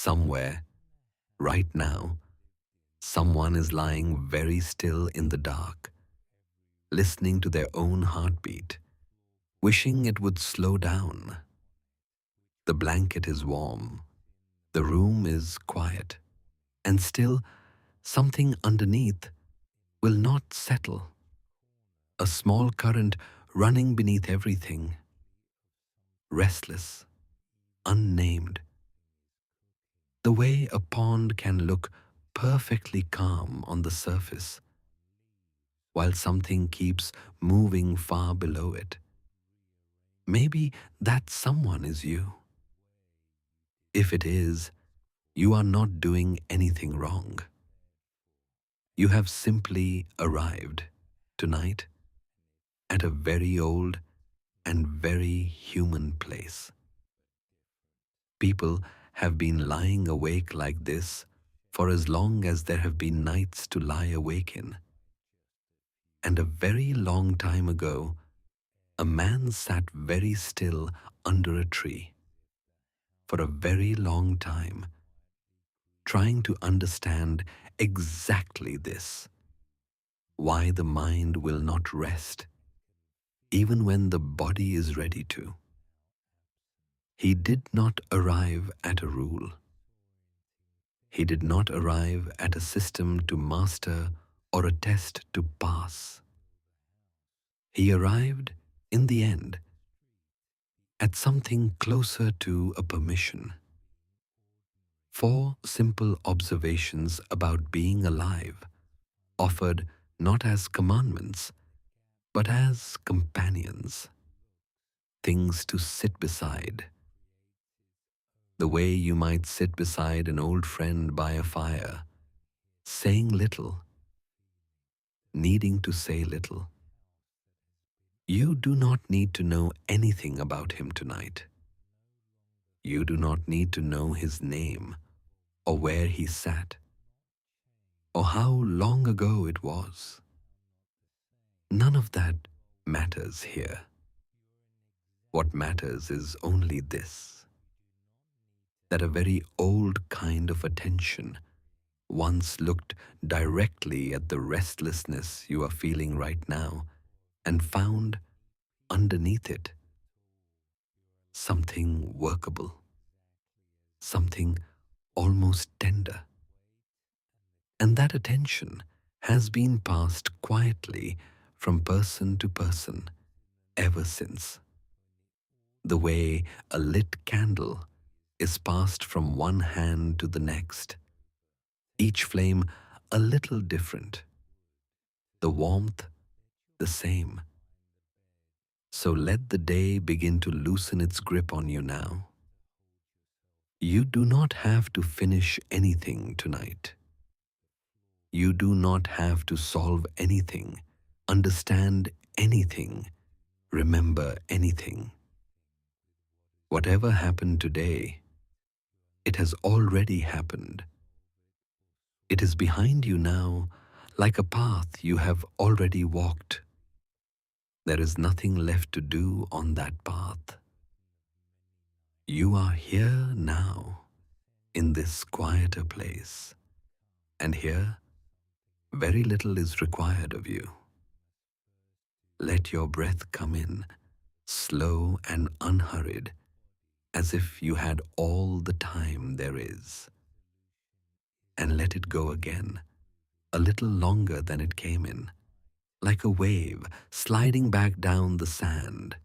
Somewhere, right now, someone is lying very still in the dark, listening to their own heartbeat, wishing it would slow down. The blanket is warm, the room is quiet, and still something underneath will not settle. A small current running beneath everything, restless, unnamed. The way a pond can look perfectly calm on the surface, while something keeps moving far below it. Maybe that someone is you. If it is, you are not doing anything wrong. You have simply arrived tonight at a very old and very human place. People have been lying awake like this for as long as there have been nights to lie awake in. And a very long time ago, a man sat very still under a tree for a very long time, trying to understand exactly this: why the mind will not rest, even when the body is ready to. He did not arrive at a rule. He did not arrive at a system to master or a test to pass. He arrived, in the end, at something closer to a permission. 4 simple observations about being alive, offered not as commandments, but as companions, things to sit beside. The way you might sit beside an old friend by a fire, saying little, needing to say little. You do not need to know anything about him tonight. You do not need to know his name, or where he sat, or how long ago it was. None of that matters here. What matters is only this: that a very old kind of attention once looked directly at the restlessness you are feeling right now and found underneath it something workable, something almost tender. And that attention has been passed quietly from person to person ever since. The way a lit candle is passed from one hand to the next, each flame a little different, the warmth the same. So let the day begin to loosen its grip on you now. You do not have to finish anything tonight. You do not have to solve anything, understand anything, remember anything. Whatever happened today, it has already happened. It is behind you now, like a path you have already walked. There is nothing left to do on that path. You are here now, in this quieter place, and here very little is required of you. Let your breath come in, slow and unhurried, as if you had all the time there is. And let it go again, a little longer than it came in, like a wave sliding back down the sand,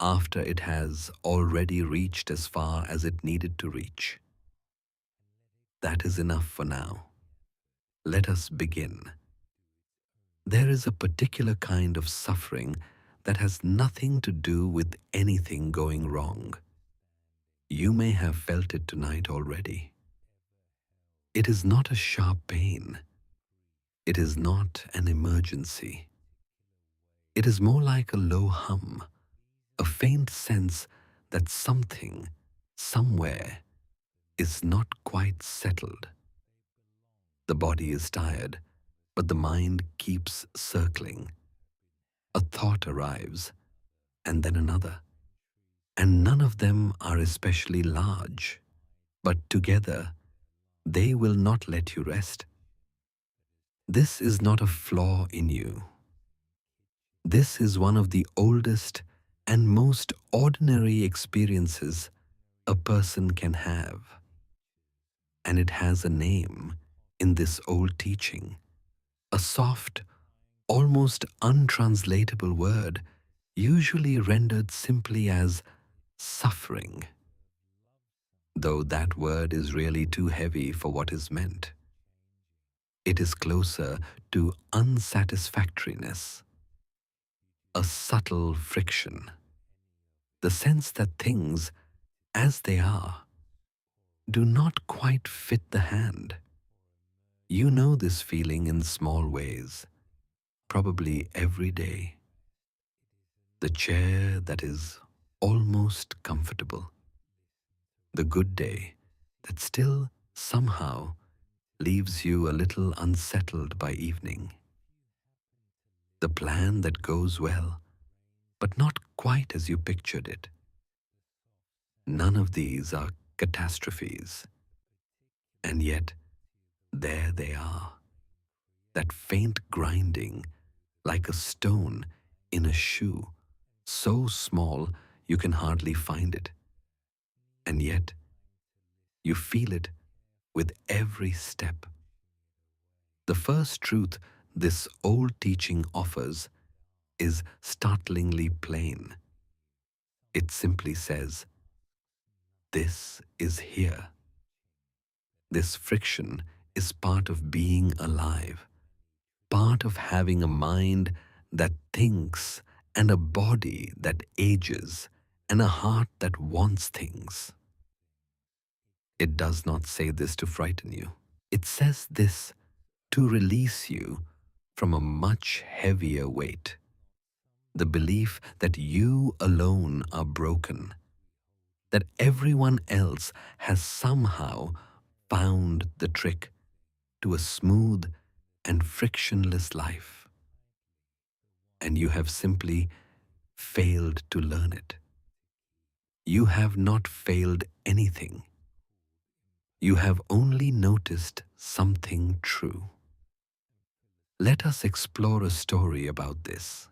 after it has already reached as far as it needed to reach. That is enough for now. Let us begin. There is a particular kind of suffering that has nothing to do with anything going wrong. You may have felt it tonight already. It is not a sharp pain. It is not an emergency. It is more like a low hum, a faint sense that something, somewhere, is not quite settled. The body is tired, but the mind keeps circling. A thought arrives, and then another, and none of them are especially large, but together they will not let you rest. This is not a flaw in you. This is one of the oldest and most ordinary experiences a person can have. And it has a name in this old teaching, a soft, almost untranslatable word, usually rendered simply as suffering, though that word is really too heavy for what is meant. It is closer to unsatisfactoriness, a subtle friction, the sense that things, as they are, do not quite fit the hand. You know this feeling in small ways, probably every day. The chair that is almost comfortable, the good day that still somehow leaves you a little unsettled by evening, the plan that goes well, but not quite as you pictured it. None of these are catastrophes, and yet there they are, that faint grinding like a stone in a shoe, so small you can hardly find it, and yet you feel it with every step. The first truth this old teaching offers is startlingly plain. It simply says, this is here. This friction is part of being alive, part of having a mind that thinks and a body that ages and a heart that wants things. It does not say this to frighten you. It says this to release you from a much heavier weight, the belief that you alone are broken, that everyone else has somehow found the trick to a smooth and frictionless life, and you have simply failed to learn it. You have not failed anything. You have only noticed something true. Let us explore a story about this.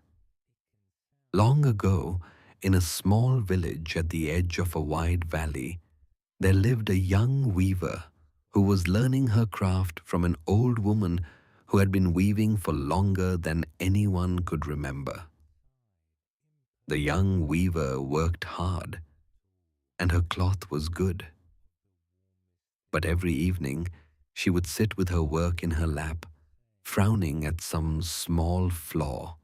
Long ago, in a small village at the edge of a wide valley, there lived a young weaver who was learning her craft from an old woman who had been weaving for longer than anyone could remember. The young weaver worked hard, and her cloth was good. But every evening, she would sit with her work in her lap, frowning at some small flaw,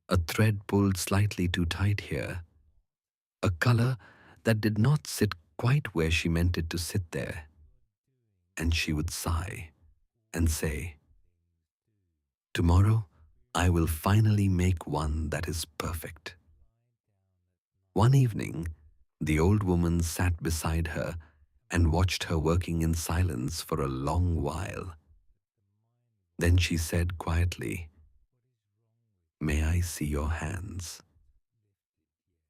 a thread pulled slightly too tight here, a color that did not sit quite where she meant it to sit there. And she would sigh and say, tomorrow I will finally make one that is perfect. One evening, the old woman sat beside her and watched her working in silence for a long while. Then she said quietly, may I see your hands?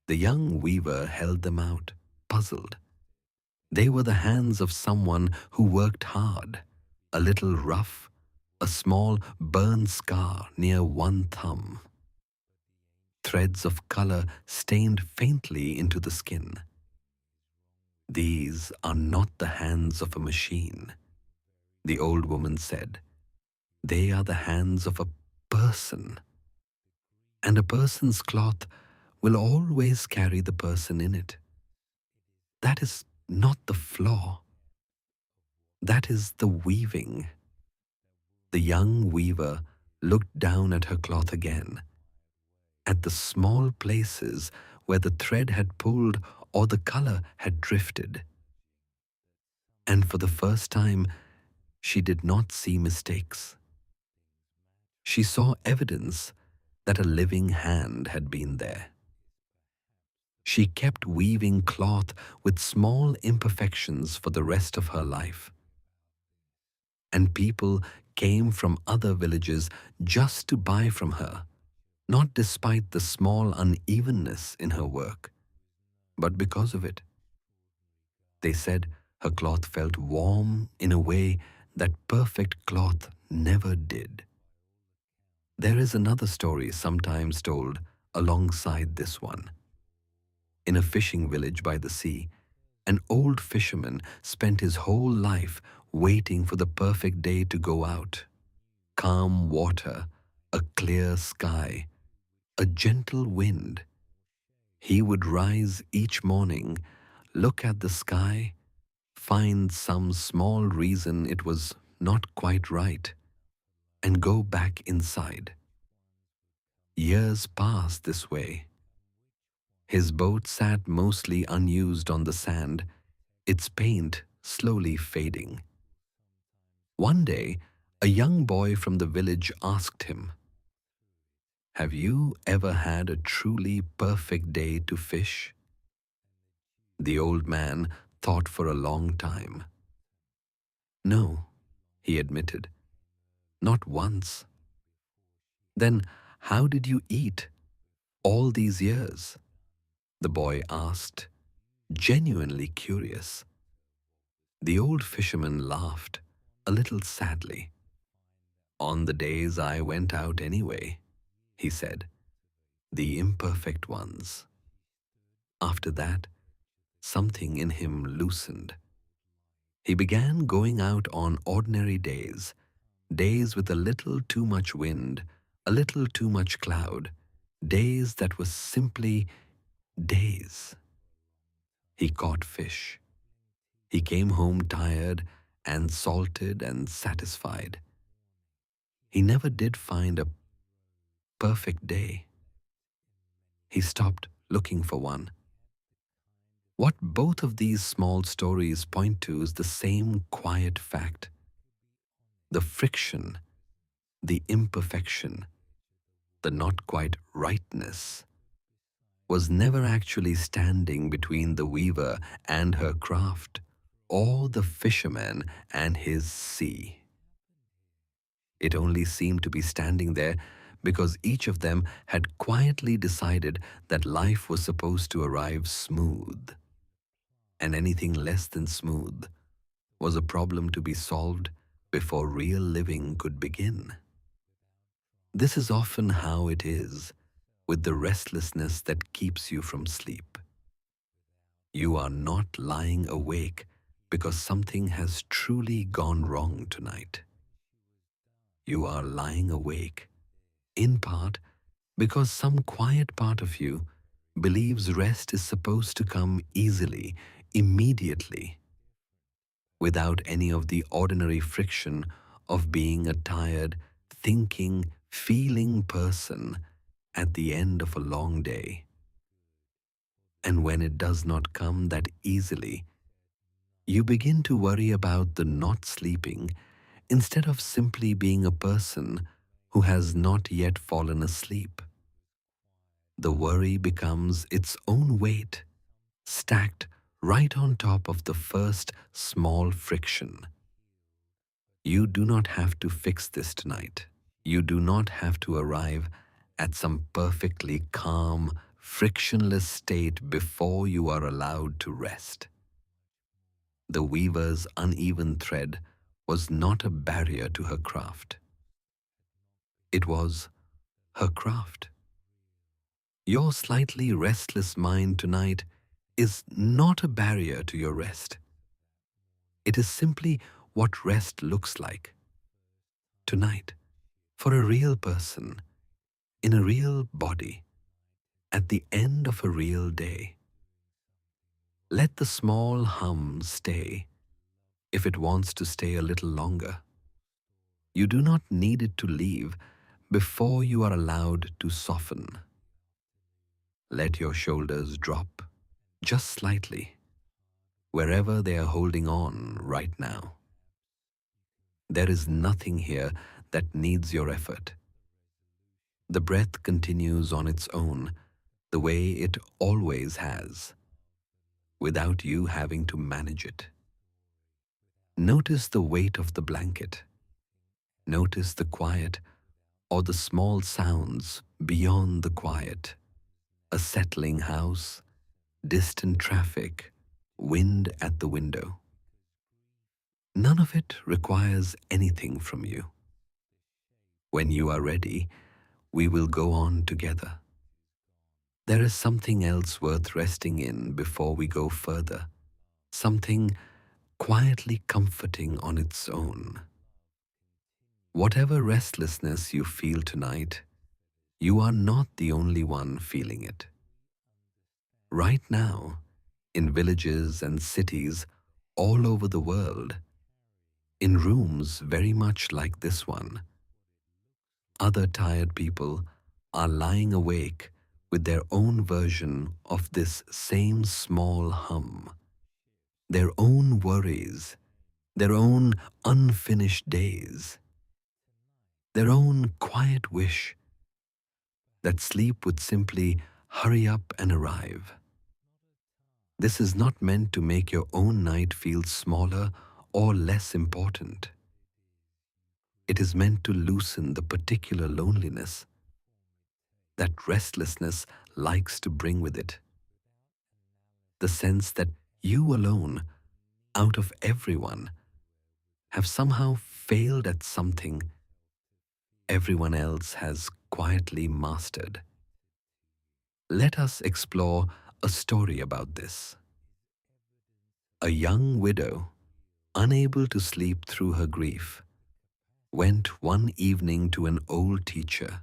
The young weaver held them out, puzzled. They were the hands of someone who worked hard, a little rough, a small burn scar near one thumb. Threads of color stained faintly into the skin. These are not the hands of a machine, the old woman said. They are the hands of a person. And a person's cloth will always carry the person in it. That is not the flaw. That is the weaving. The young weaver looked down at her cloth again, at the small places where the thread had pulled or the color had drifted. And for the first time, she did not see mistakes. She saw evidence that a living hand had been there. She kept weaving cloth with small imperfections for the rest of her life. And people came from other villages just to buy from her, not despite the small unevenness in her work, but because of it. They said Her cloth felt warm in a way that perfect cloth never did. There is another story sometimes told alongside this one. In a fishing village by the sea, an old fisherman spent his whole life waiting for the perfect day to go out. Calm water, a clear sky, a gentle wind. He would rise each morning, look at the sky, find some small reason it was not quite right, and go back inside. Years passed this way. His boat sat mostly unused on the sand, its paint slowly fading. One day, a young boy from the village asked him, "Have you ever had a truly perfect day to fish?" The old man thought for a long time. "No," he admitted, "not once." "Then how did you eat all these years?" the boy asked, genuinely curious. The old fisherman laughed, a little sadly. "On the days I went out anyway," he said, "the imperfect ones." After that, something in him loosened. He began going out on ordinary days, days with a little too much wind, a little too much cloud, days that were simply days. He caught fish. He came home tired and salted and satisfied. He never did find a perfect day. He stopped looking for one. What both of these small stories point to is the same quiet fact. The friction, the imperfection, the not quite rightness was never actually standing between the weaver and her craft, or the fisherman and his sea. It only seemed to be standing there because each of them had quietly decided that life was supposed to arrive smooth, and anything less than smooth was a problem to be solved before real living could begin. This is often how it is with the restlessness that keeps you from sleep. You are not lying awake because something has truly gone wrong tonight. You are lying awake, in part, because some quiet part of you believes rest is supposed to come easily, immediately, without any of the ordinary friction of being a tired, thinking, feeling person at the end of a long day. And when it does not come that easily, you begin to worry about the not sleeping instead of simply being a person who has not yet fallen asleep. The worry becomes its own weight, stacked right on top of the first small friction. You do not have to fix this tonight. You do not have to arrive at some perfectly calm, frictionless state before you are allowed to rest. The weaver's uneven thread was not a barrier to her craft. It was her craft. Your slightly restless mind tonight is not a barrier to your rest. It is simply what rest looks like. Tonight, for a real person, in a real body, at the end of a real day. Let the small hum stay if it wants to stay a little longer. You do not need it to leave before you are allowed to soften. Let your shoulders drop just slightly, wherever they are holding on right now. There is nothing here that needs your effort. The breath continues on its own, the way it always has, without you having to manage it. Notice the weight of the blanket. Notice the quiet or the small sounds beyond the quiet. A settling house, distant traffic, wind at the window. None of it requires anything from you. When you are ready, we will go on together. There is something else worth resting in before we go further, something quietly comforting on its own. Whatever restlessness you feel tonight, you are not the only one feeling it. Right now, in villages and cities all over the world, in rooms very much like this one, other tired people are lying awake with their own version of this same small hum, their own worries, their own unfinished days, their own quiet wish that sleep would simply hurry up and arrive. This is not meant to make your own night feel smaller or less important. It is meant to loosen the particular loneliness that restlessness likes to bring with it. The sense that you alone, out of everyone, have somehow failed at something everyone else has quietly mastered. Let us explore a story about this. A young widow, unable to sleep through her grief, went one evening to an old teacher,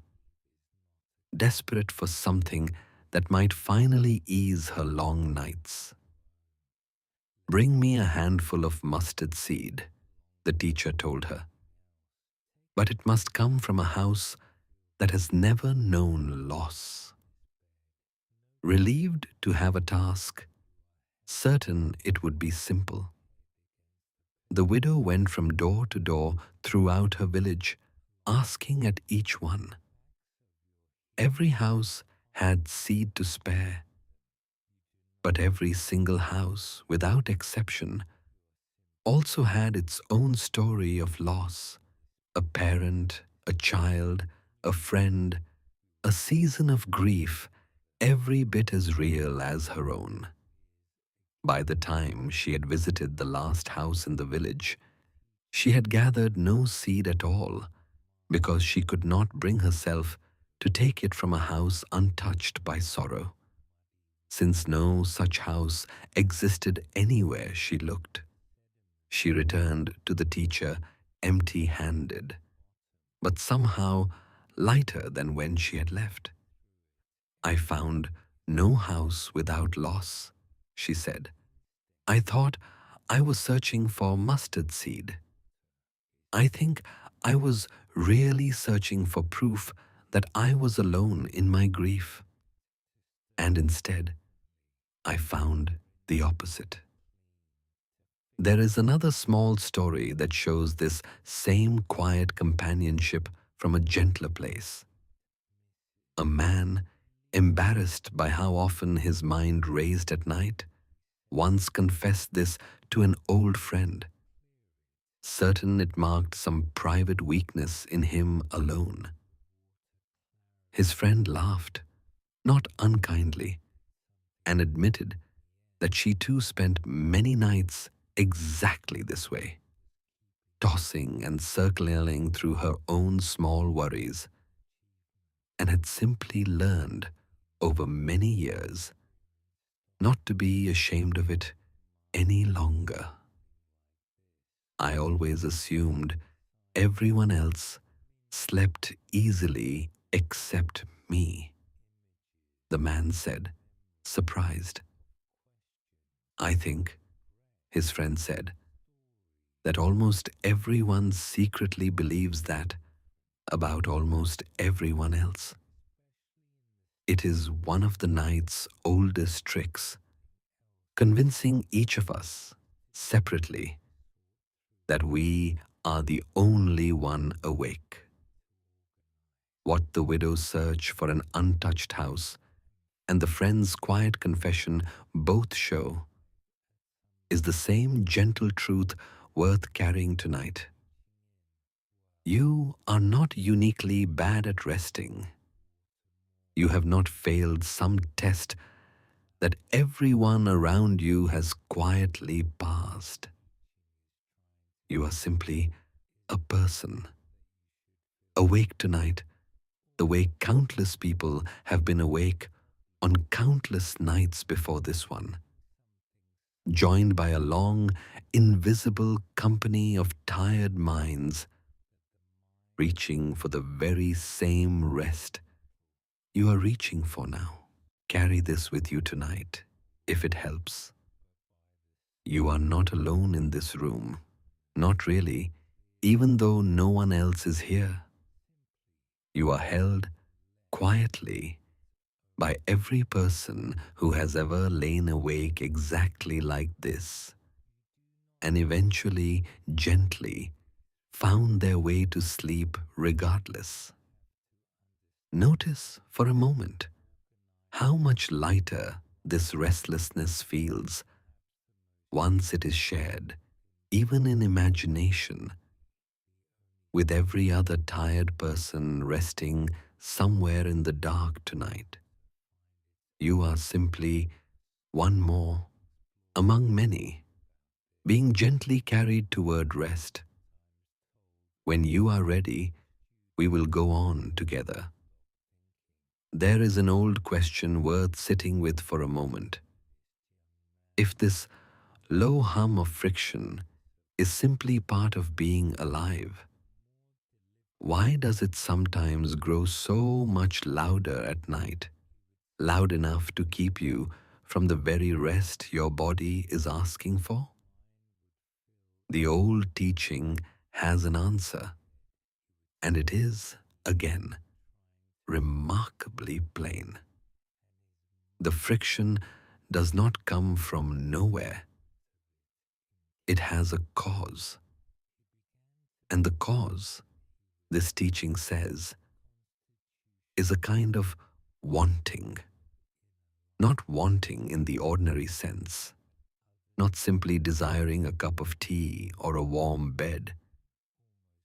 desperate for something that might finally ease her long nights. "Bring me a handful of mustard seed," the teacher told her. "But it must come from a house that has never known loss." Relieved to have a task, certain it would be simple, the widow went from door to door throughout her village, asking at each one. Every house had seed to spare, but every single house, without exception, also had its own story of loss: a parent, a child, a friend, a season of grief every bit as real as her own. By the time she had visited the last house in the village, she had gathered no seed at all, because she could not bring herself to take it from a house untouched by sorrow, since no such house existed anywhere she looked. She returned to the teacher empty-handed, but somehow lighter than when she had left. "I found no house without loss," she said. "I thought I was searching for mustard seed. I think I was really searching for proof that I was alone in my grief. And instead, I found the opposite." There is another small story that shows this same quiet companionship from a gentler place. A man, embarrassed by how often his mind raced at night, once confessed this to an old friend, certain it marked some private weakness in him alone. His friend laughed, not unkindly, and admitted that she too spent many nights exactly this way, tossing and circling through her own small worries, and had simply learned over many years not to be ashamed of it any longer. "I always assumed everyone else slept easily except me," the man said, surprised. "I think," his friend said, "that almost everyone secretly believes that about almost everyone else. It is one of the night's oldest tricks, convincing each of us, separately, that we are the only one awake." What the widow's search for an untouched house and the friend's quiet confession both show is the same gentle truth worth carrying tonight. You are not uniquely bad at resting. You have not failed some test that everyone around you has quietly passed. You are simply a person, awake tonight the way countless people have been awake on countless nights before this one, joined by a long, invisible company of tired minds reaching for the very same rest you are reaching for now. Carry this with you tonight, if it helps. You are not alone in this room. Not really, even though no one else is here. You are held quietly by every person who has ever lain awake exactly like this, and eventually, gently, found their way to sleep regardless. Notice for a moment how much lighter this restlessness feels once it is shared, even in imagination, with every other tired person resting somewhere in the dark tonight. You are simply one more among many, being gently carried toward rest. When you are ready, we will go on together. There is an old question worth sitting with for a moment. If this low hum of friction is simply part of being alive, why does it sometimes grow so much louder at night, loud enough to keep you from the very rest your body is asking for? The old teaching has an answer, and it is, again, remarkably plain. The friction does not come from nowhere. It has a cause. And the cause, this teaching says, is a kind of wanting. Not wanting in the ordinary sense, not simply desiring a cup of tea or a warm bed,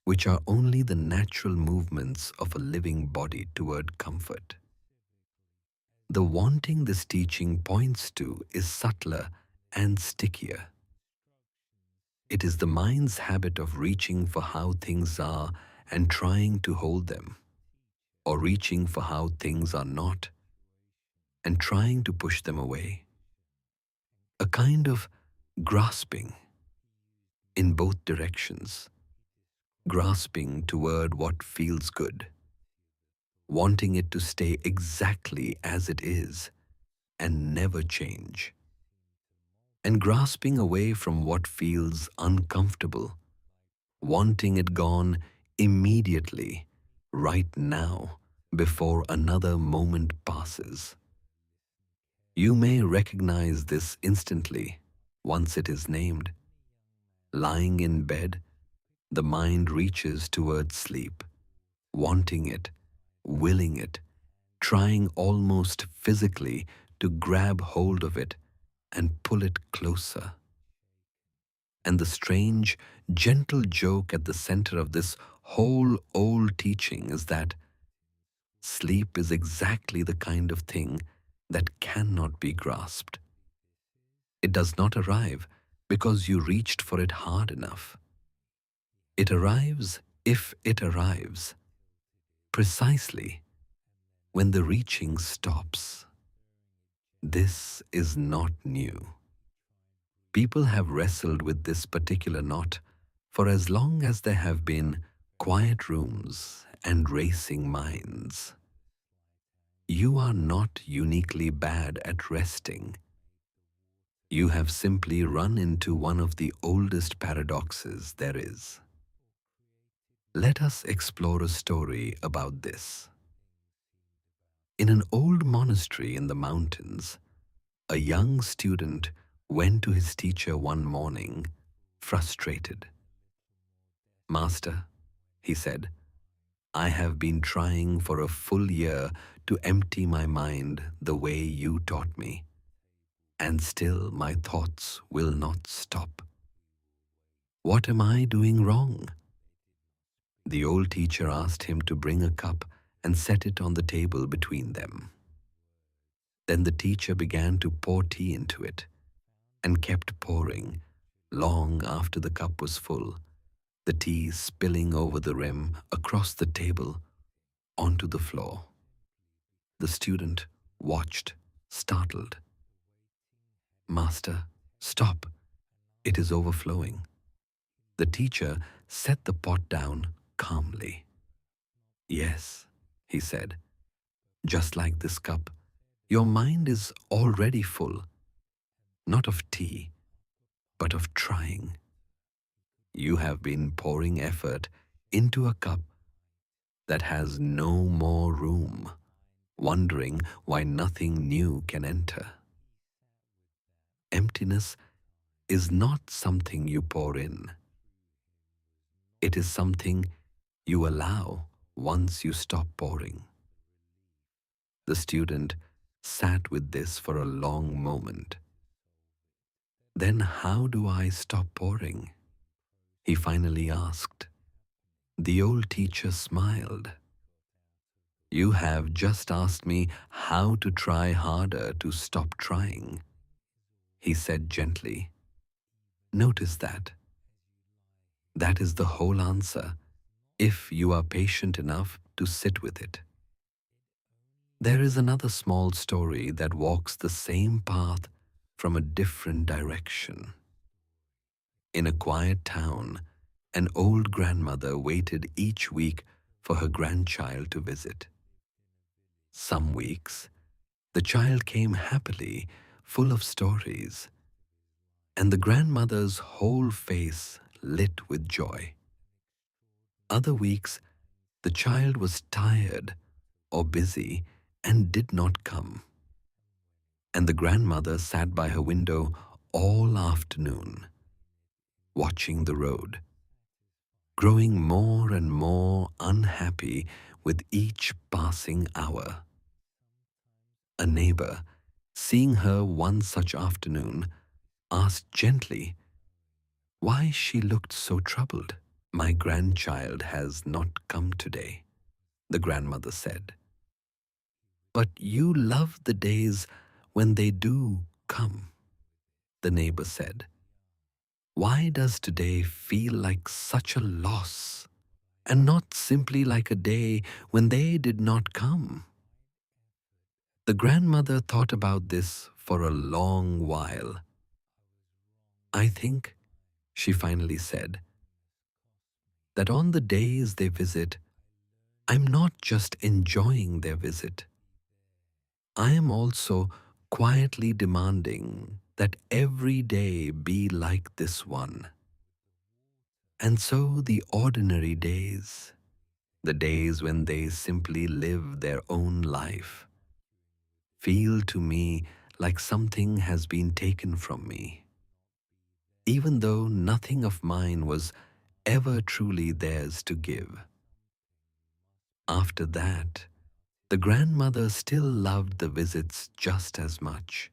which are only the natural movements of a living body toward comfort. The wanting this teaching points to is subtler and stickier. It is the mind's habit of reaching for how things are and trying to hold them, or reaching for how things are not and trying to push them away. A kind of grasping in both directions, grasping toward what feels good, wanting it to stay exactly as it is and never change, and grasping away from what feels uncomfortable, wanting it gone immediately, right now, before another moment passes. You may recognize this instantly once it is named. Lying in bed, the mind reaches towards sleep, wanting it, willing it, trying almost physically to grab hold of it and pull it closer. And the strange, gentle joke at the center of this whole old teaching is that sleep is exactly the kind of thing that cannot be grasped. It does not arrive because you reached for it hard enough. It arrives, if it arrives, precisely when the reaching stops. This is not new. People have wrestled with this particular knot for as long as there have been quiet rooms and racing minds. You are not uniquely bad at resting. You have simply run into one of the oldest paradoxes there is. Let us explore a story about this. In an old monastery in the mountains, a young student went to his teacher one morning, frustrated. "Master," he said, "I have been trying for a full year to empty my mind the way you taught me, and still my thoughts will not stop. What am I doing wrong?" The old teacher asked him to bring a cup and set it on the table between them. Then the teacher began to pour tea into it, and kept pouring long after the cup was full, the tea spilling over the rim, across the table, onto the floor. The student watched, startled. Master, stop! It is overflowing. The teacher set the pot down calmly. Yes, he said, just like this cup, your mind is already full, not of tea, but of trying. You have been pouring effort into a cup that has no more room, wondering why nothing new can enter. Emptiness is not something you pour in. It is something you allow once you stop pouring. The student sat with this for a long moment. Then how do I stop pouring? He finally asked. The old teacher smiled. You have just asked me how to try harder to stop trying, he said gently. Notice that. That is the whole answer, if you are patient enough to sit with it. There is another small story that walks the same path from a different direction. In a quiet town, an old grandmother waited each week for her grandchild to visit. Some weeks, the child came happily, full of stories, and the grandmother's whole face lit with joy. Other weeks, the child was tired or busy and did not come, and the grandmother sat by her window all afternoon, watching the road, growing more and more unhappy with each passing hour. A neighbor, seeing her one such afternoon, asked gently why she looked so troubled. My grandchild has not come today, the grandmother said. But you love the days when they do come, the neighbor said. Why does today feel like such a loss, and not simply like a day when they did not come? The grandmother thought about this for a long while. I think, she finally said, that on the days they visit, I'm not just enjoying their visit. I am also quietly demanding that every day be like this one. And so the ordinary days, the days when they simply live their own life, feel to me like something has been taken from me, even though nothing of mine was ever truly theirs to give. After that, the grandmother still loved the visits just as much.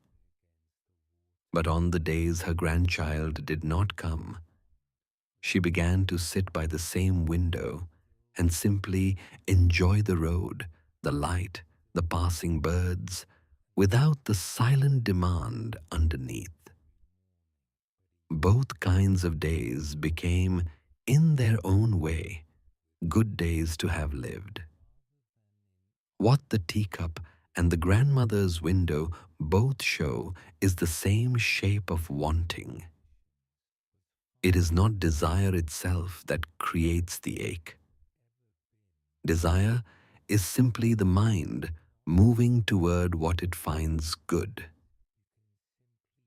But on the days her grandchild did not come, she began to sit by the same window and simply enjoy the road, the light, the passing birds, without the silent demand underneath. Both kinds of days became, in their own way, good days to have lived. What the teacup and the grandmother's window both show is the same shape of wanting. It is not desire itself that creates the ache. Desire is simply the mind moving toward what it finds good.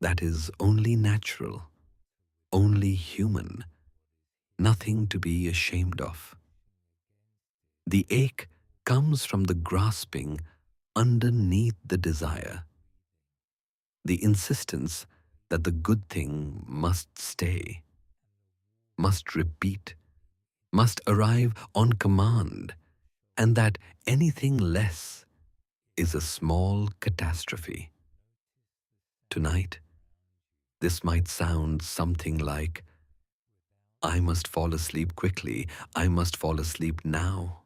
That is only natural, only human, nothing to be ashamed of. The ache comes from the grasping underneath the desire, the insistence that the good thing must stay, must repeat, must arrive on command, and that anything less is a small catastrophe. Tonight, this might sound something like, I must fall asleep quickly, I must fall asleep now.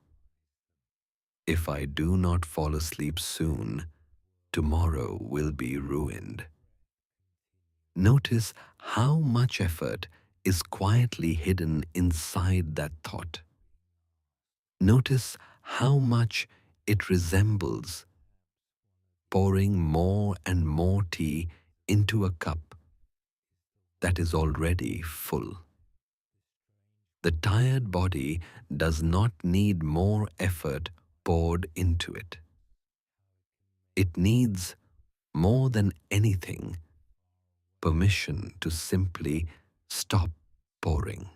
If I do not fall asleep soon, tomorrow will be ruined. Notice how much effort is quietly hidden inside that thought. Notice how much it resembles pouring more and more tea into a cup that is already full. The tired body does not need more effort poured into it. It needs, more than anything, permission to simply stop pouring.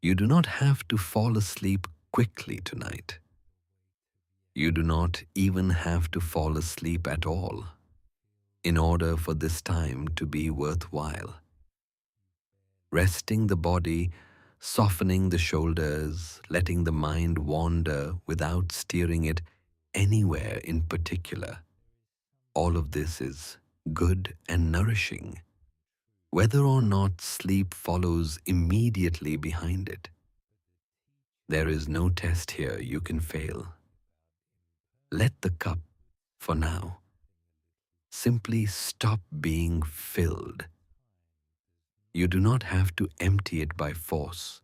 You do not have to fall asleep quickly tonight. You do not even have to fall asleep at all in order for this time to be worthwhile. Resting the body, softening the shoulders, letting the mind wander without steering it anywhere in particular. All of this is good and nourishing, whether or not sleep follows immediately behind it. There is no test here you can fail. Let the cup, for now, simply stop being filled. You do not have to empty it by force.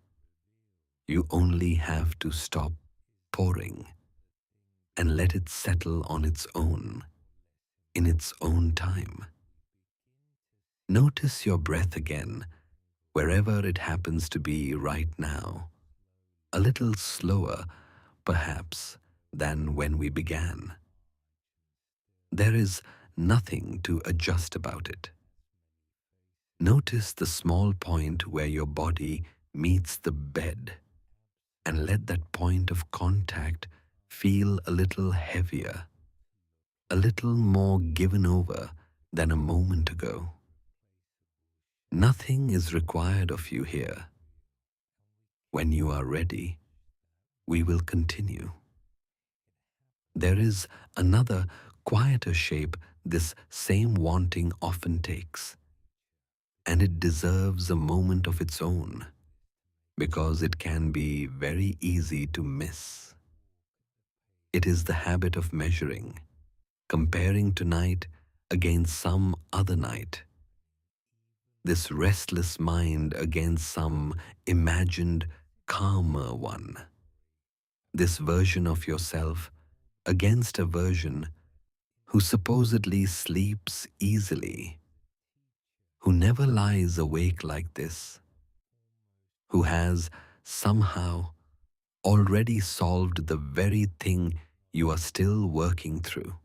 You only have to stop pouring and let it settle on its own, in its own time. Notice your breath again, wherever it happens to be right now, a little slower, perhaps, than when we began. There is nothing to adjust about it. Notice the small point where your body meets the bed, and let that point of contact feel a little heavier, a little more given over than a moment ago. Nothing is required of you here. When you are ready, we will continue. There is another, quieter shape this same wanting often takes, and it deserves a moment of its own, because it can be very easy to miss. It is the habit of measuring, comparing tonight against some other night. This restless mind against some imagined calmer one. This version of yourself against a version who supposedly sleeps easily, who never lies awake like this, who has somehow already solved the very thing you are still working through.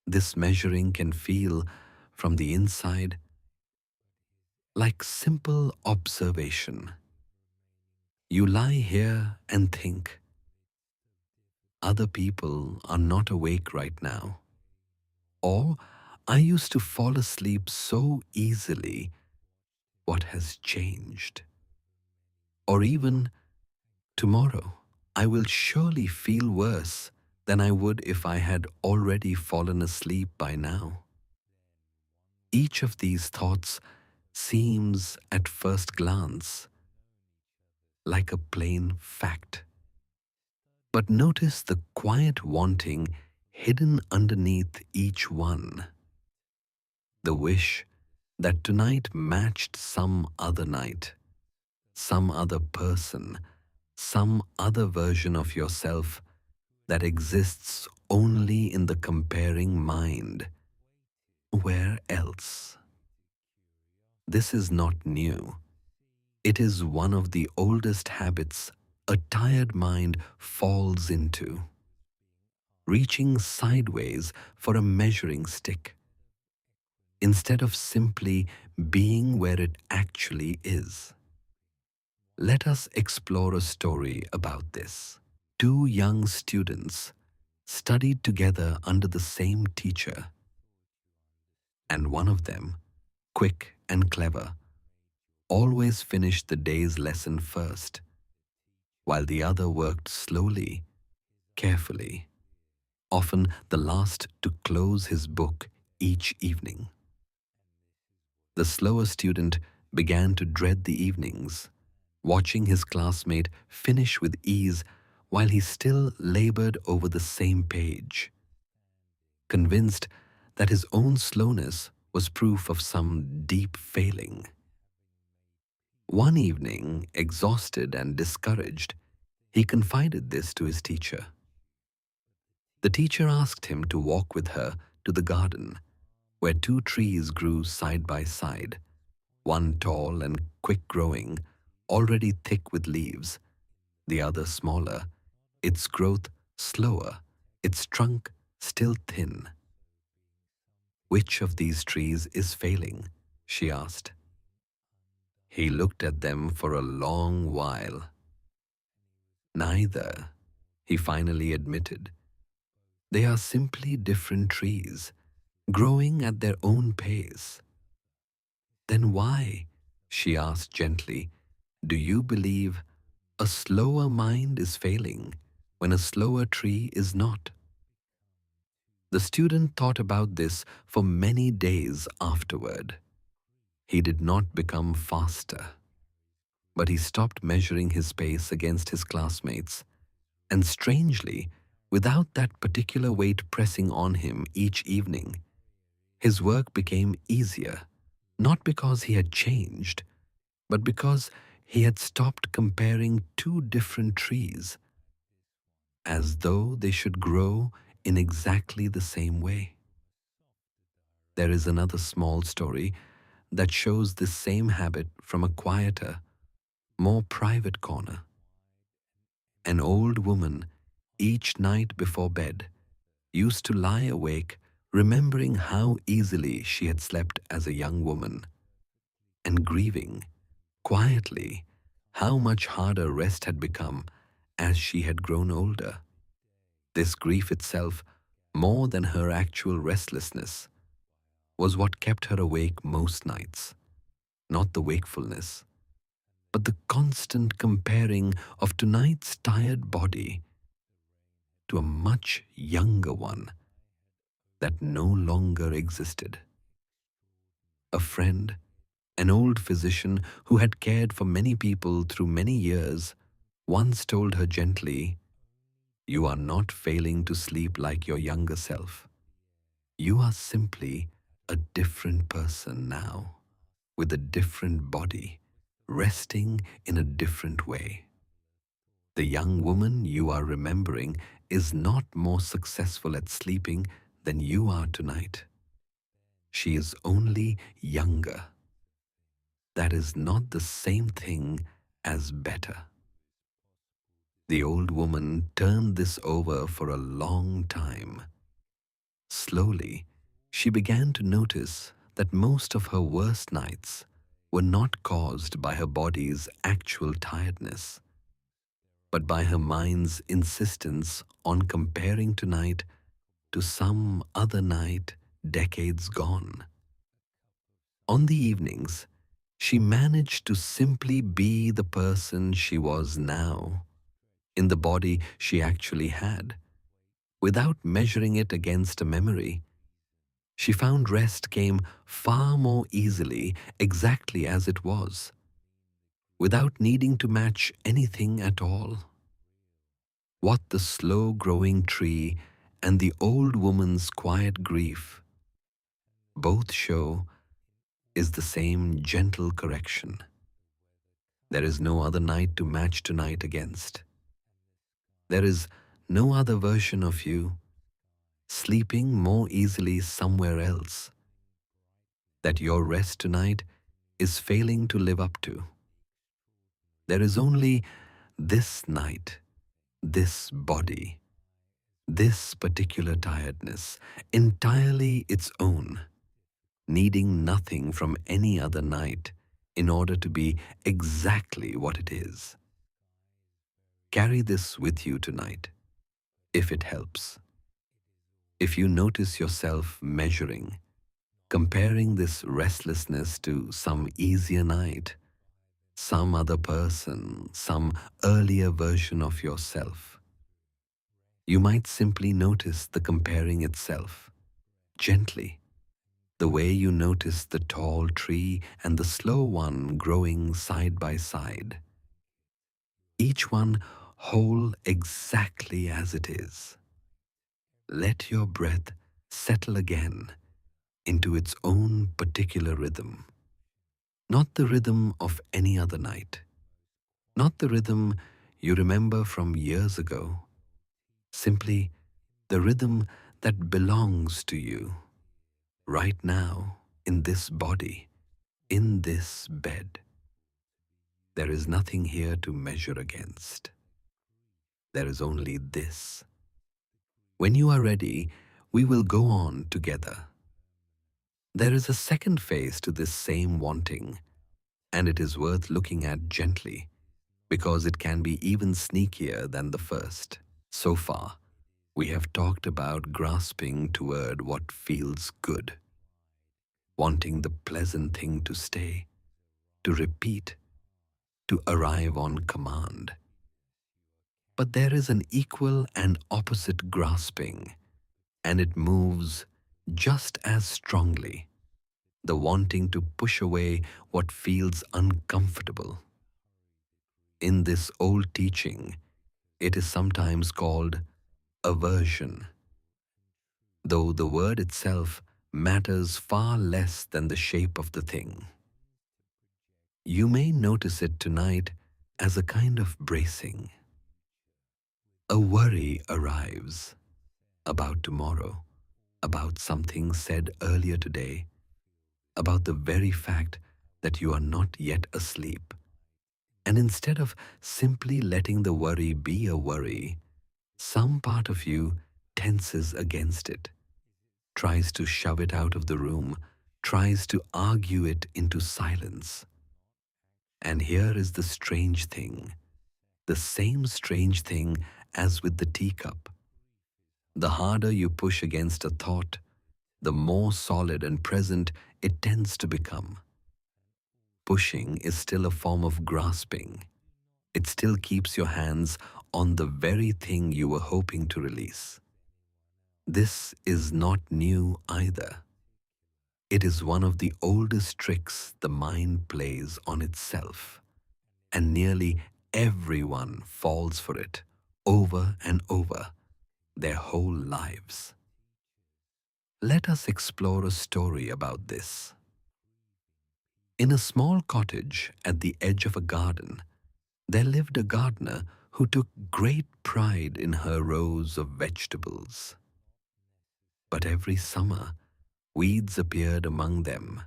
This measuring can feel, from the inside, like simple observation. You lie here and think, other people are not awake right now. Or, I used to fall asleep so easily. What has changed? Or even, tomorrow, I will surely feel worse than I would if I had already fallen asleep by now. Each of these thoughts seems, at first glance, like a plain fact. But notice the quiet wanting hidden underneath each one. The wish that tonight matched some other night, some other person, some other version of yourself that exists only in the comparing mind. Where else? This is not new. It is one of the oldest habits a tired mind falls into. Reaching sideways for a measuring stick, instead of simply being where it actually is. Let us explore a story about this. Two young students studied together under the same teacher, and one of them, quick and clever, always finished the day's lesson first, while the other worked slowly, carefully, often the last to close his book each evening. The slower student began to dread the evenings, watching his classmate finish with ease while he still labored over the same page. Convinced that his own slowness was proof of some deep failing, One evening, exhausted and discouraged, he confided this to his teacher. The teacher asked him to walk with her to the garden, where two trees grew side by side, one tall and quick growing, already thick with leaves, the other smaller, its growth slower, its trunk still thin. Which of these trees is failing? She asked. He looked at them for a long while. Neither, he finally admitted. They are simply different trees, growing at their own pace. Then why, she asked gently, do you believe a slower mind is failing when a slower tree is not? The student thought about this for many days afterward. He did not become faster, but he stopped measuring his pace against his classmates, and strangely, without that particular weight pressing on him each evening, his work became easier, not because he had changed, but because he had stopped comparing two different trees as though they should grow in exactly the same way. There is another small story that shows this same habit from a quieter, more private corner. An old woman, each night before bed, used to lie awake remembering how easily she had slept as a young woman, and grieving, quietly, how much harder rest had become as she had grown older. This grief itself, more than her actual restlessness, was what kept her awake most nights, not the wakefulness, but the constant comparing of tonight's tired body to a much younger one that no longer existed. A friend, an old physician who had cared for many people through many years, once told her gently, "You are not failing to sleep like your younger self. You are simply a different person now, with a different body, resting in a different way. The young woman you are remembering is not more successful at sleeping than you are tonight. She is only younger. That is not the same thing as better." The old woman turned this over for a long time. Slowly, she began to notice that most of her worst nights were not caused by her body's actual tiredness, but by her mind's insistence on comparing tonight to some other night decades gone. On the evenings, she managed to simply be the person she was now, in the body she actually had, without measuring it against a memory. She found rest came far more easily exactly as it was, without needing to match anything at all. What the slow-growing tree and the old woman's quiet grief both show is the same gentle correction. There is no other night to match tonight against. There is no other version of you sleeping more easily somewhere else that your rest tonight is failing to live up to. There is only this night, this body, this particular tiredness, entirely its own, needing nothing from any other night in order to be exactly what it is. Carry this with you tonight, if it helps. If you notice yourself measuring, comparing this restlessness to some easier night, some other person, some earlier version of yourself, you might simply notice the comparing itself, gently, the way you notice the tall tree and the slow one growing side by side, each one whole exactly as it is. Let your breath settle again into its own particular rhythm. Not the rhythm of any other night, not the rhythm you remember from years ago, simply the rhythm that belongs to you right now in this body, in this bed. There is nothing here to measure against. There is only this. When you are ready, we will go on together. There is a second phase to this same wanting, and it is worth looking at gently because it can be even sneakier than the first. So far, we have talked about grasping toward what feels good, wanting the pleasant thing to stay, to repeat, to arrive on command. But there is an equal and opposite grasping, and it moves just as strongly, the wanting to push away what feels uncomfortable. In this old teaching, it is sometimes called aversion, though the word itself matters far less than the shape of the thing. You may notice it tonight as a kind of bracing. A worry arrives about tomorrow, about something said earlier today, about the very fact that you are not yet asleep. And instead of simply letting the worry be a worry, some part of you tenses against it, tries to shove it out of the room, tries to argue it into silence. And here is the strange thing, the same strange thing as with the teacup. The harder you push against a thought, the more solid and present it tends to become. Pushing is still a form of grasping. It still keeps your hands on the very thing you were hoping to release. This is not new either. It is one of the oldest tricks the mind plays on itself, and nearly everyone falls for it over and over their whole lives. Let us explore a story about this. In a small cottage at the edge of a garden, there lived a gardener who took great pride in her rows of vegetables. But every summer, weeds appeared among them,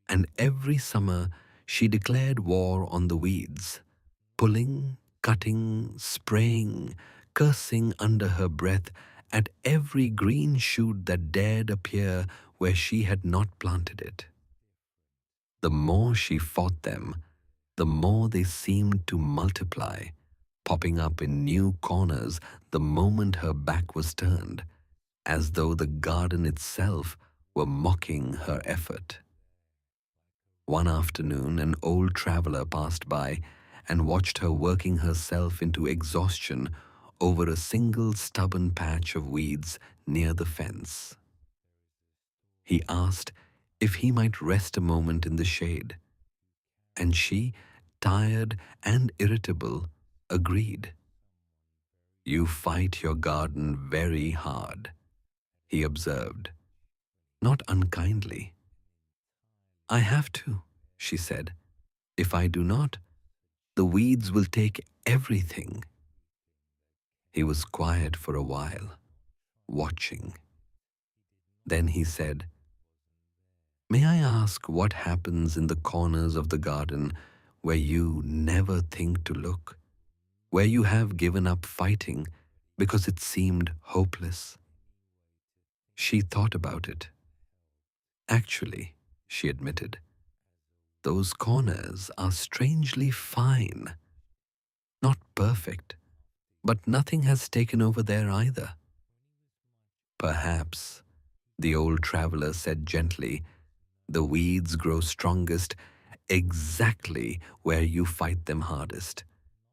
and every summer she declared war on the weeds, pulling, cutting, spraying, cursing under her breath at every green shoot that dared appear where she had not planted it. The more she fought them, the more they seemed to multiply, popping up in new corners the moment her back was turned, as though the garden itself were mocking her effort. One afternoon, an old traveler passed by and watched her working herself into exhaustion over a single stubborn patch of weeds near the fence. He asked if he might rest a moment in the shade, and she, tired and irritable, agreed. "You fight your garden very hard," he observed, not unkindly. "I have to," she said. "If I do not, the weeds will take everything." He was quiet for a while, watching. Then he said, "May I ask what happens in the corners of the garden where you never think to look, where you have given up fighting because it seemed hopeless?" She thought about it. "Actually," she admitted, "those corners are strangely fine. Not perfect, but nothing has taken over there either." "Perhaps," the old traveler said gently, "the weeds grow strongest exactly where you fight them hardest,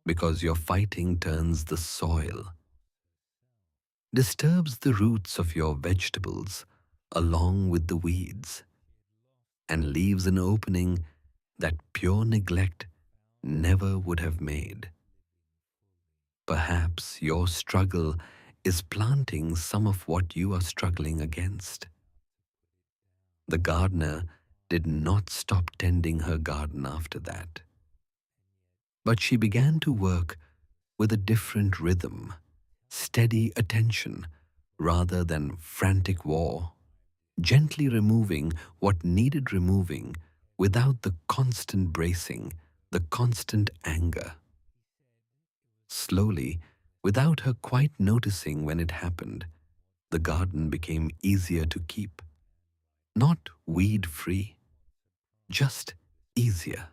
because your fighting turns the soil, disturbs the roots of your vegetables along with the weeds, and leaves an opening that pure neglect never would have made. Perhaps your struggle is planting some of what you are struggling against." The gardener did not stop tending her garden after that. But she began to work with a different rhythm, steady attention rather than frantic war, gently removing what needed removing without the constant bracing, the constant anger. Slowly, without her quite noticing when it happened, the garden became easier to keep. Not weed-free, just easier.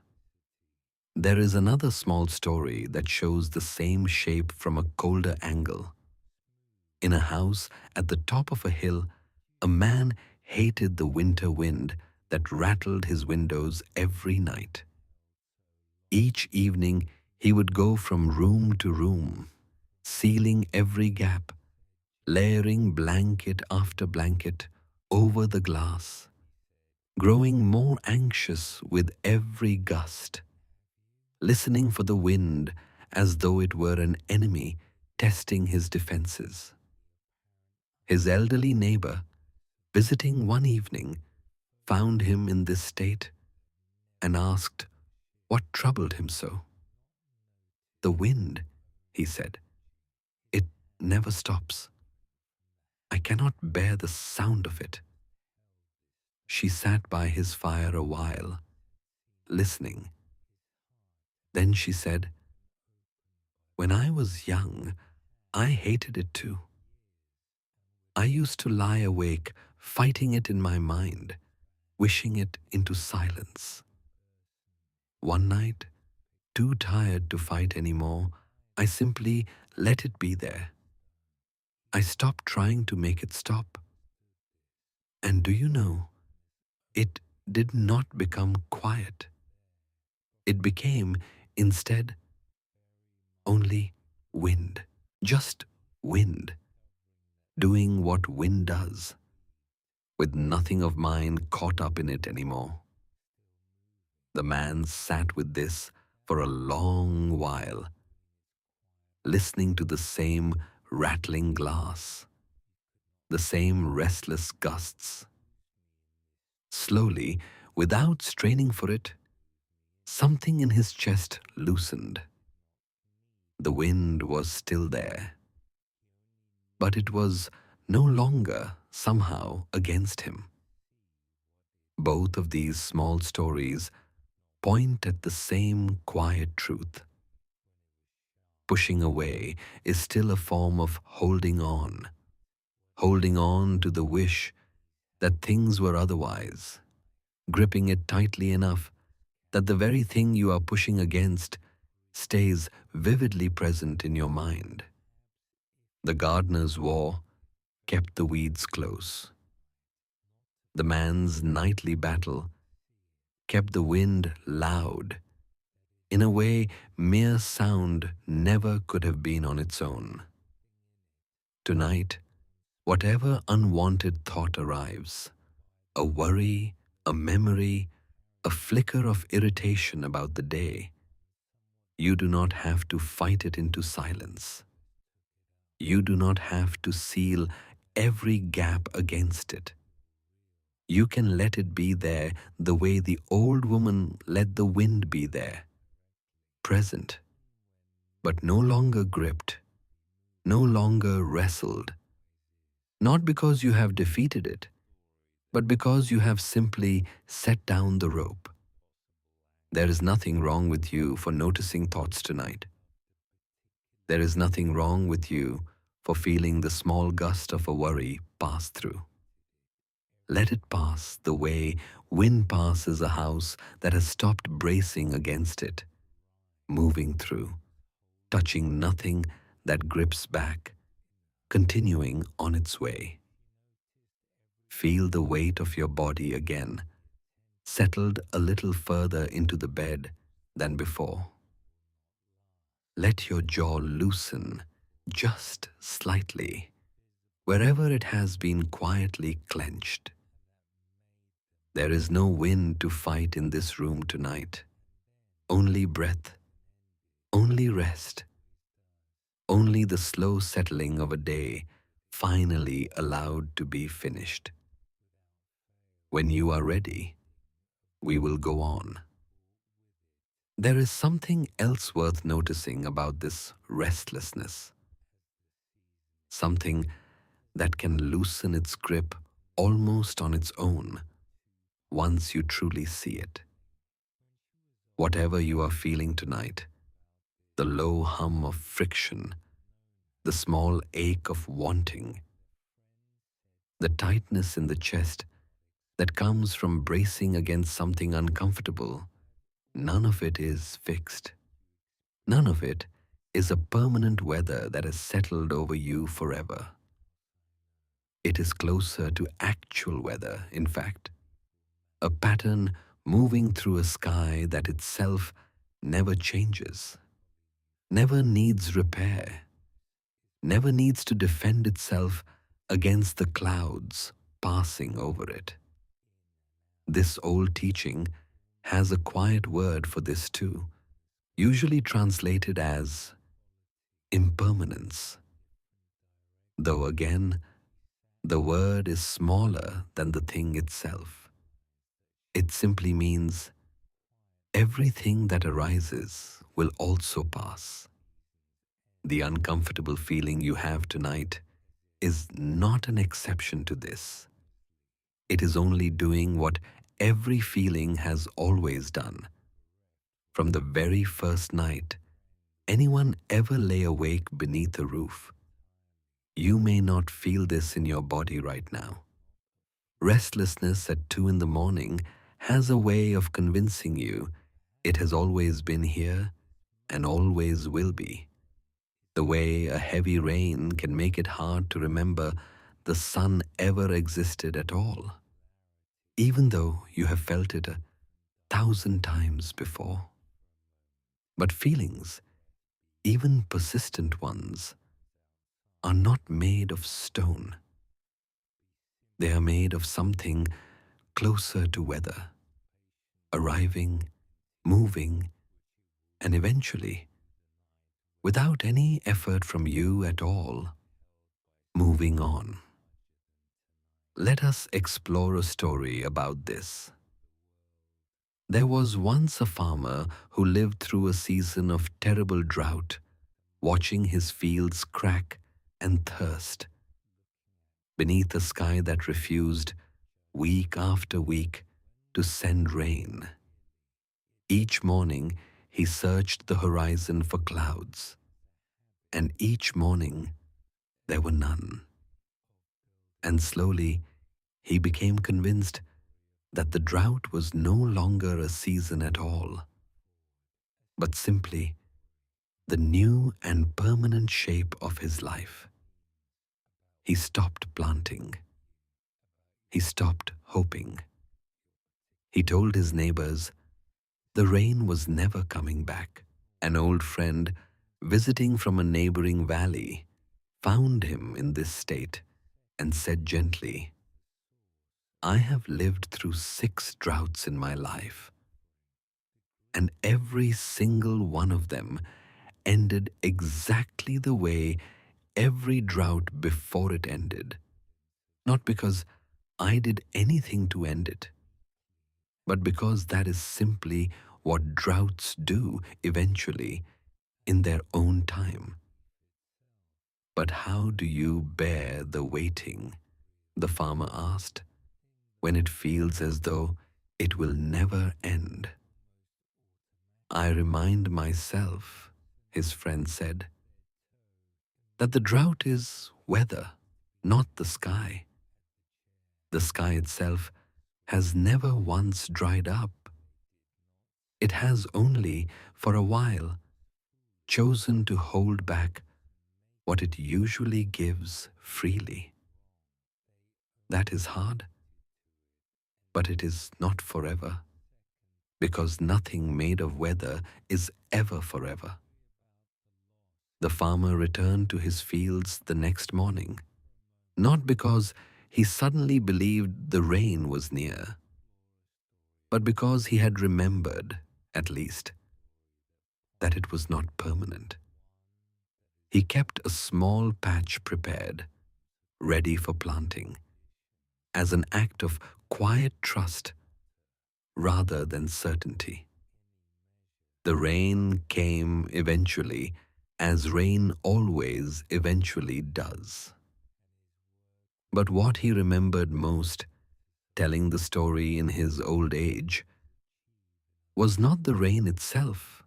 There is another small story that shows the same shape from a colder angle. In a house at the top of a hill, a man hated the winter wind that rattled his windows every night. Each evening, he would go from room to room, sealing every gap, layering blanket after blanket over the glass, growing more anxious with every gust, listening for the wind as though it were an enemy testing his defenses. His elderly neighbor, visiting one evening, found him in this state and asked what troubled him so. "The wind," he said, "it never stops. I cannot bear the sound of it." She sat by his fire a while, listening. Then she said, "When I was young, I hated it too. I used to lie awake, fighting it in my mind, wishing it into silence. One night, too tired to fight anymore, I simply let it be there. I stopped trying to make it stop. And do you know, it did not become quiet. It became, instead, only wind. Just wind, doing what wind does, with nothing of mine caught up in it anymore." The man sat with this for a long while, listening to the same rattling glass, the same restless gusts. Slowly, without straining for it, something in his chest loosened. The wind was still there, but it was no longer somehow against him. Both of these small stories point at the same quiet truth. Pushing away is still a form of holding on to the wish that things were otherwise, gripping it tightly enough that the very thing you are pushing against stays vividly present in your mind. The gardener's war kept the weeds close. The man's nightly battle kept the wind loud, in a way mere sound never could have been on its own. Tonight, whatever unwanted thought arrives, a worry, a memory, a flicker of irritation about the day, you do not have to fight it into silence. You do not have to seal every gap against it. You can let it be there the way the old woman let the wind be there, present, but no longer gripped, no longer wrestled, not because you have defeated it, but because you have simply set down the rope. There is nothing wrong with you for noticing thoughts tonight. There is nothing wrong with you for feeling the small gust of a worry pass through. Let it pass the way wind passes a house that has stopped bracing against it, moving through, touching nothing that grips back, continuing on its way. Feel the weight of your body again, settled a little further into the bed than before. Let your jaw loosen just slightly, wherever it has been quietly clenched. There is no wind to fight in this room tonight. Only breath, only rest, only the slow settling of a day finally allowed to be finished. When you are ready, we will go on. There is something else worth noticing about this restlessness, something that can loosen its grip almost on its own once you truly see it. Whatever you are feeling tonight, the low hum of friction, the small ache of wanting, the tightness in the chest that comes from bracing against something uncomfortable, none of it is fixed. None of it is a permanent weather that has settled over you forever. It is closer to actual weather, in fact, a pattern moving through a sky that itself never changes, never needs repair, never needs to defend itself against the clouds passing over it. This old teaching has a quiet word for this too, usually translated as impermanence. Though again, the word is smaller than the thing itself. It simply means everything that arises will also pass. The uncomfortable feeling you have tonight is not an exception to this. It is only doing what every feeling has always done. From the very first night anyone ever lay awake beneath a roof, you may not feel this in your body right now. Restlessness at 2 in the morning has a way of convincing you it has always been here and always will be. The way a heavy rain can make it hard to remember the sun ever existed at all, even though you have felt it 1,000 times before. But feelings, even persistent ones, are not made of stone. They are made of something closer to weather, arriving, moving, and eventually, without any effort from you at all, moving on. Let us explore a story about this. There was once a farmer who lived through a season of terrible drought, watching his fields crack and thirst. Beneath a sky that refused, week after week, to send rain. Each morning he searched the horizon for clouds, and each morning there were none. And slowly he became convinced that the drought was no longer a season at all, but simply the new and permanent shape of his life. He stopped planting. He stopped hoping. He told his neighbors the rain was never coming back. An old friend, visiting from a neighboring valley, found him in this state and said gently, "I have lived through 6 droughts in my life, and every single one of them ended exactly the way every drought before it ended. Not because I did anything to end it, but because that is simply what droughts do eventually in their own time." "But how do you bear the waiting?" the farmer asked, "when it feels as though it will never end?" "I remind myself," his friend said, "that the drought is weather, not the sky. The sky itself has never once dried up. It has only, for a while, chosen to hold back what it usually gives freely. That is hard, but it is not forever, because nothing made of weather is ever forever." The farmer returned to his fields the next morning, not because he suddenly believed the rain was near, but because he had remembered, at least, that it was not permanent. He kept a small patch prepared, ready for planting, as an act of quiet trust rather than certainty. The rain came eventually, as rain always eventually does. But what he remembered most, telling the story in his old age, was not the rain itself.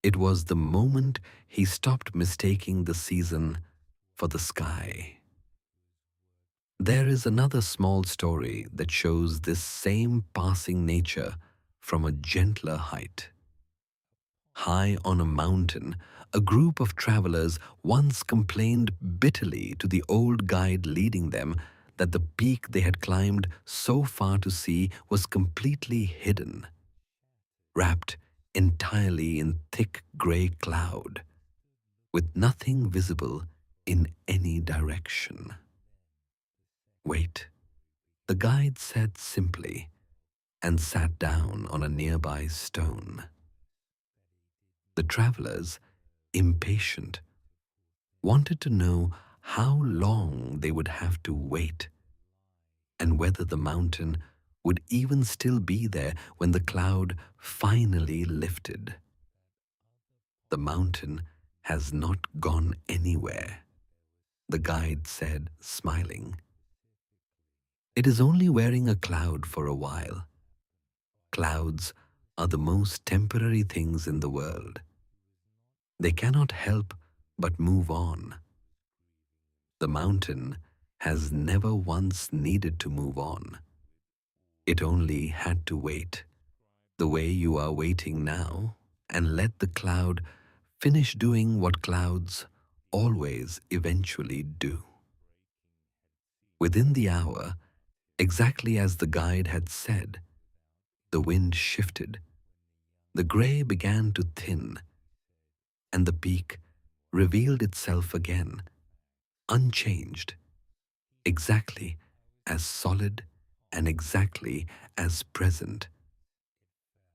It was the moment he stopped mistaking the season for the sky. There is another small story that shows this same passing nature from a gentler height. High on a mountain, a group of travelers once complained bitterly to the old guide leading them that the peak they had climbed so far to see was completely hidden, wrapped entirely in thick gray cloud, with nothing visible in any direction. Wait, the guide said simply, and sat down on a nearby stone. The travelers, impatient, wanted to know how long they would have to wait and whether the mountain would even still be there when the cloud finally lifted. The mountain has not gone anywhere, the guide said, smiling. It is only wearing a cloud for a while. Clouds are the most temporary things in the world. They cannot help but move on. The mountain has never once needed to move on. It only had to wait, the way you are waiting now, and let the cloud finish doing what clouds always eventually do. Within the hour, exactly as the guide had said, the wind shifted, the gray began to thin, and the peak revealed itself again, unchanged, exactly as solid and exactly as present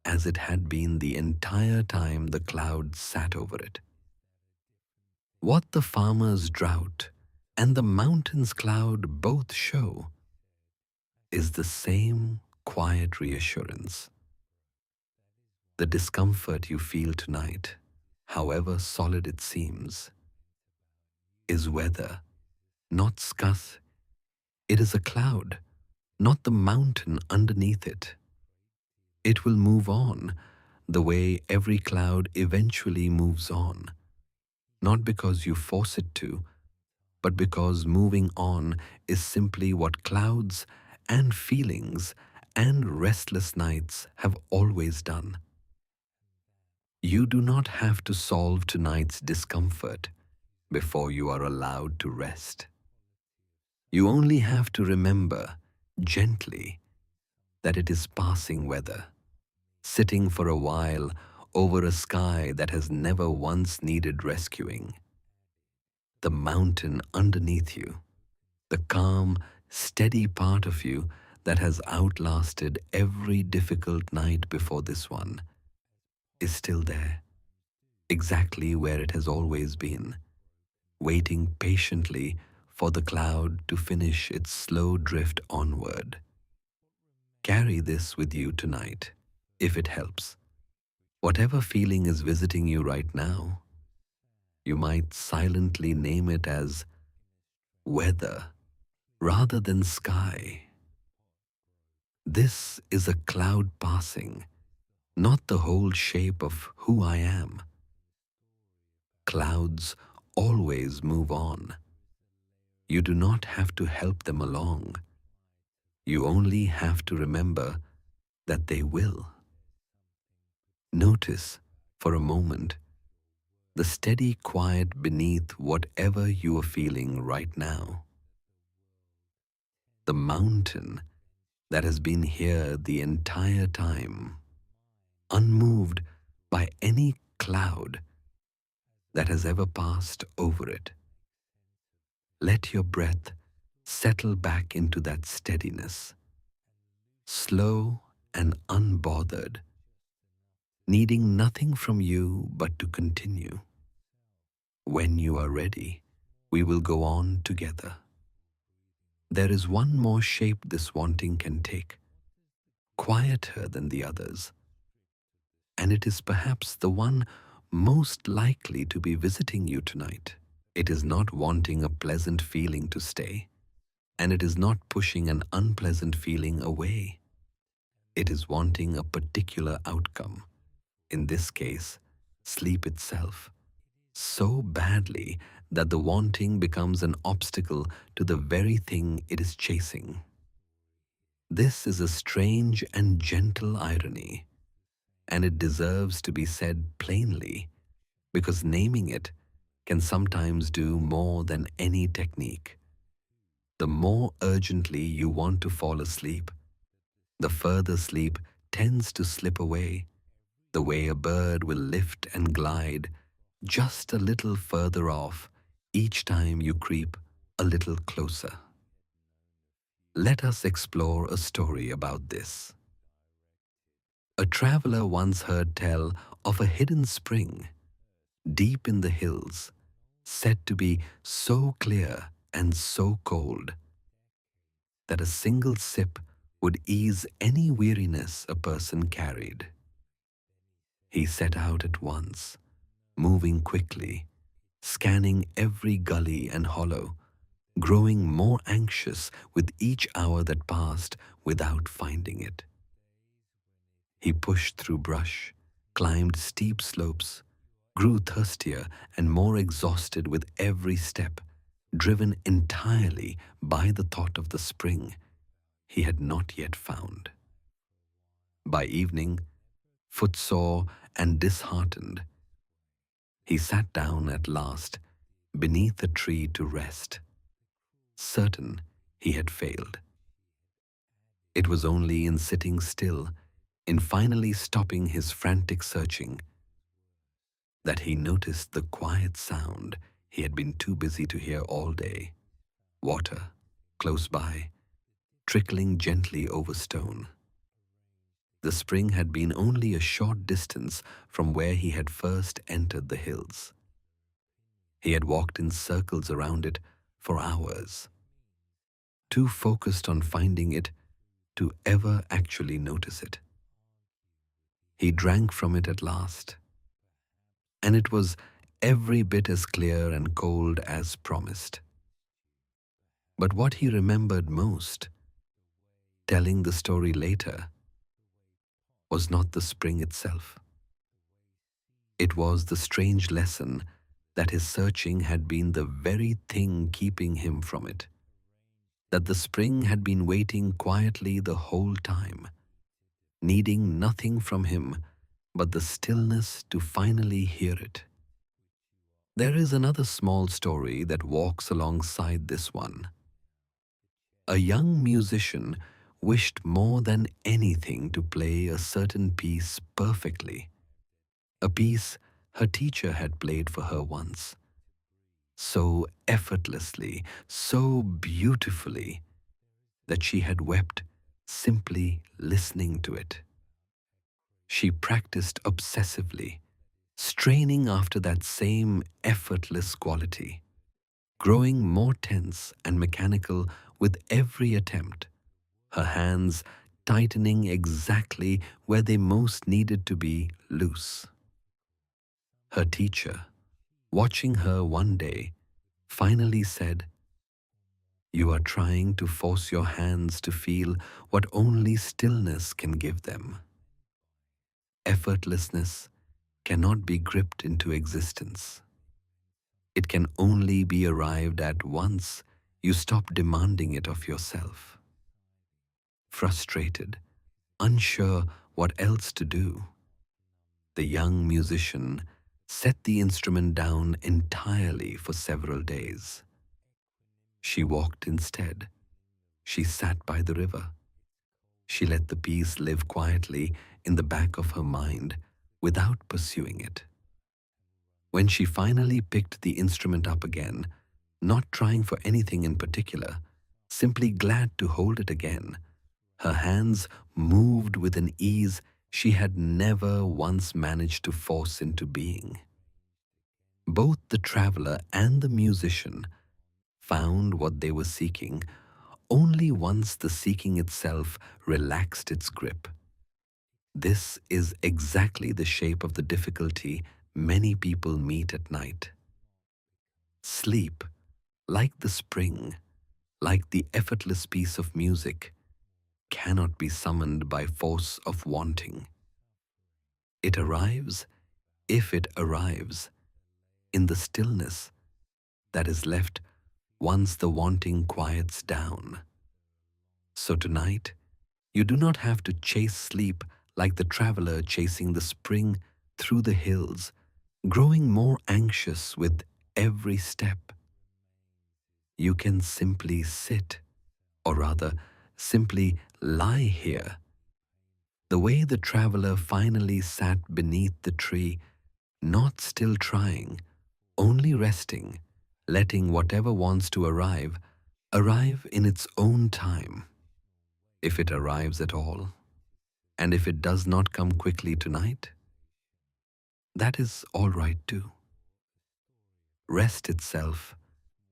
as it had been the entire time the cloud sat over it. What the farmer's drought and the mountain's cloud both show is the same quiet reassurance. The discomfort you feel tonight, however solid it seems, is weather, not scus. It is a cloud, not the mountain underneath it. It will move on the way every cloud eventually moves on, not because you force it to, but because moving on is simply what clouds and feelings and restless nights have always done. You do not have to solve tonight's discomfort before you are allowed to rest. You only have to remember, gently, that it is passing weather, sitting for a while over a sky that has never once needed rescuing. The mountain underneath you, the calm, steady part of you that has outlasted every difficult night before this one, is still there, exactly where it has always been, waiting patiently for the cloud to finish its slow drift onward. Carry this with you tonight, if it helps. Whatever feeling is visiting you right now, you might silently name it as weather rather than sky. This is a cloud passing, not the whole shape of who I am. Clouds always move on. You do not have to help them along. You only have to remember that they will. Notice, for a moment, the steady quiet beneath whatever you are feeling right now. The mountain that has been here the entire time, unmoved by any cloud that has ever passed over it. Let your breath settle back into that steadiness, slow and unbothered, needing nothing from you but to continue. When you are ready, we will go on together. There is one more shape this wanting can take. quieter than the others, and it is perhaps the one most likely to be visiting you tonight. It is not wanting a pleasant feeling to stay, and it is not pushing an unpleasant feeling away. It is wanting a particular outcome, in this case, sleep itself, so badly that the wanting becomes an obstacle to the very thing it is chasing. This is a strange and gentle irony, and it deserves to be said plainly, because naming it can sometimes do more than any technique. The more urgently you want to fall asleep, the further sleep tends to slip away, the way a bird will lift and glide just a little further off each time you creep a little closer. Let us explore a story about this. A traveler once heard tell of a hidden spring deep in the hills, said to be so clear and so cold that a single sip would ease any weariness a person carried. He set out at once, moving quickly, scanning every gully and hollow, growing more anxious with each hour that passed without finding it. He pushed through brush, climbed steep slopes, grew thirstier and more exhausted with every step, driven entirely by the thought of the spring he had not yet found. By evening, footsore and disheartened, he sat down at last beneath a tree to rest, certain he had failed. It was only in sitting still, in finally stopping his frantic searching, that he noticed the quiet sound he had been too busy to hear all day. Water, close by, trickling gently over stone. The spring had been only a short distance from where he had first entered the hills. He had walked in circles around it for hours, too focused on finding it to ever actually notice it. He drank from it at last, and it was every bit as clear and cold as promised. But what he remembered most, telling the story later, was not the spring itself. It was the strange lesson that his searching had been the very thing keeping him from it, that the spring had been waiting quietly the whole time, needing nothing from him but the stillness to finally hear it. There is another small story that walks alongside this one. A young musician wished more than anything to play a certain piece perfectly, a piece her teacher had played for her once, so effortlessly, so beautifully, that she had wept simply listening to it. She practiced obsessively, straining after that same effortless quality, growing more tense and mechanical with every attempt, her hands tightening exactly where they most needed to be loose. Her teacher, watching her one day, finally said, "You are trying to force your hands to feel what only stillness can give them. Effortlessness cannot be gripped into existence. It can only be arrived at once you stop demanding it of yourself." Frustrated, unsure what else to do, the young musician set the instrument down entirely for several days. She walked instead. She sat by the river. She let the piece live quietly in the back of her mind without pursuing it. When she finally picked the instrument up again, not trying for anything in particular, simply glad to hold it again, her hands moved with an ease she had never once managed to force into being. Both the traveler and the musician found what they were seeking only once the seeking itself relaxed its grip. This is exactly the shape of the difficulty many people meet at night. Sleep, like the spring, like the effortless piece of music, cannot be summoned by force of wanting. It arrives, if it arrives, in the stillness that is left once the wanting quiets down. So tonight, you do not have to chase sleep like the traveler chasing the spring through the hills, growing more anxious with every step. You can simply sit, or rather, simply lie here, the way the traveler finally sat beneath the tree, not still trying, only resting, letting whatever wants to arrive in its own time, if it arrives at all. And if it does not come quickly tonight, that is all right too. Rest itself,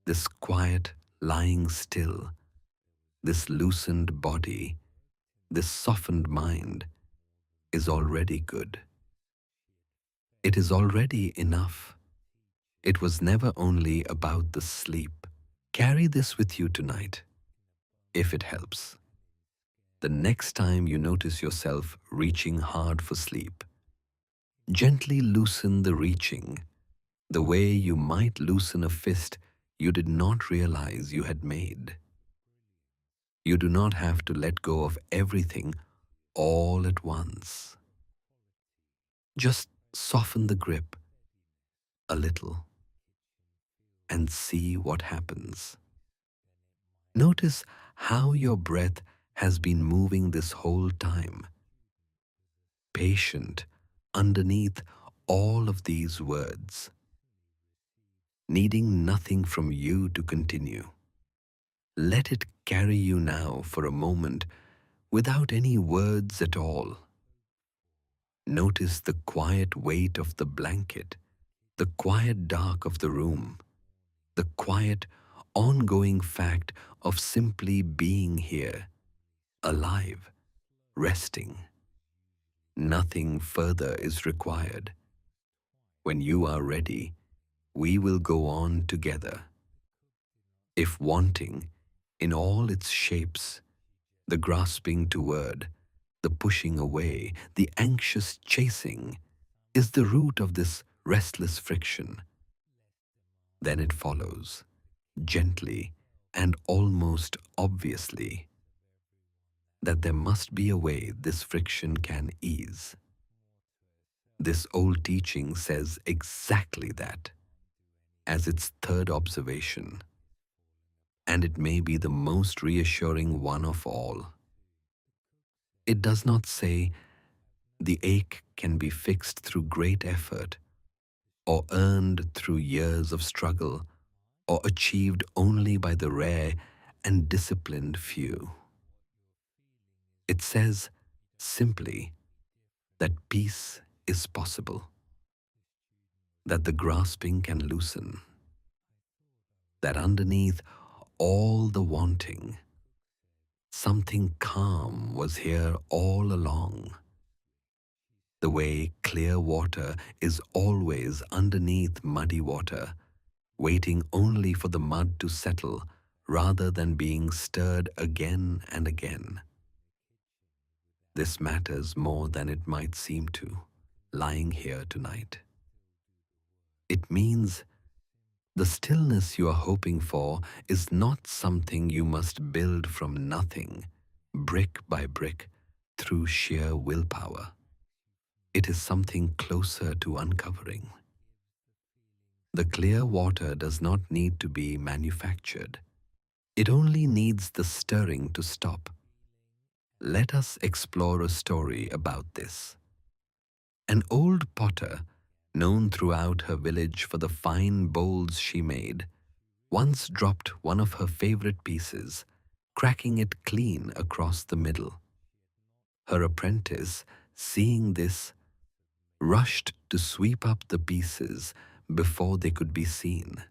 this quiet lying still, this loosened body, this softened mind, is already good. It is already enough. It was never only about the sleep. Carry this with you tonight, if it helps. The next time you notice yourself reaching hard for sleep, gently loosen the reaching, the way you might loosen a fist you did not realize you had made. You do not have to let go of everything all at once. Just soften the grip a little and see what happens. Notice how your breath has been moving this whole time, patient underneath all of these words, needing nothing from you to continue. Let it carry you now for a moment without any words at all. Notice the quiet weight of the blanket, the quiet dark of the room, the quiet, ongoing fact of simply being here, alive, resting. Nothing further is required. When you are ready, we will go on together. If wanting, in all its shapes, the grasping toward, the pushing away, the anxious chasing, is the root of this restless friction, then it follows, gently and almost obviously, that there must be a way this friction can ease. This old teaching says exactly that, as its third observation, and it may be the most reassuring one of all. It does not say the ache can be fixed through great effort, or earned through years of struggle, or achieved only by the rare and disciplined few. It says simply that peace is possible, that the grasping can loosen, that underneath all the wanting, something calm was here all along. The way clear water is always underneath muddy water, waiting only for the mud to settle rather than being stirred again and again. This matters more than it might seem to, lying here tonight. It means the stillness you are hoping for is not something you must build from nothing, brick by brick, through sheer willpower. It is something closer to uncovering. The clear water does not need to be manufactured. It only needs the stirring to stop. Let us explore a story about this. An old potter, known throughout her village for the fine bowls she made, once dropped one of her favorite pieces, cracking it clean across the middle. Her apprentice, seeing this, rushed to sweep up the pieces before they could be seen.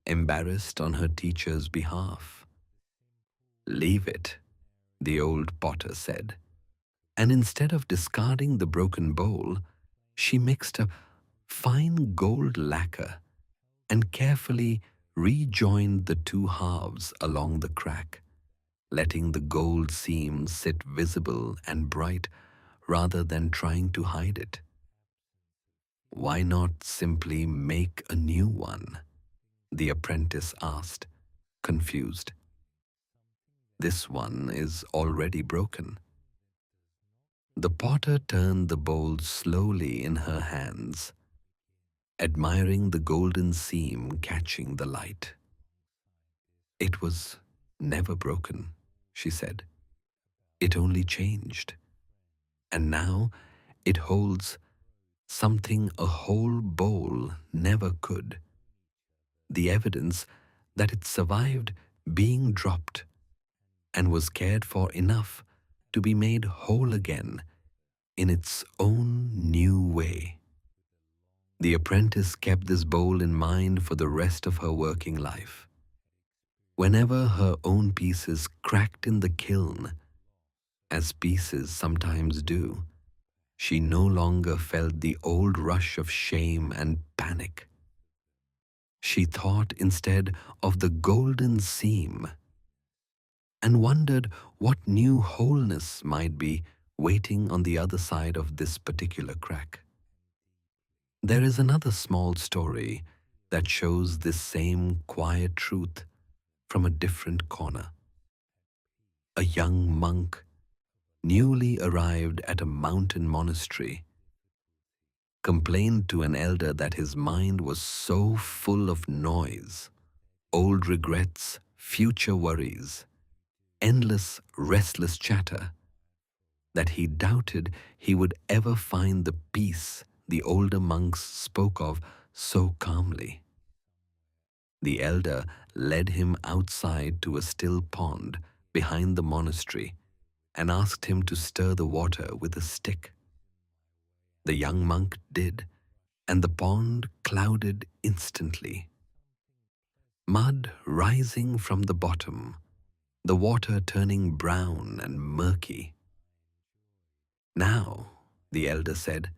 Embarrassed on her teacher's behalf, Leave it, the old potter said. And instead of discarding the broken bowl, she mixed a fine gold lacquer and carefully rejoined the two halves along the crack, letting the gold seam sit visible and bright rather than trying to hide it. Why not simply make a new one? The apprentice asked, confused. This one is already broken. The potter turned the bowl slowly in her hands, admiring the golden seam catching the light. It was never broken, she said. It only changed. And now it holds something a whole bowl never could. The evidence that it survived being dropped and was cared for enough to be made whole again in its own new way. The apprentice kept this bowl in mind for the rest of her working life. Whenever her own pieces cracked in the kiln, as pieces sometimes do, she no longer felt the old rush of shame and panic. She thought instead of the golden seam and wondered what new wholeness might be waiting on the other side of this particular crack. There is another small story that shows this same quiet truth from a different corner. A young monk, newly arrived at a mountain monastery, complained to an elder that his mind was so full of noise, old regrets, future worries, endless restless chatter, that he doubted he would ever find the peace the older monks spoke of so calmly. The elder led him outside to a still pond behind the monastery and asked him to stir the water with a stick. The young monk did, and the pond clouded instantly. Mud rising from the bottom, the water turning brown and murky. Now, the elder said,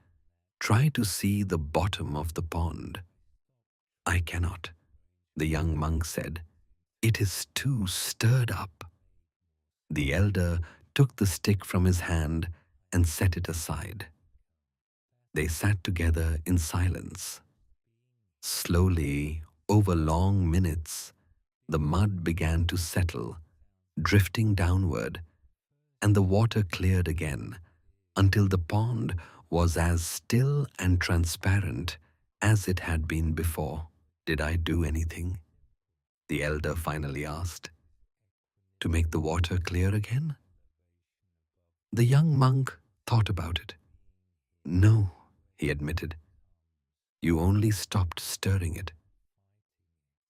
try to see the bottom of the pond. I cannot, the young monk said. It is too stirred up. The elder took the stick from his hand and set it aside. They sat together in silence. Slowly, over long minutes, the mud began to settle, drifting downward, and the water cleared again until the pond was as still and transparent as it had been before. Did I do anything? The elder finally asked. To make the water clear again? The young monk thought about it. No, he admitted. You only stopped stirring it,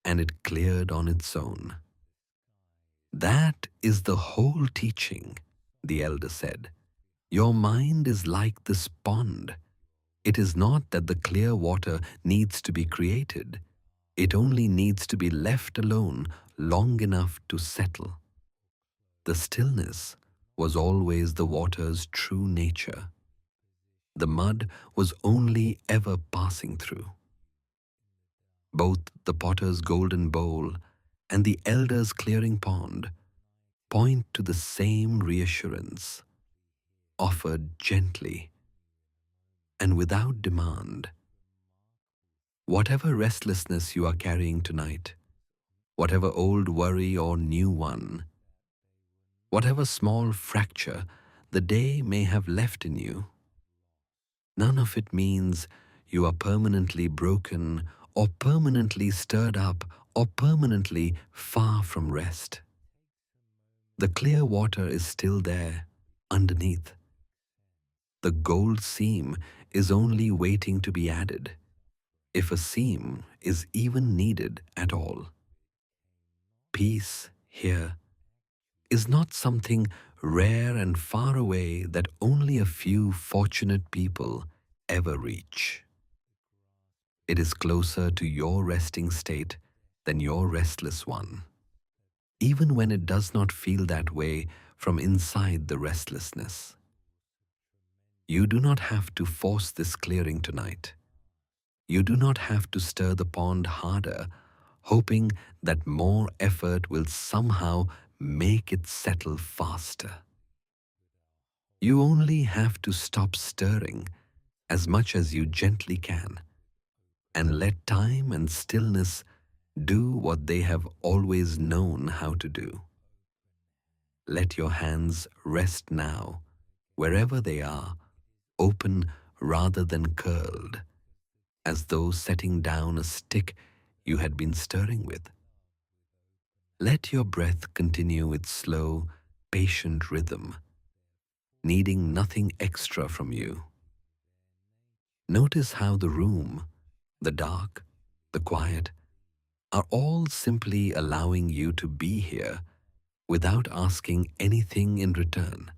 and it cleared on its own. That is the whole teaching, the elder said. Your mind is like this pond. It is not that the clear water needs to be created. It only needs to be left alone long enough to settle. The stillness was always the water's true nature. The mud was only ever passing through. Both the potter's golden bowl and the elder's clearing pond point to the same reassurance, offered gently and without demand. Whatever restlessness you are carrying tonight, whatever old worry or new one, whatever small fracture the day may have left in you, none of it means you are permanently broken or permanently stirred up or permanently far from rest. The clear water is still there, underneath. The gold seam is only waiting to be added, if a seam is even needed at all. Peace here is not something rare and far away that only a few fortunate people ever reach. It is closer to your resting state than your restless one. Even even when it does not feel that way from inside the restlessness. You do not have to force this clearing tonight. You do not have to stir the pond harder, hoping that more effort will somehow make it settle faster. You only have to stop stirring as much as you gently can and let time and stillness do what they have always known how to do. Let your hands rest now, wherever they are, open rather than curled, as though setting down a stick you had been stirring with. Let your breath continue its slow, patient rhythm, needing nothing extra from you. Notice how the room, the dark, the quiet, are all simply allowing you to be here without asking anything in return.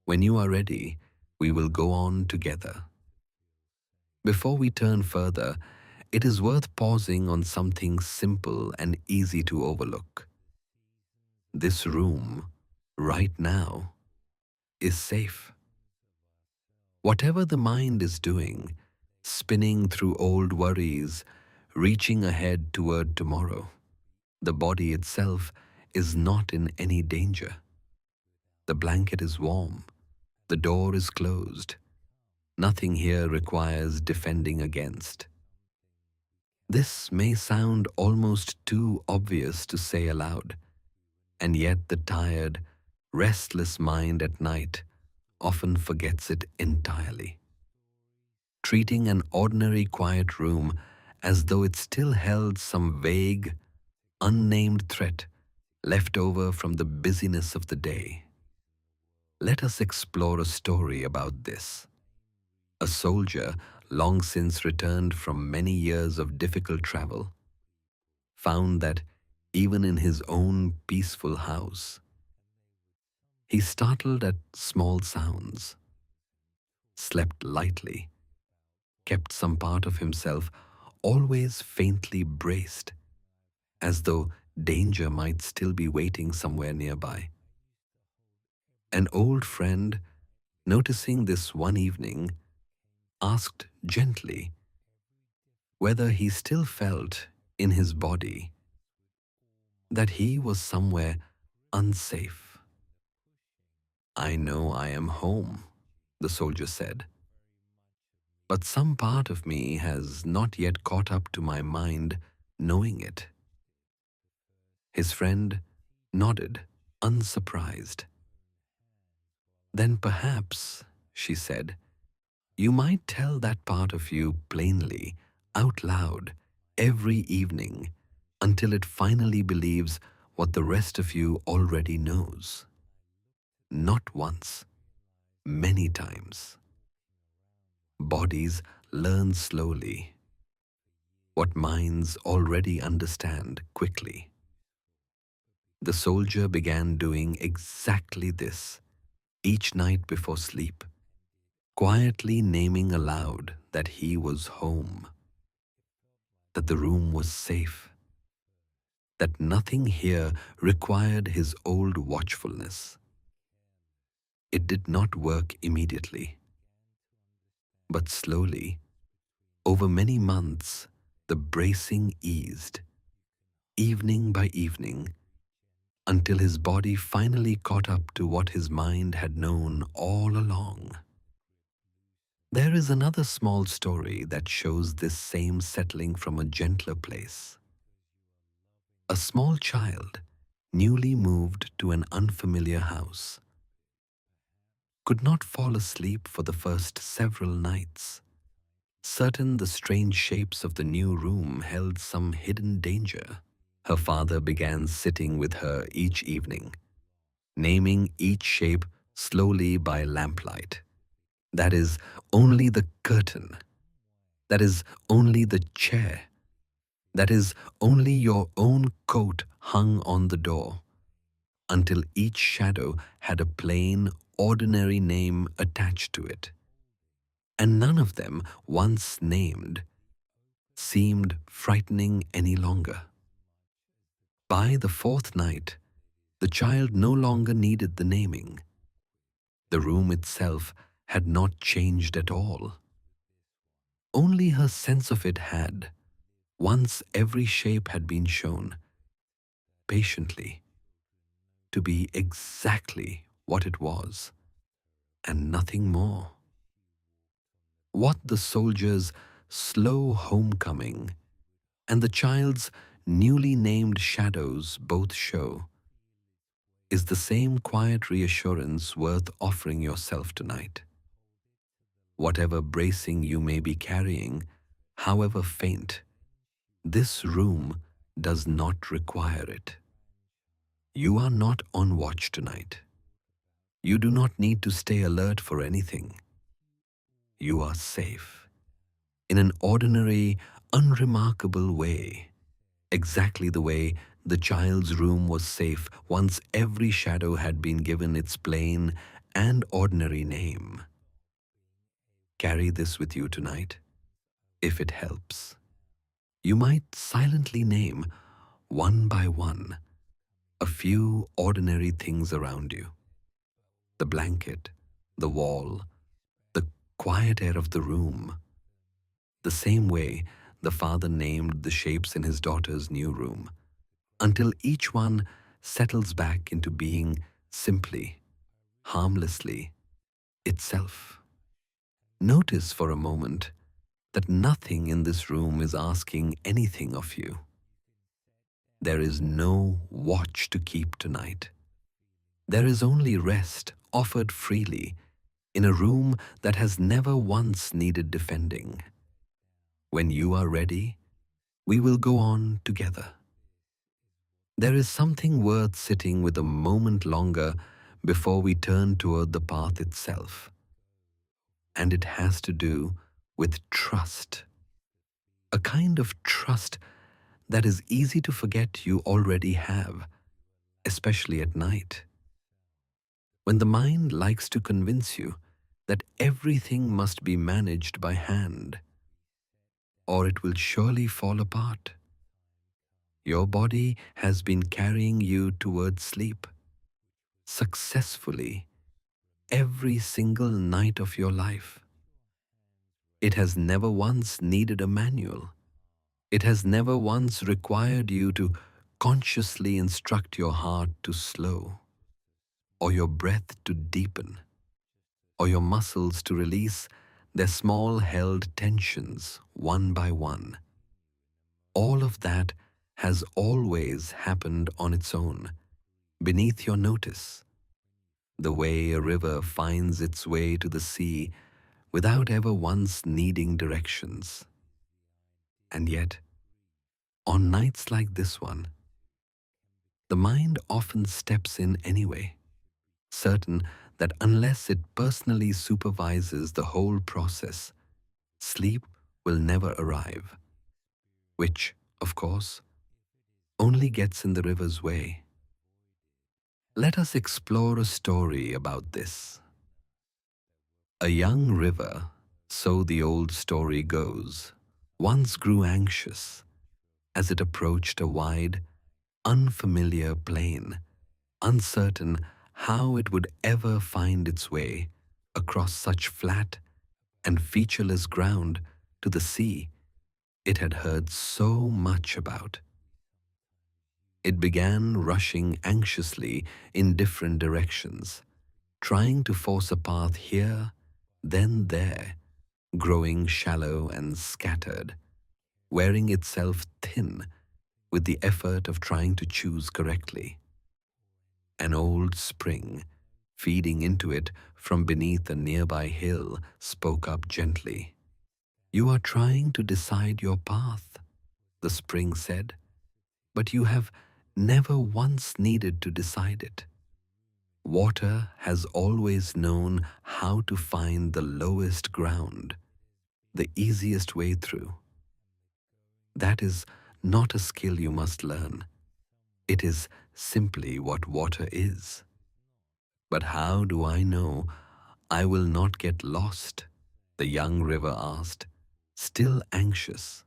When you are ready, we will go on together. Before we turn further, it is worth pausing on something simple and easy to overlook. This room, right now, is safe. Whatever the mind is doing, spinning through old worries, reaching ahead toward tomorrow, the body itself is not in any danger. The blanket is warm, the door is closed. Nothing here requires defending against. This may sound almost too obvious to say aloud, and yet the tired, restless mind at night often forgets it entirely. Treating an ordinary quiet room as though it still held some vague, unnamed threat left over from the busyness of the day. Let us explore a story about this. A soldier, long since returned from many years of difficult travel, found that even in his own peaceful house, he startled at small sounds, slept lightly, kept some part of himself always faintly braced, as though danger might still be waiting somewhere nearby. An old friend, noticing this one evening, asked gently whether he still felt in his body that he was somewhere unsafe. "I know I am home," the soldier said, "but some part of me has not yet caught up to my mind knowing it." His friend nodded, unsurprised. "Then perhaps," she said, "you might tell that part of you plainly, out loud, every evening, until it finally believes what the rest of you already knows. Not once, many times. Bodies learn slowly what minds already understand quickly." The soldier began doing exactly this each night before sleep, quietly naming aloud that he was home, that the room was safe, that nothing here required his old watchfulness. It did not work immediately, but slowly, over many months, the bracing eased, evening by evening, until his body finally caught up to what his mind had known all along. There is another small story that shows this same settling from a gentler place. A small child, newly moved to an unfamiliar house, could not fall asleep for the first several nights, certain the strange shapes of the new room held some hidden danger. Her father began sitting with her each evening, naming each shape slowly by lamplight. "That is only the curtain. That is only the chair. That is only your own coat hung on the door," until each shadow had a plain, ordinary name attached to it. And none of them, once named, seemed frightening any longer. By the fourth night, the child no longer needed the naming. The room itself had not changed at all. Only her sense of it had, once every shape had been shown, patiently, to be exactly what it was, and nothing more. What the soldier's slow homecoming and the child's newly named shadows both show is the same quiet reassurance worth offering yourself tonight. Whatever bracing you may be carrying, however faint, this room does not require it. You are not on watch tonight. You do not need to stay alert for anything. You are safe in an ordinary, unremarkable way, exactly the way the child's room was safe once every shadow had been given its plain and ordinary name. Carry this with you tonight, if it helps. You might silently name, one by one, a few ordinary things around you. The blanket, the wall, the quiet air of the room, the same way the father named the shapes in his daughter's new room, until each one settles back into being simply, harmlessly, itself. Notice for a moment that nothing in this room is asking anything of you. There is no watch to keep tonight. There is only rest offered freely in a room that has never once needed defending. When you are ready, we will go on together. There is something worth sitting with a moment longer before we turn toward the path itself. And it has to do with trust. A kind of trust that is easy to forget you already have, especially at night. When the mind likes to convince you that everything must be managed by hand, or it will surely fall apart. Your body has been carrying you towards sleep, successfully, every single night of your life. It has never once needed a manual. It has never once required you to consciously instruct your heart to slow, or your breath to deepen, or your muscles to release their small held tensions one by one. All of that has always happened on its own, beneath your notice, the way a river finds its way to the sea without ever once needing directions. And yet, on nights like this one, the mind often steps in anyway, certain that unless it personally supervises the whole process, sleep will arrive arrive, which, of course, only gets in the river's way. Let us explore a story about this. A young river, so the old story goes, once grew anxious as it approached a wide, unfamiliar plain, uncertain how it would ever find its way across such flat and featureless ground to the sea it had heard so much about. It began rushing anxiously in different directions, trying to force a path here, then there, growing shallow and scattered, wearing itself thin with the effort of trying to choose correctly. An old spring, feeding into it from beneath a nearby hill, spoke up gently. "You are trying to decide your path," the spring said, "but you have never once needed to decide it. Water has always known how to find the lowest ground, the easiest way through. That is not a skill you must learn. It is simply what water is. But how do I know I will not get lost?" the young river asked, still anxious.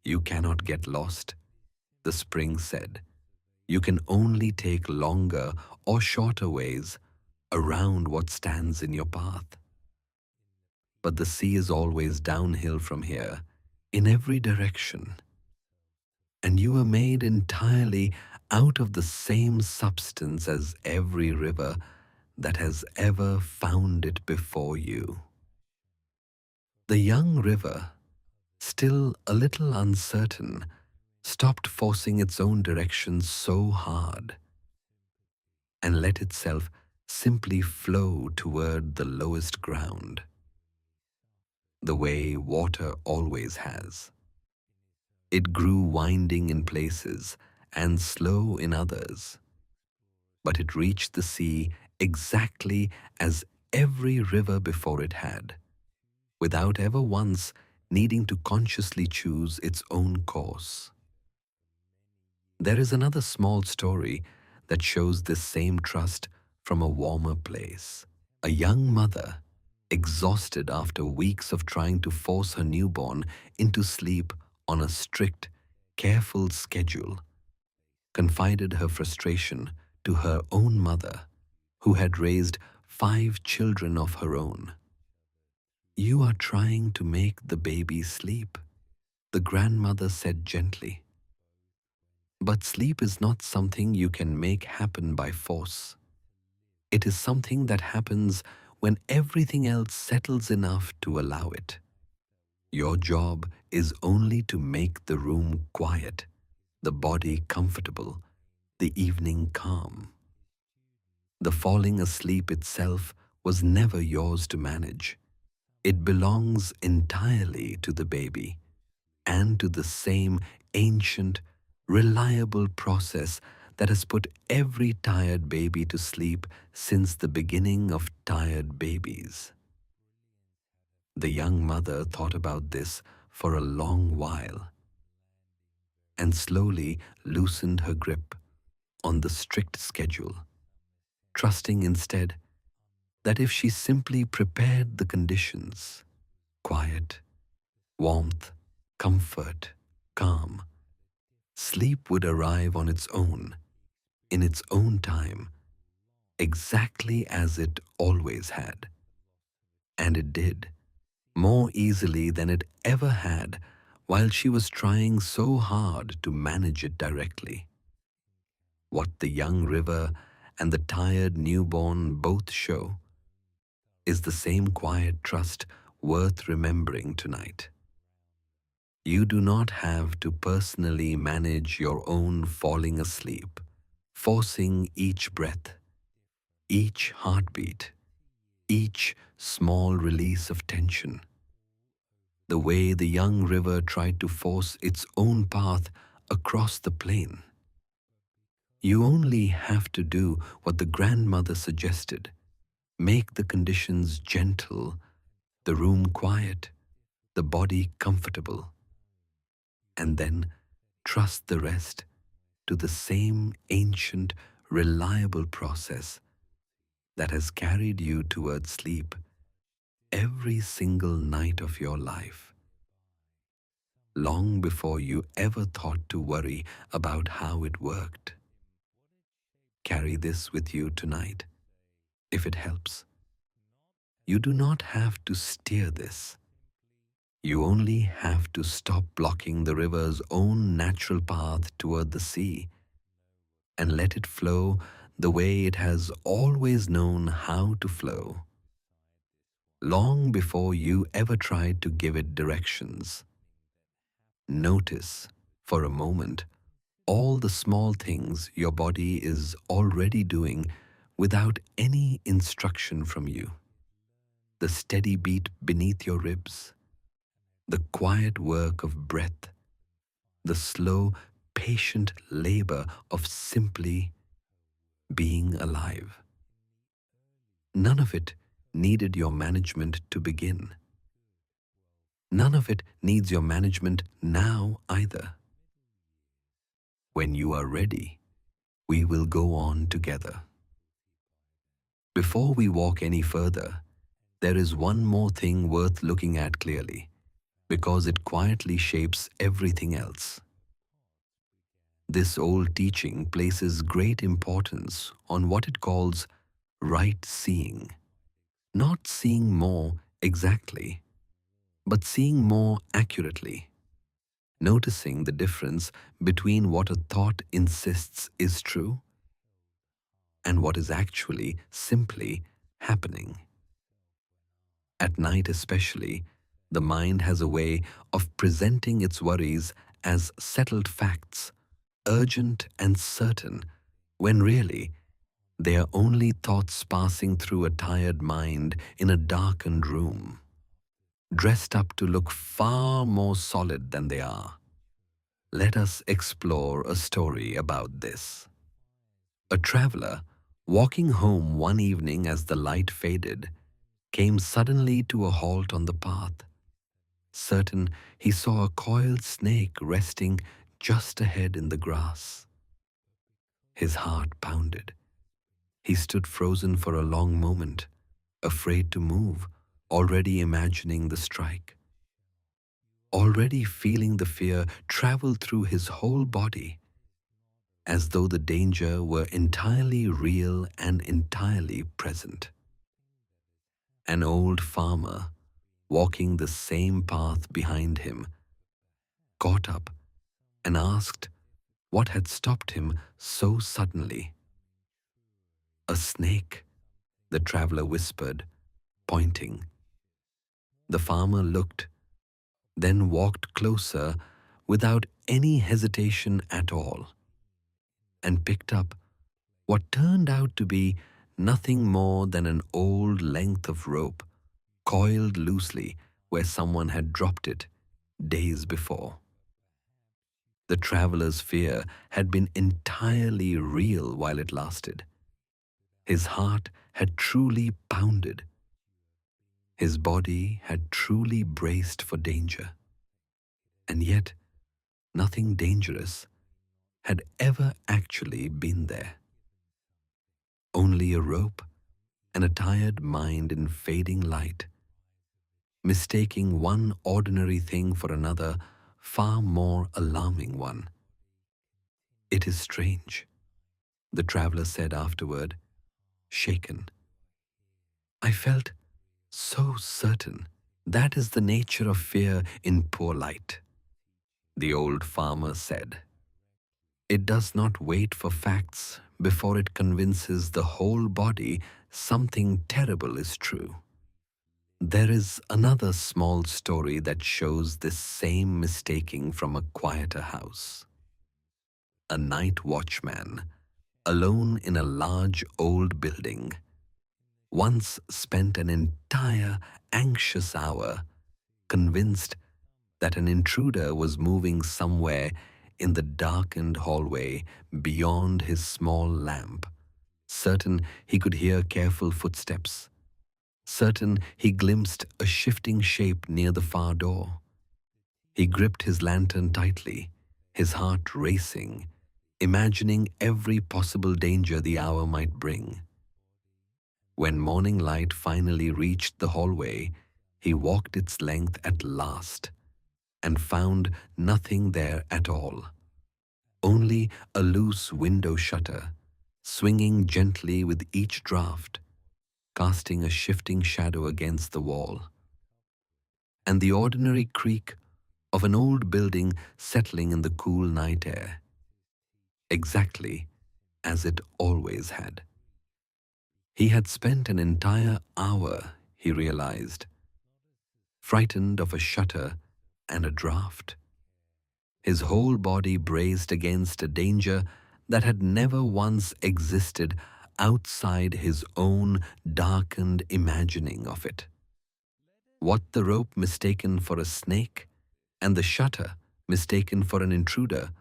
"You cannot get lost The spring said, "You can only take longer or shorter ways around what stands in your path. But the sea is always downhill from here, in every direction, and you were made entirely out of the same substance as every river that has ever found it before you." The young river, still a little uncertain, stopped forcing its own direction so hard and let itself simply flow toward the lowest ground, the way water always has. It grew winding in places and slow in others, but it reached the sea exactly as every river before it had, without ever once needing to consciously choose its own course. There is another small story that shows this same trust from a warmer place. A young mother, exhausted after weeks of trying to force her newborn into sleep on a strict, careful schedule, confided her frustration to her own mother, who had raised 5 children of her own. "You are trying to make the baby sleep," the grandmother said gently. "But sleep is not something you can make happen by force. It is something that happens when everything else settles enough to allow it. Your job is only to make the room quiet, the body comfortable, the evening calm. The falling asleep itself was never yours to manage. It belongs entirely to the baby and to the same ancient, reliable process that has put every tired baby to sleep since the beginning of tired babies." The young mother thought about this for a long while and slowly loosened her grip on the strict schedule, trusting instead that if she simply prepared the conditions, quiet, warmth, comfort, calm, sleep would arrive on its own, in its own time, exactly as it always had. And it did, more easily than it ever had while she was trying so hard to manage it directly. What the young river and the tired newborn both show is the same quiet trust worth remembering tonight. You do not have to personally manage your own falling asleep, forcing each breath, each heartbeat, each small release of tension, the way the young river tried to force its own path across the plain. You only have to do what the grandmother suggested. Make the conditions gentle, the room quiet, the body comfortable, and then trust the rest to the same ancient, reliable process that has carried you towards sleep every single night of your life, long before you ever thought to worry about how it worked. Carry this with you tonight, if it helps. You do not have to steer this. You only have to stop blocking the river's own natural path toward the sea and let it flow the way it has always known how to flow, long before you ever tried to give it directions. Notice, for a moment, all the small things your body is already doing without any instruction from you. The steady beat beneath your ribs, the quiet work of breath, the slow, patient labor of simply being alive. None of it needed your management to begin. None of it needs your management now either. When you are ready, we will go on together. Before we walk any further, there is one more thing worth looking at clearly, because it quietly shapes everything else. This old teaching places great importance on what it calls right seeing, not seeing more exactly, but seeing more accurately, noticing the difference between what a thought insists is true and what is actually simply happening. At night especially, the mind has a way of presenting its worries as settled facts, urgent and certain, when really they are only thoughts passing through a tired mind in a darkened room, dressed up to look far more solid than they are. Let us explore a story about this. A traveler, walking home one evening as the light faded, came suddenly to a halt on the path. Certain he saw a coiled snake resting just ahead in the grass. His heart pounded. He stood frozen for a long moment, afraid to move, already imagining the strike, already feeling the fear travel through his whole body, as though the danger were entirely real and entirely present. An old farmer, walking the same path behind him, caught up and asked what had stopped him so suddenly. A snake, the traveler whispered, pointing. The farmer looked, then walked closer without any hesitation at all, and picked up what turned out to be nothing more than an old length of rope, coiled loosely where someone had dropped it days before. The traveler's fear had been entirely real while it lasted. His heart had truly pounded. His body had truly braced for danger. And yet, nothing dangerous had ever actually been there. Only a rope and a tired mind in fading light, mistaking one ordinary thing for another far more alarming one. It is strange, the traveler said afterward, shaken. I felt so certain. That is the nature of fear in poor light, the old farmer said. It does not wait for facts before it convinces the whole body something terrible is true. There is another small story that shows this same mistaking from a quieter house. A night watchman, alone in a large old building, once spent an entire anxious hour convinced that an intruder was moving somewhere in the darkened hallway beyond his small lamp, certain he could hear careful footsteps, certain he glimpsed a shifting shape near the far door. He gripped his lantern tightly, his heart racing, imagining every possible danger the hour might bring. When morning light finally reached the hallway, he walked its length at last and found nothing there at all. Only a loose window shutter, swinging gently with each draft, casting a shifting shadow against the wall, and the ordinary creak of an old building settling in the cool night air, exactly as it always had. He had spent an entire hour, he realized, frightened of a shutter and a draft, his whole body braced against a danger that had never once existed outside his own darkened imagining of it. What the rope mistaken for a snake and the shutter mistaken for an intruder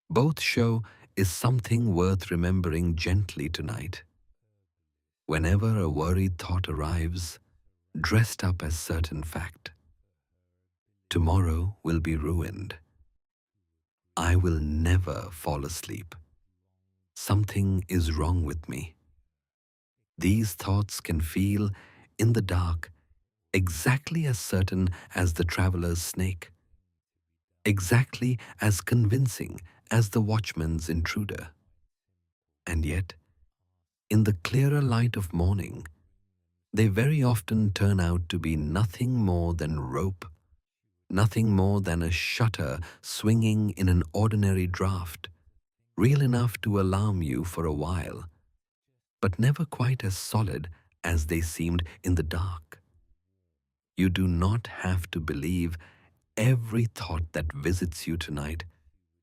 both show is something worth remembering gently tonight. Whenever a worried thought arrives, dressed up as certain fact, tomorrow will be ruined. I will never fall asleep. Something is wrong with me. These thoughts can feel, in the dark, exactly as certain as the traveler's snake, exactly as convincing as the watchman's intruder. And yet, in the clearer light of morning, they very often turn out to be nothing more than rope, nothing more than a shutter swinging in an ordinary draught, real enough to alarm you for a while, but never quite as solid as they seemed in the dark. You do not have to believe every thought that visits you tonight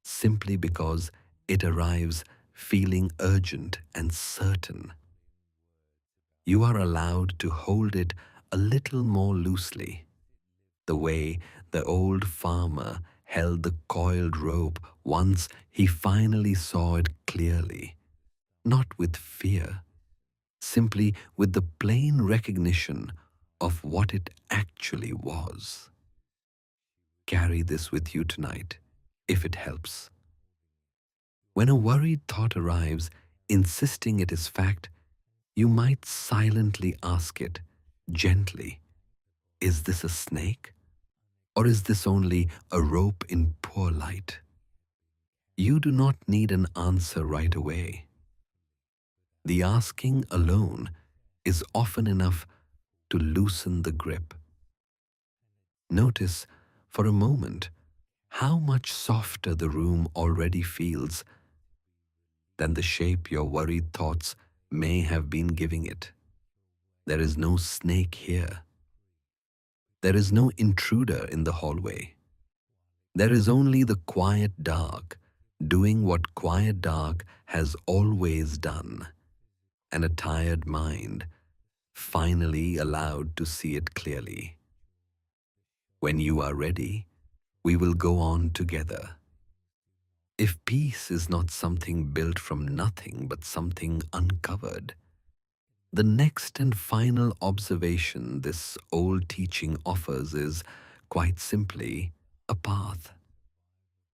simply because it arrives feeling urgent and certain. You are allowed to hold it a little more loosely, the way the old farmer held the coiled rope once he finally saw it clearly, not with fear, simply with the plain recognition of what it actually was. Carry this with you tonight, if it helps. When a worried thought arrives, insisting it is fact, you might silently ask it, gently, is this a snake? Or is this only a rope in poor light? You do not need an answer right away. The asking alone is often enough to loosen the grip. Notice for a moment how much softer the room already feels than the shape your worried thoughts may have been giving it. There is no snake here. There is no intruder in the hallway. There is only the quiet dark doing what quiet dark has always done, and a tired mind finally allowed to see it clearly. When you are ready, we will go on together. If peace is not something built from nothing but something uncovered, the next and final observation this old teaching offers is, quite simply, a path.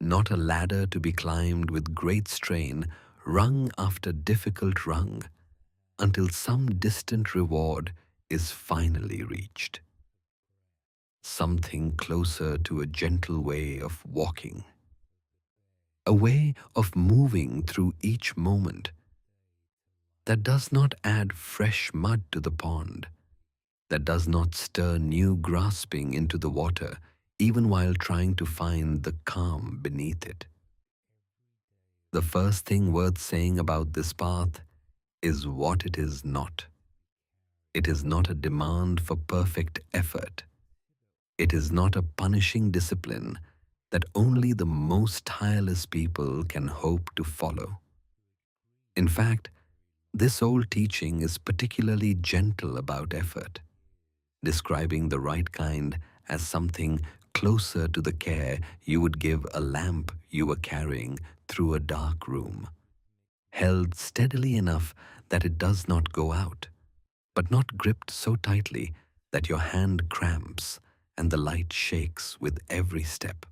Not a ladder to be climbed with great strain, rung after difficult rung, until some distant reward is finally reached. Something closer to a gentle way of walking. A way of moving through each moment that does not add fresh mud to the pond, that does not stir new grasping into the water, even while trying to find the calm beneath it. The first thing worth saying about this path is what it is not. It is not a demand for perfect effort. It is not a punishing discipline that only the most tireless people can hope to follow. In fact, this old teaching is particularly gentle about effort, describing the right kind as something closer to the care you would give a lamp you were carrying through a dark room, held steadily enough that it does not go out, but not gripped so tightly that your hand cramps and the light shakes with every step.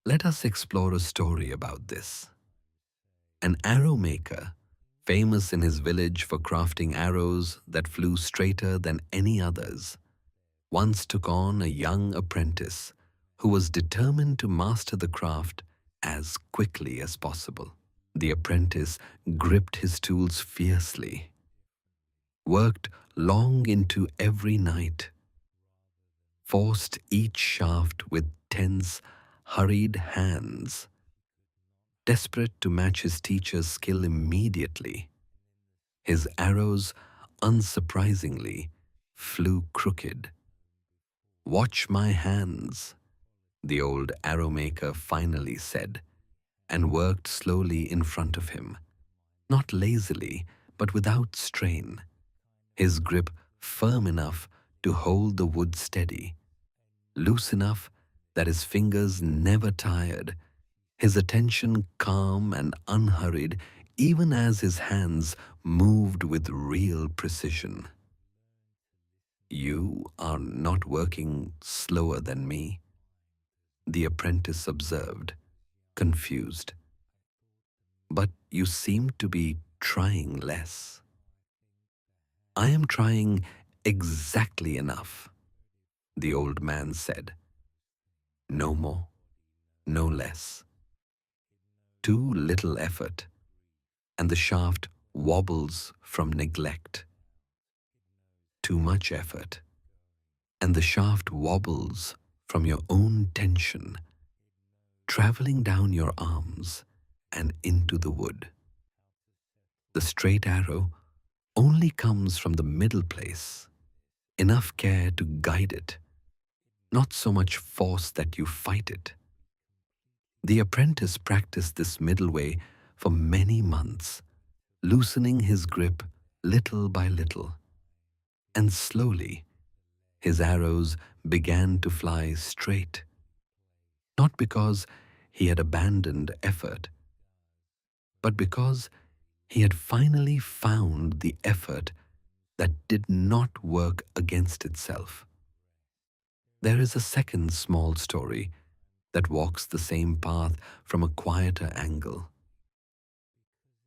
Let us explore a story about this. An arrow maker, famous in his village for crafting arrows that flew straighter than any others, once took on a young apprentice who was determined to master the craft as quickly as possible. The apprentice gripped his tools fiercely, worked long into every night, forced each shaft with tense, hurried hands, desperate to match his teacher's skill immediately. His arrows, unsurprisingly, flew crooked. "Watch my hands," the old arrow maker finally said, and worked slowly in front of him, not lazily, but without strain, his grip firm enough to hold the wood steady, loose enough that his fingers never tired, his attention calm and unhurried, even as his hands moved with real precision. "You are not working slower than me," the apprentice observed, confused. "But you seem to be trying less." "I am trying exactly enough," the old man said. "No more, no less." too little effort, and the shaft wobbles from neglect. Too much effort, and the shaft wobbles from your own tension, traveling down your arms and into the wood. The straight arrow only comes from the middle place, enough care to guide it, not so much force that you fight it. The apprentice practiced this middle way for many months, loosening his grip little by little, and slowly his arrows began to fly straight, not because he had abandoned effort, but because he had finally found the effort that did not work against itself. There is a second small story that walks the same path from a quieter angle.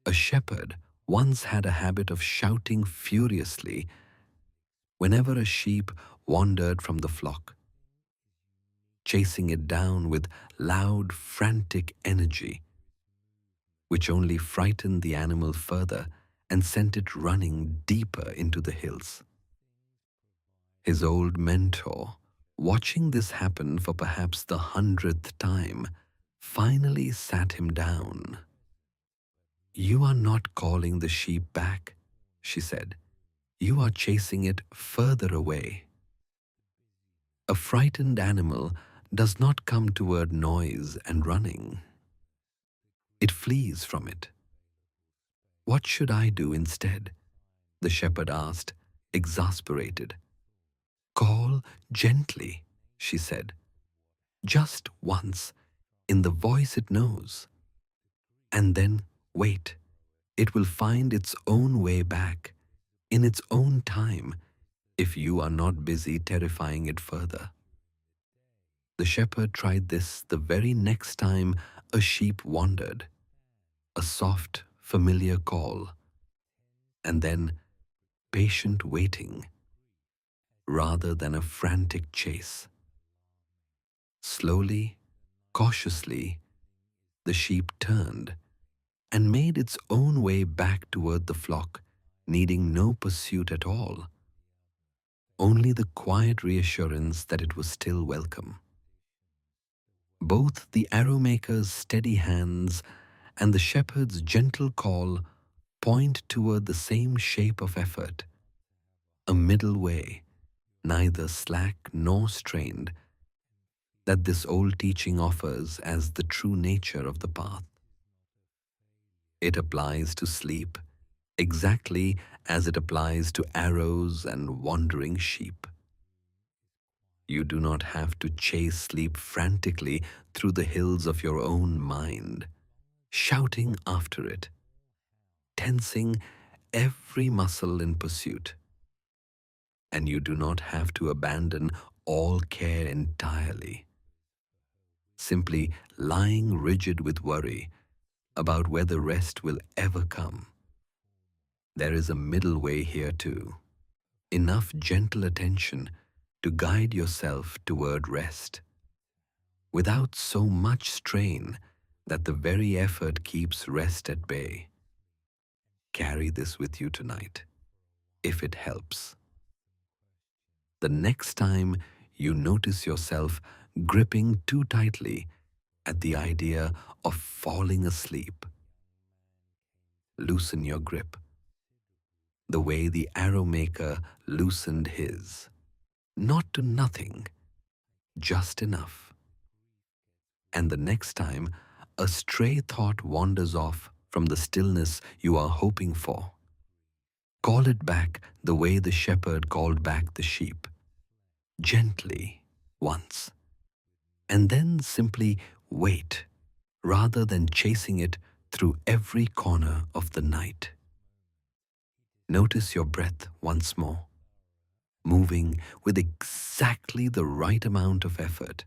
A shepherd once had a habit of shouting furiously whenever a sheep wandered from the flock, chasing it down with loud, frantic energy, which only frightened the animal further and sent it running deeper into the hills. His old mentor, watching this happen for perhaps the 100th time, finally sat him down. "You are not calling the sheep back," she said. "You are chasing it further away." A frightened animal does not come toward noise and running. It flees from it. "What should I do instead?" the shepherd asked, exasperated. "Call gently," she said. "Just once, in the voice it knows. And then wait. It will find its own way back, in its own time, if you are not busy terrifying it further." The shepherd tried this the very next time a sheep wandered. A soft, familiar call, and then patient waiting, rather than a frantic chase. Slowly, cautiously, the sheep turned and made its own way back toward the flock, needing no pursuit at all, only the quiet reassurance that it was still welcome. Both the arrow-maker's steady hands and the shepherd's gentle call point toward the same shape of effort, a middle way, neither slack nor strained, that this old teaching offers as the true nature of the path. It applies to sleep exactly as it applies to arrows and wandering sheep. You do not have to chase sleep frantically through the hills of your own mind, shouting after it, tensing every muscle in pursuit. And you do not have to abandon all care entirely, simply lying rigid with worry about whether rest will ever come. There is a middle way here too, enough gentle attention to guide yourself toward rest, without so much strain that the very effort keeps rest at bay. Carry this with you tonight, if it helps. The next time you notice yourself gripping too tightly at the idea of falling asleep, loosen your grip, the way the arrow maker loosened his. Not to nothing, just enough. And the next time a stray thought wanders off from the stillness you are hoping for, call it back the way the shepherd called back the sheep, gently once, and then simply wait rather than chasing it through every corner of the night. Notice your breath once more, moving with exactly the right amount of effort,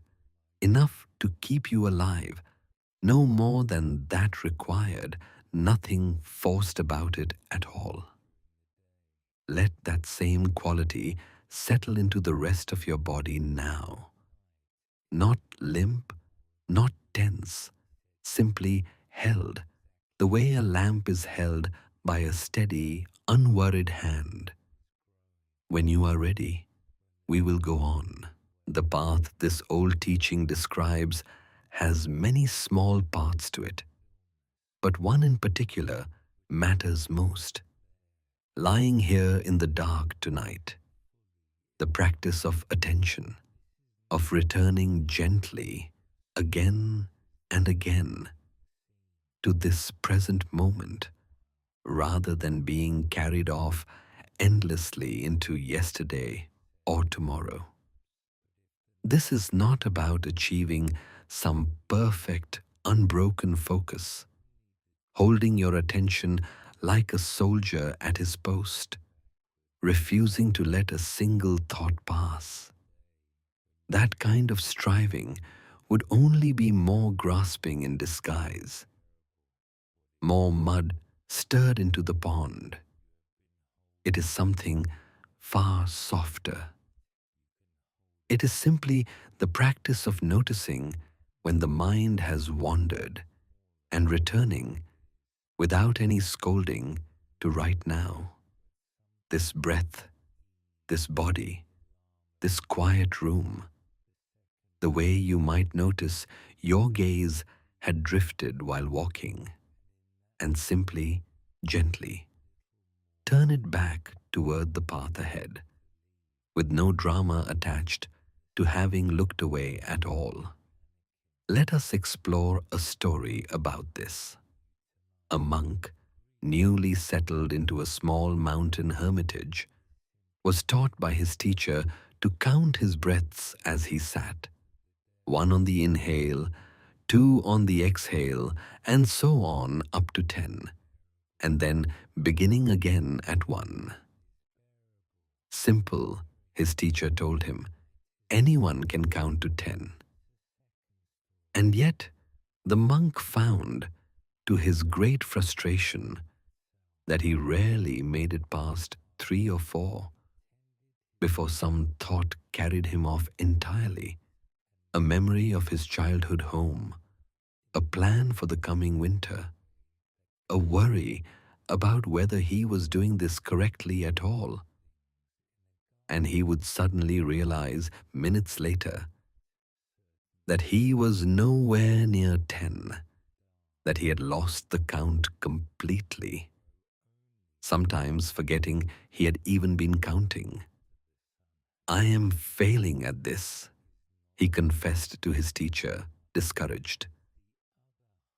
enough to keep you alive, no more than that required, nothing forced about it at all. Let that same quality settle into the rest of your body now. Not limp, not tense, simply held the way a lamp is held by a steady, unworried hand. When you are ready, we will go on. The path this old teaching describes has many small parts to it, but one in particular matters most. Lying here in the dark tonight, the practice of attention, of returning gently again and again to this present moment rather than being carried off endlessly into yesterday or tomorrow. This is not about achieving some perfect, unbroken focus, holding your attention like a soldier at his post, refusing to let a single thought pass. That kind of striving would only be more grasping in disguise, more mud stirred into the pond. It is something far softer. It is simply the practice of noticing when the mind has wandered and returning without any scolding to right now. This breath, this body, this quiet room, the way you might notice your gaze had drifted while walking, and simply, gently, turn it back toward the path ahead, with no drama attached to having looked away at all. Let us explore a story about this. A monk, newly settled into a small mountain hermitage, was taught by his teacher to count his breaths as he sat, one on the inhale, two on the exhale, and so on up to 10, and then beginning again at 1. Simple, his teacher told him. Anyone can count to 10. And yet, the monk found, to his great frustration, that he rarely made it past 3 or 4 before some thought carried him off entirely. A memory of his childhood home, a plan for the coming winter, a worry about whether he was doing this correctly at all. And he would suddenly realize minutes later that he was nowhere near 10, that he had lost the count completely, sometimes forgetting he had even been counting. I am failing at this, he confessed to his teacher, discouraged.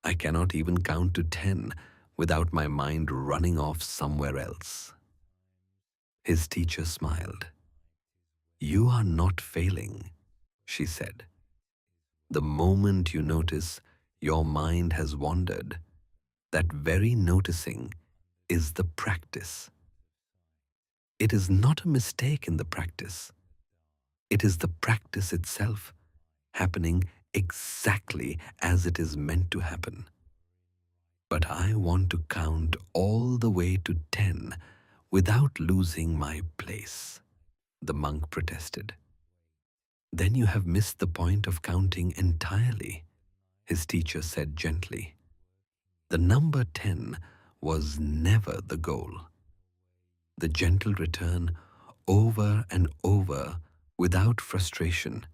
I cannot even count to 10 without my mind running off somewhere else. His teacher smiled. You are not failing, she said. The moment you notice your mind has wandered, that very noticing is the practice. It is not a mistake in the practice. It is the practice itself, happening exactly as it is meant to happen. But I want to count all the way to 10 without losing my place, the monk protested. Then you have missed the point of counting entirely, his teacher said gently. The number 10 was never the goal. The gentle return over and over without frustration,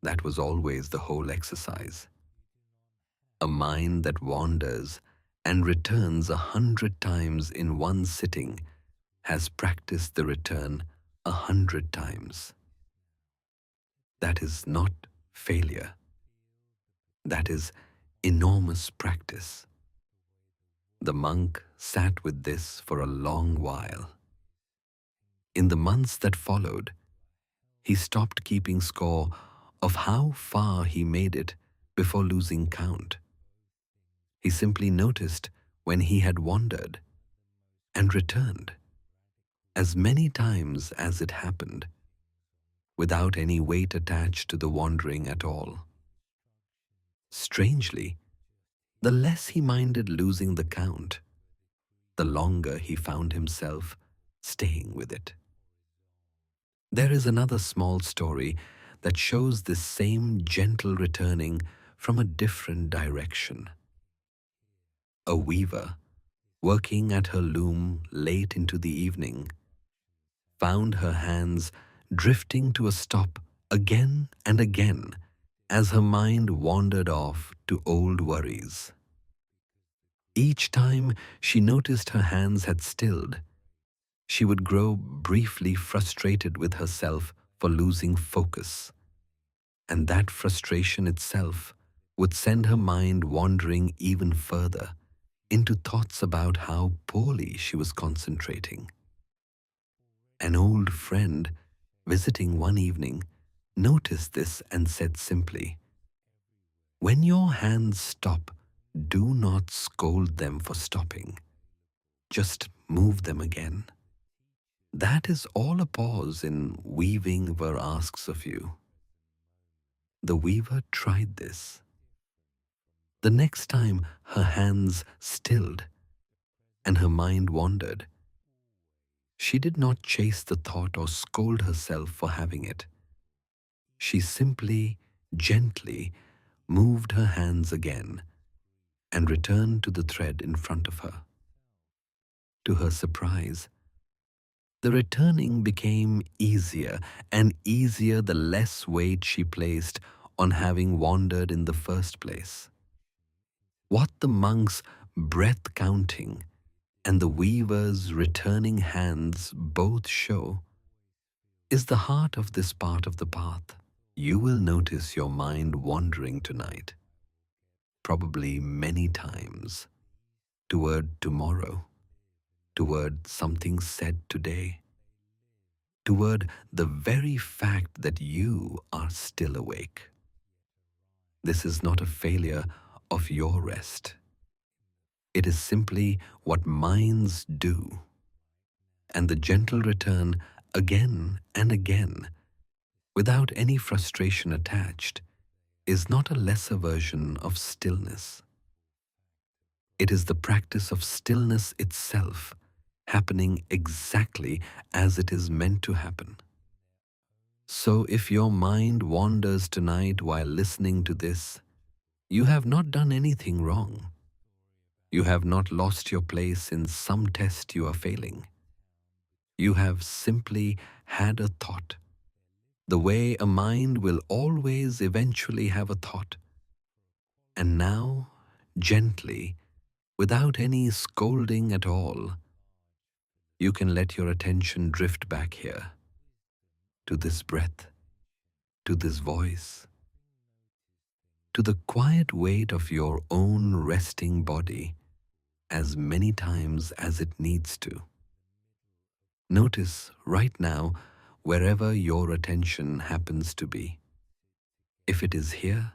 that was always the whole exercise. A mind that wanders and returns 100 times in one sitting has practiced the return 100 times. That is not failure. That is enormous practice. The monk sat with this for a long while. In the months that followed, he stopped keeping score of how far he made it before losing count. He simply noticed when he had wandered and returned, as many times as it happened, without any weight attached to the wandering at all. Strangely, the less he minded losing the count, the longer he found himself staying with it. There is another small story that shows this same gentle returning from a different direction. A weaver, working at her loom late into the evening, found her hands drifting to a stop again and again as her mind wandered off to old worries. Each time she noticed her hands had stilled, she would grow briefly frustrated with herself for losing focus, and that frustration itself would send her mind wandering even further into thoughts about how poorly she was concentrating. An old friend visiting one evening noticed this and said simply, "When your hands stop, do not scold them for stopping. Just move them again. That is all a pause in weaving ever asks of you." The weaver tried this. The next time her hands stilled and her mind wandered, she did not chase the thought or scold herself for having it. She simply, gently moved her hands again and returned to the thread in front of her. To her surprise, the returning became easier and easier the less weight she placed on having wandered in the first place. What the monk's breath counting and the weaver's returning hands both show is the heart of this part of the path. You will notice your mind wandering tonight, probably many times, toward tomorrow, toward something said today, toward the very fact that you are still awake. This is not a failure of your rest. It is simply what minds do. And the gentle return again and again, without any frustration attached, is not a lesser version of stillness. It is the practice of stillness itself, happening exactly as it is meant to happen. So if your mind wanders tonight while listening to this, you have not done anything wrong. You have not lost your place in some test you are failing. You have simply had a thought, the way a mind will always eventually have a thought. And now, gently, without any scolding at all, you can let your attention drift back here, to this breath, to this voice, to the quiet weight of your own resting body as many times as it needs to. Notice right now wherever your attention happens to be. If it is here,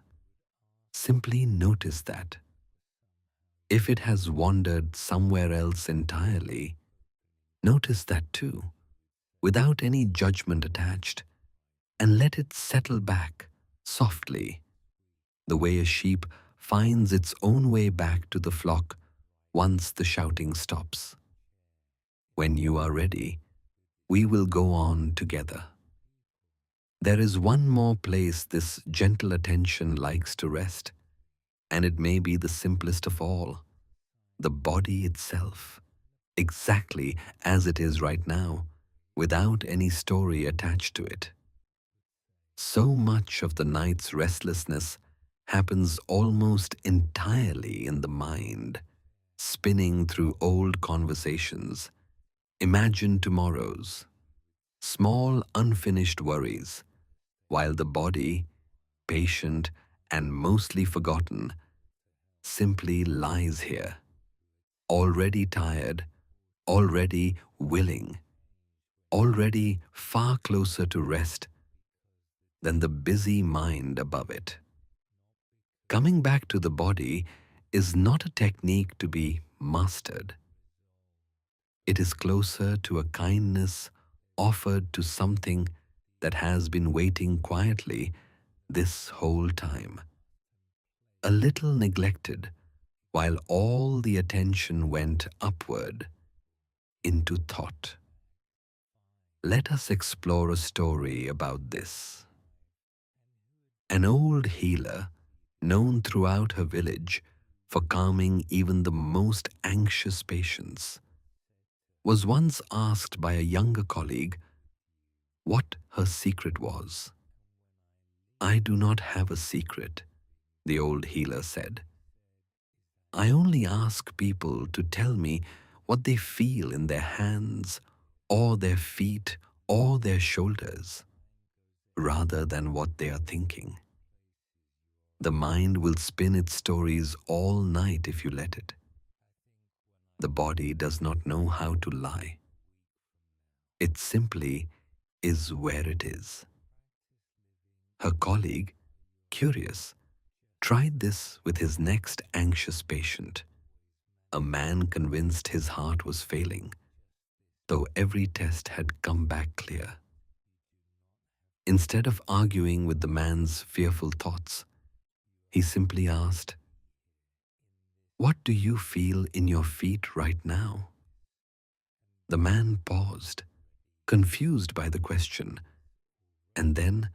simply notice that. If it has wandered somewhere else entirely, notice that too, without any judgment attached, and let it settle back softly, the way a sheep finds its own way back to the flock once the shouting stops. When you are ready, we will go on together. There is one more place this gentle attention likes to rest, and it may be the simplest of all, the body itself, exactly as it is right now, without any story attached to it. So much of the night's restlessness happens almost entirely in the mind, spinning through old conversations, imagined tomorrows, small unfinished worries, while the body, patient and mostly forgotten, simply lies here, already tired, already willing, already far closer to rest than the busy mind above it. Coming back to the body is not a technique to be mastered. It is closer to a kindness offered to something that has been waiting quietly this whole time, a little neglected while all the attention went upward into thought. Let us explore a story about this. An old healer, known throughout her village for calming even the most anxious patients, was once asked by a younger colleague what her secret was. "I do not have a secret," the old healer said. "I only ask people to tell me what they feel in their hands or their feet or their shoulders, rather than what they are thinking. The mind will spin its stories all night if you let it. The body does not know how to lie. It simply is where it is." Her colleague, curious, tried this with his next anxious patient, a man convinced his heart was failing, though every test had come back clear. Instead of arguing with the man's fearful thoughts, he simply asked, "What do you feel in your feet right now?" The man paused, confused by the question, and then,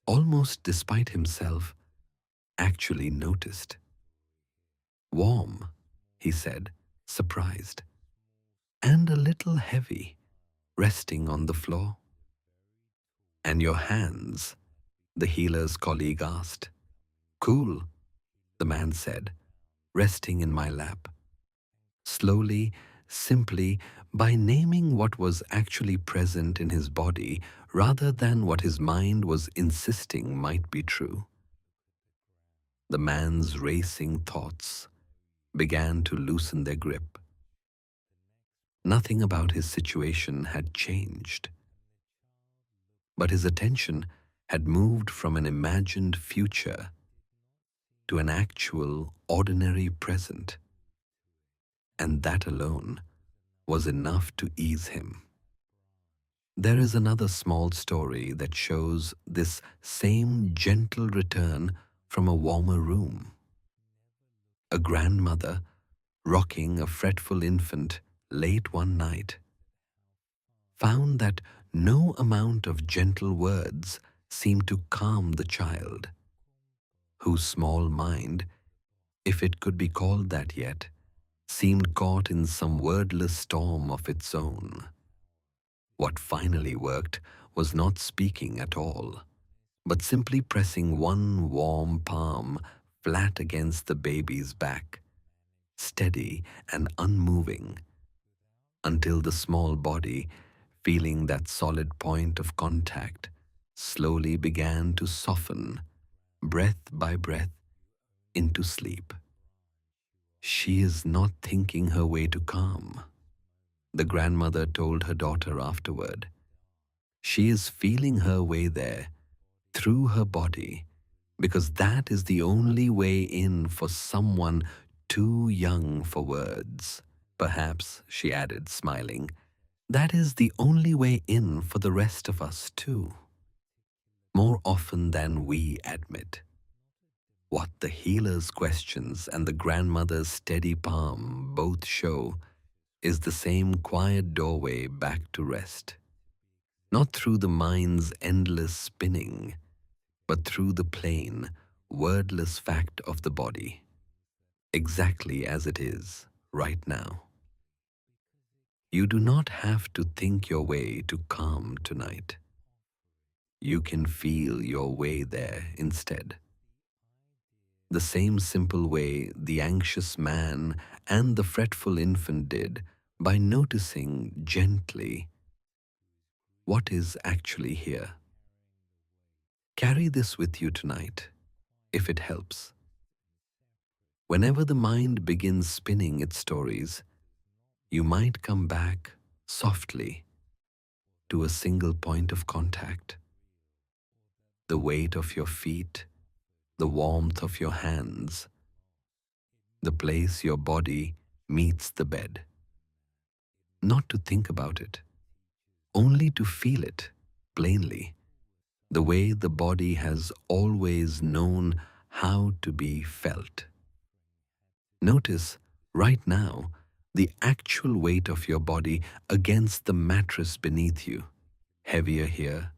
almost despite himself, actually noticed. "Warm," he said, surprised, "and a little heavy, resting on the floor." "And your hands?" the healer's colleague asked. "Cool," the man said, "resting in my lap." Slowly, simply, by naming what was actually present in his body rather than what his mind was insisting might be true, the man's racing thoughts began to loosen their grip. Nothing about his situation had changed, but his attention had moved from an imagined future to an actual, ordinary present, and that alone was enough to ease him. There is another small story that shows this same gentle return from a warmer room. A grandmother rocking a fretful infant late one night found that no amount of gentle words seemed to calm the child, whose small mind, if it could be called that yet, seemed caught in some wordless storm of its own. What finally worked was not speaking at all, but simply pressing one warm palm flat against the baby's back, steady and unmoving, until the small body, feeling that solid point of contact, slowly began to soften, breath by breath, into sleep. "She is not thinking her way to calm," the grandmother told her daughter afterward. "She is feeling her way there, through her body, because that is the only way in for someone too young for words. Perhaps," she added, smiling, "that is the only way in for the rest of us too, more often than we admit." What the healer's questions and the grandmother's steady palm both show is the same quiet doorway back to rest. Not through the mind's endless spinning, but through the plain, wordless fact of the body, exactly as it is right now. You do not have to think your way to calm tonight. You can feel your way there instead. The same simple way the anxious man and the fretful infant did by noticing gently what is actually here. Carry this with you tonight, if it helps. Whenever the mind begins spinning its stories, you might come back softly to a single point of contact. The weight of your feet, the warmth of your hands, the place your body meets the bed. Not to think about it, only to feel it plainly, the way the body has always known how to be felt. Notice right now the actual weight of your body against the mattress beneath you, heavier here,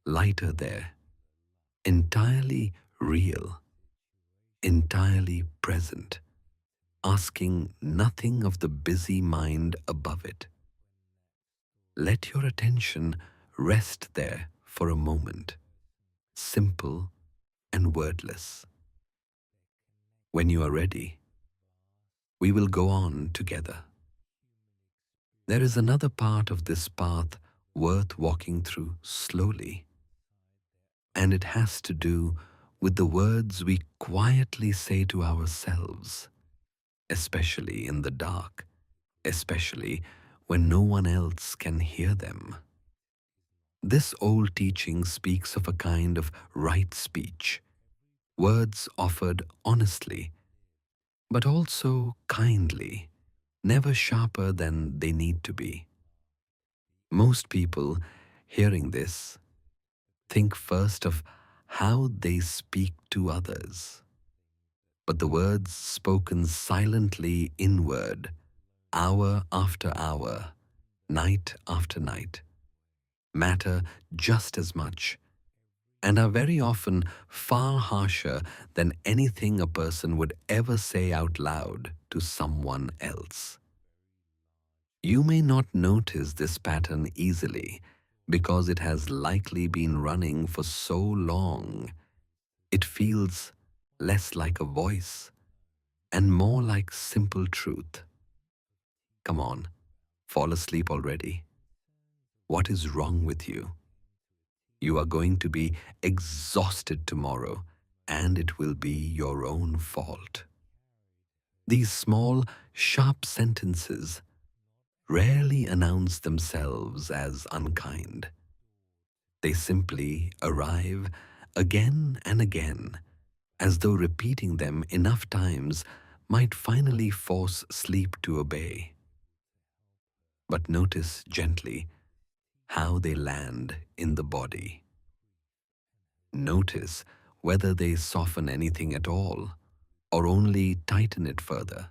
lighter there, entirely real, entirely present. asking nothing of the busy mind above it. Let your attention rest there for a moment, simple and wordless. When you are ready, we will go on together. There is another part of this path worth walking through slowly, and it has to do with the words we quietly say to ourselves, especially in the dark, especially when no one else can hear them. This old teaching speaks of a kind of right speech, words offered honestly, but also kindly, never sharper than they need to be. Most people hearing this think first of how they speak to others, but the words spoken silently inward, hour after hour, night after night, matter just as much and are very often far harsher than anything a person would ever say out loud to someone else. You may not notice this pattern easily because it has likely been running for so long. It feels less like a voice and more like simple truth. Come on, fall asleep already. What is wrong with you? You are going to be exhausted tomorrow, and it will be your own fault. These small, sharp sentences rarely announce themselves as unkind. They simply arrive again and again, as though repeating them enough times might finally force sleep to obey. But notice gently how they land in the body. Notice whether they soften anything at all or only tighten it further.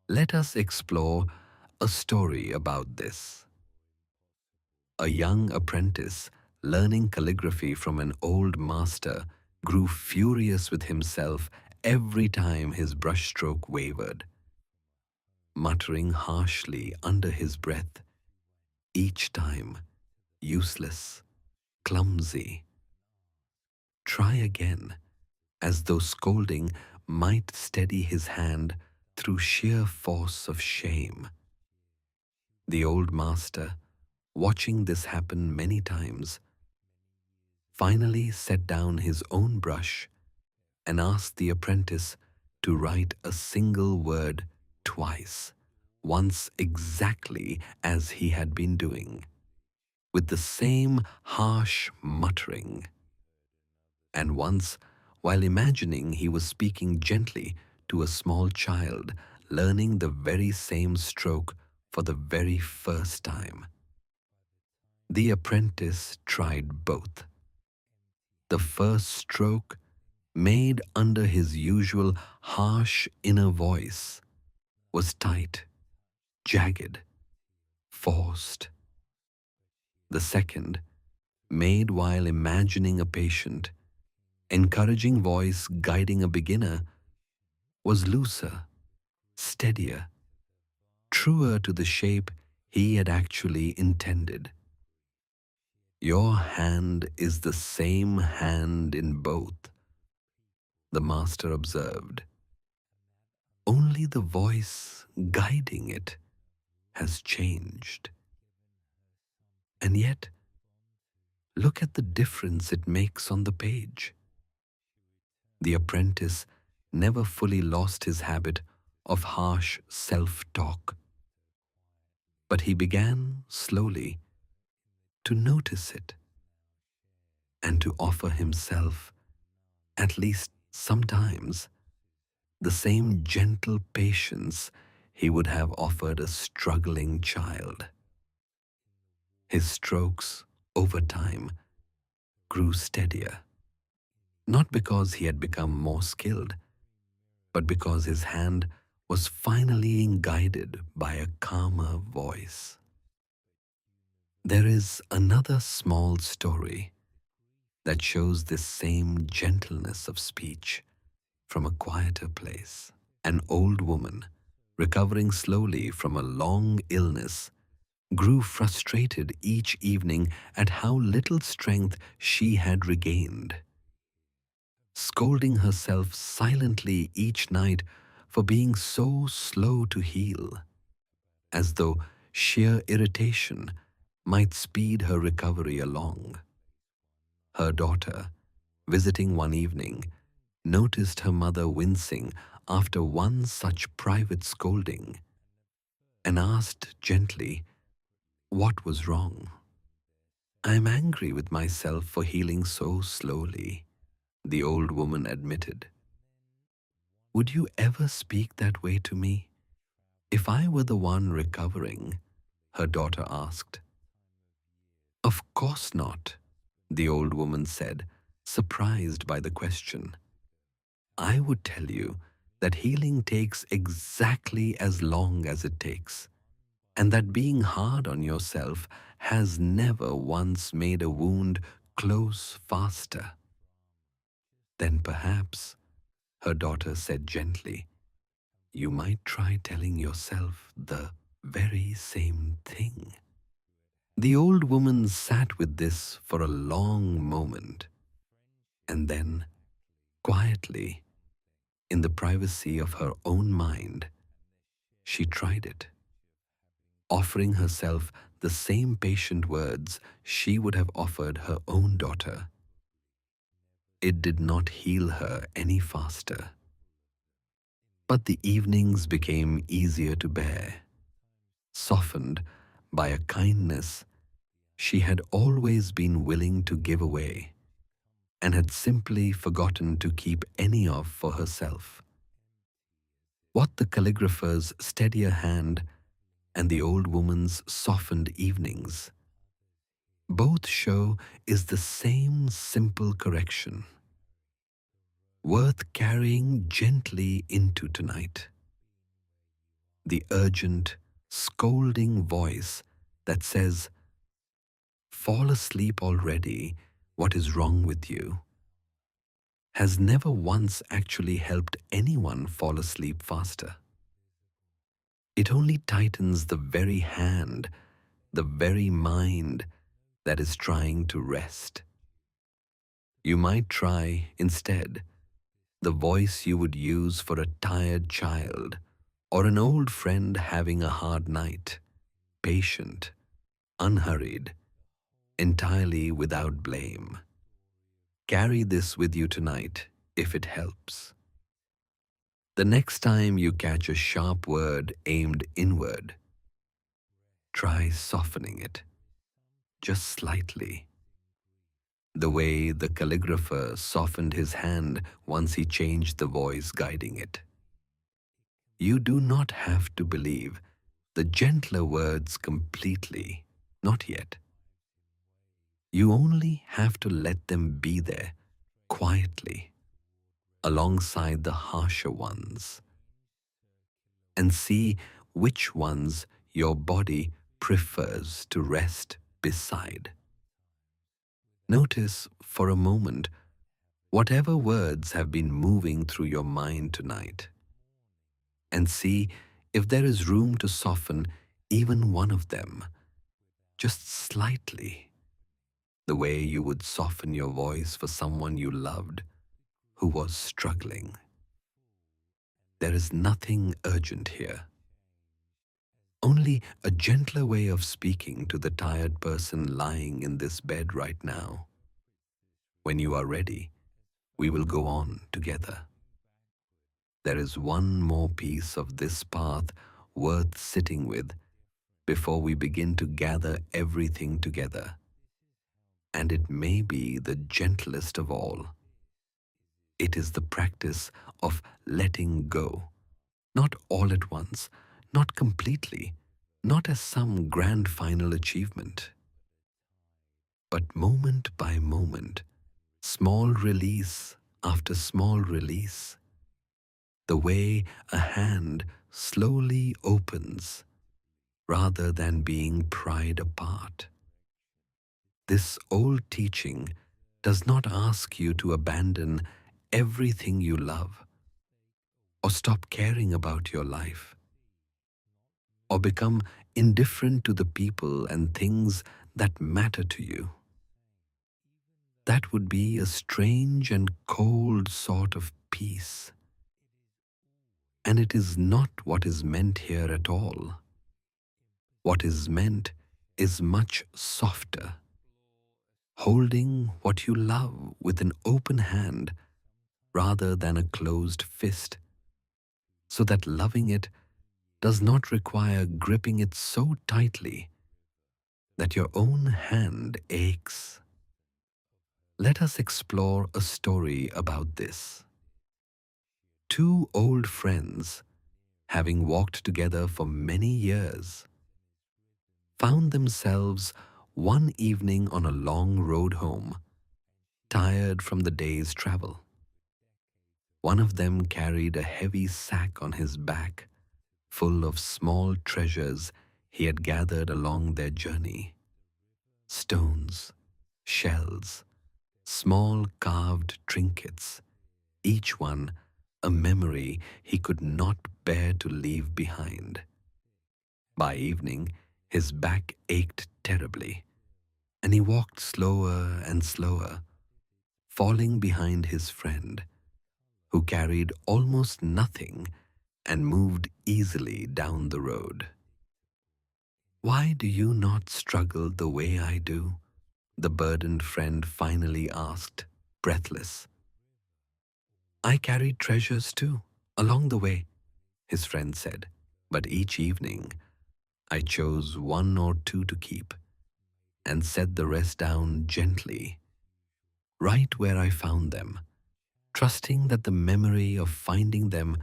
Let us explore a story about this. A young apprentice learning calligraphy from an old master grew furious with himself every time his brushstroke wavered, muttering harshly under his breath, each time, useless, clumsy. Try again, as though scolding might steady his hand through sheer force of shame. The old master, watching this happen many times, finally set down his own brush and asked the apprentice to write a single word twice, once exactly as he had been doing, with the same harsh muttering, and once while imagining he was speaking gently to a small child learning the very same stroke for the very first time. The apprentice tried both. The first stroke, made under his usual harsh inner voice, was tight, jagged, forced. The second, made while imagining a patient, encouraging voice guiding a beginner, was looser, steadier, truer to the shape he had actually intended. Your hand is the same hand in both, the master observed. Only the voice guiding it has changed. And yet, look at the difference it makes on the page. The apprentice never fully lost his habit of harsh self-talk, but he began slowly to notice it and to offer himself, at least sometimes, the same gentle patience he would have offered a struggling child. His strokes, over time, grew steadier, not because he had become more skilled, but because his hand was finally guided by a calmer voice. There is another small story that shows this same gentleness of speech from a quieter place. An old woman, recovering slowly from a long illness, grew frustrated each evening at how little strength she had regained, scolding herself silently each night for being so slow to heal, as though sheer irritation might speed her recovery along. Her daughter, visiting one evening, noticed her mother wincing after one such private scolding and asked gently what was wrong. "I am angry with myself for healing so slowly," the old woman admitted. "Would you ever speak that way to me if I were the one recovering?" her daughter asked. "Of course not," the old woman said, surprised by the question. "I would tell you that healing takes exactly as long as it takes, and that being hard on yourself has never once made a wound close faster." "Then perhaps," her daughter said gently, "you might try telling yourself the very same thing." The old woman sat with this for a long moment, and then, quietly, in the privacy of her own mind, she tried it, offering herself the same patient words she would have offered her own daughter. It did not heal her any faster, but the evenings became easier to bear, softened by a kindness she had always been willing to give away and had simply forgotten to keep any of for herself. What the calligrapher's steadier hand and the old woman's softened evenings both show is the same simple correction, worth carrying gently into tonight. The urgent, scolding voice that says, "Fall asleep already, what is wrong with you?" has never once actually helped anyone fall asleep faster. It only tightens the very hand, the very mind that is trying to rest. You might try, instead, the voice you would use for a tired child or an old friend having a hard night, patient, unhurried, entirely without blame. Carry this with you tonight if it helps. The next time you catch a sharp word aimed inward, try softening it, just slightly, the way the calligrapher softened his hand once he changed the voice guiding it. You do not have to believe the gentler words completely, not yet. You only have to let them be there, quietly, alongside the harsher ones, and see which ones your body prefers to rest beside. Notice for a moment whatever words have been moving through your mind tonight, and see if there is room to soften even one of them, just slightly, the way you would soften your voice for someone you loved who was struggling. There is nothing urgent here, only a gentler way of speaking to the tired person lying in this bed right now. When you are ready, we will go on together. There is one more piece of this path worth sitting with before we begin to gather everything together, and it may be the gentlest of all. It is the practice of letting go, not all at once, not completely, not as some grand final achievement, but moment by moment, small release after small release, the way a hand slowly opens rather than being pried apart. This old teaching does not ask you to abandon everything you love or stop caring about your life, or become indifferent to the people and things that matter to you. That would be a strange and cold sort of peace. And it is not what is meant here at all. What is meant is much softer, holding what you love with an open hand rather than a closed fist, so that loving it does not require gripping it so tightly that your own hand aches. Let us explore a story about this. Two old friends, having walked together for many years, found themselves one evening on a long road home, tired from the day's travel. One of them carried a heavy sack on his back, full of small treasures he had gathered along their journey. Stones, shells, small carved trinkets, each one a memory he could not bear to leave behind. By evening, his back ached terribly, and he walked slower and slower, falling behind his friend, who carried almost nothing and moved easily down the road. "Why do you not struggle the way I do?" the burdened friend finally asked, breathless. "I carried treasures too, along the way," his friend said, "but each evening I chose one or two to keep and set the rest down gently, right where I found them, trusting that the memory of finding them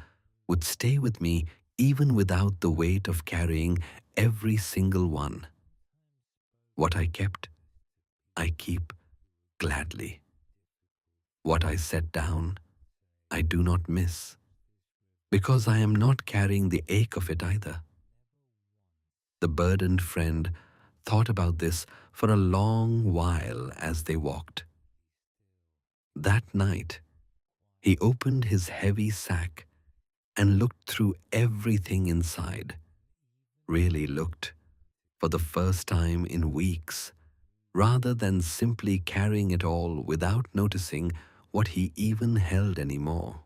would stay with me even without the weight of carrying every single one. What I kept, I keep gladly. What I set down, I do not miss, because I am not carrying the ache of it either." The burdened friend thought about this for a long while as they walked. That night, he opened his heavy sack and looked through everything inside, really looked, for the first time in weeks, rather than simply carrying it all without noticing what he even held anymore.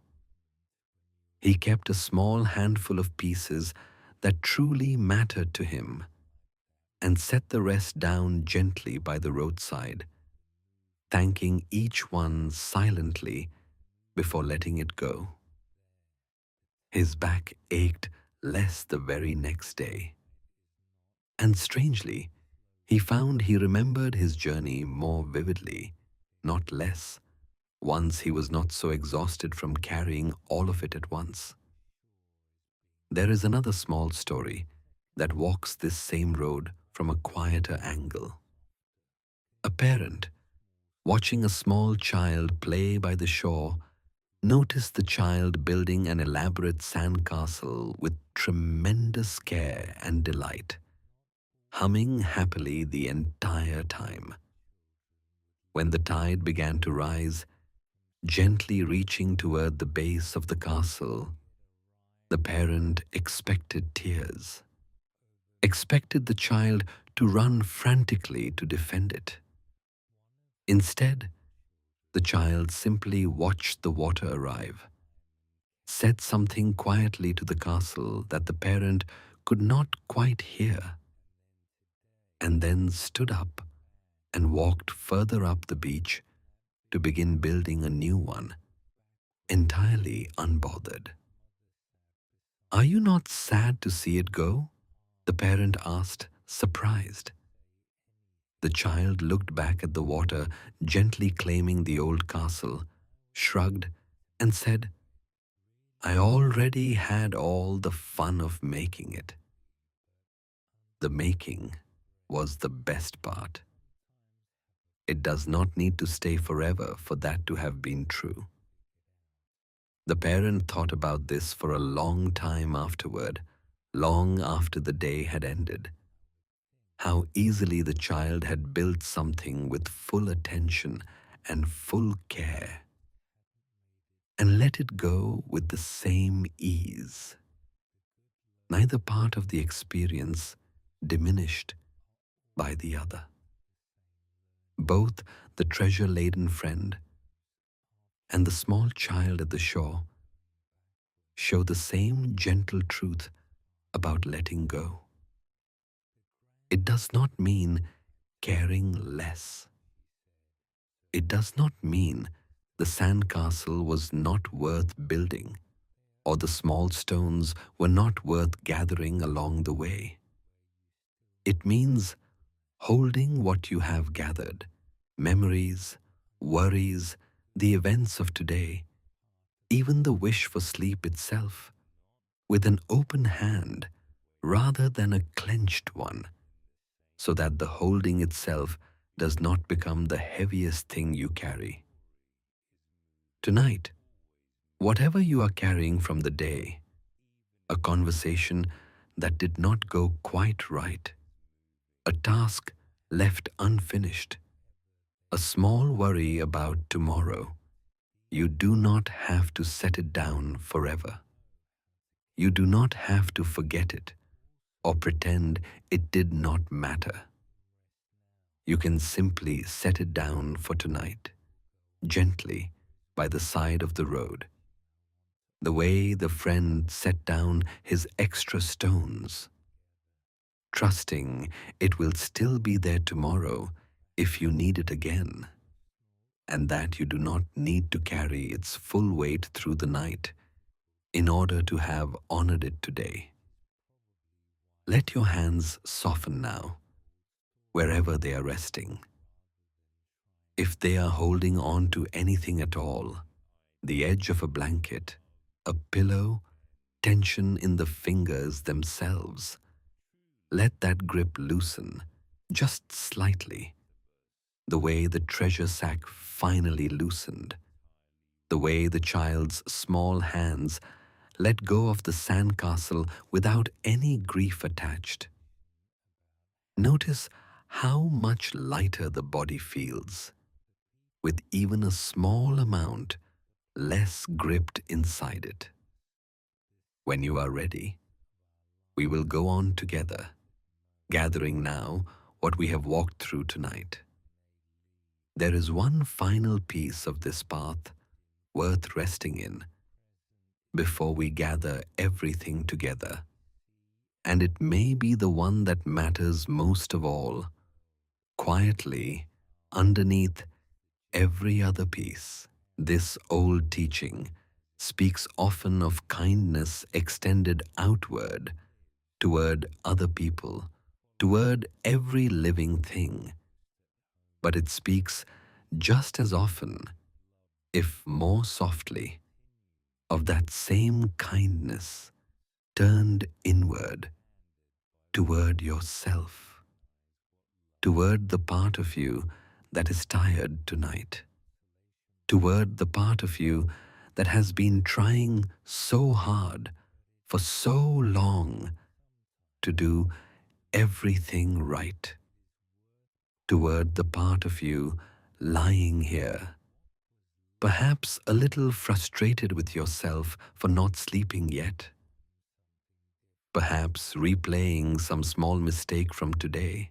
He kept a small handful of pieces that truly mattered to him and set the rest down gently by the roadside, thanking each one silently before letting it go. His back ached less the very next day. And strangely, he found he remembered his journey more vividly, not less, once he was not so exhausted from carrying all of it at once. There is another small story that walks this same road from a quieter angle. A parent, watching a small child play by the shore, noticed the child building an elaborate sandcastle with tremendous care and delight, humming happily the entire time. When the tide began to rise, gently reaching toward the base of the castle, the parent expected tears, expected the child to run frantically to defend it. Instead, the child simply watched the water arrive, said something quietly to the castle that the parent could not quite hear, and then stood up and walked further up the beach to begin building a new one, entirely unbothered. "Are you not sad to see it go?" the parent asked, surprised. The child looked back at the water, gently claiming the old castle, shrugged, and said, "I already had all the fun of making it." The making was the best part. It does not need to stay forever for that to have been true. The parent thought about this for a long time afterward, long after the day had ended. How easily the child had built something with full attention and full care. and let it go with the same ease. Neither part of the experience diminished by the other. Both the treasure-laden friend and the small child at the shore show the same gentle truth about letting go. It does not mean caring less. It does not mean the sandcastle was not worth building, or the small stones were not worth gathering along the way. It means holding what you have gathered, memories, worries, the events of today, even the wish for sleep itself, with an open hand rather than a clenched one, so that the holding itself does not become the heaviest thing you carry. Tonight, whatever you are carrying from the day, a conversation that did not go quite right, a task left unfinished, a small worry about tomorrow, you do not have to set it down forever. You do not have to forget it or pretend it did not matter. You can simply set it down for tonight, gently by the side of the road, the way the friend set down his extra stones, trusting it will still be there tomorrow if you need it again, and that you do not need to carry its full weight through the night in order to have honored it today. Let your hands soften now, wherever they are resting. If they are holding on to anything at all, the edge of a blanket, a pillow, tension in the fingers themselves, let that grip loosen, just slightly, the way the treasure sack finally loosened, the way the child's small hands let go of the sandcastle without any grief attached. Notice how much lighter the body feels, with even a small amount less gripped inside it. When you are ready, we will go on together, gathering now what we have walked through tonight. There is one final piece of this path worth resting in before we gather everything together, and it may be the one that matters most of all, quietly underneath every other piece. This old teaching speaks often of kindness extended outward, toward other people, toward every living thing. But it speaks just as often, if more softly, of that same kindness turned inward, toward yourself, toward the part of you that is tired tonight, toward the part of you that has been trying so hard for so long to do everything right, toward the part of you lying here, perhaps a little frustrated with yourself for not sleeping yet, perhaps replaying some small mistake from today,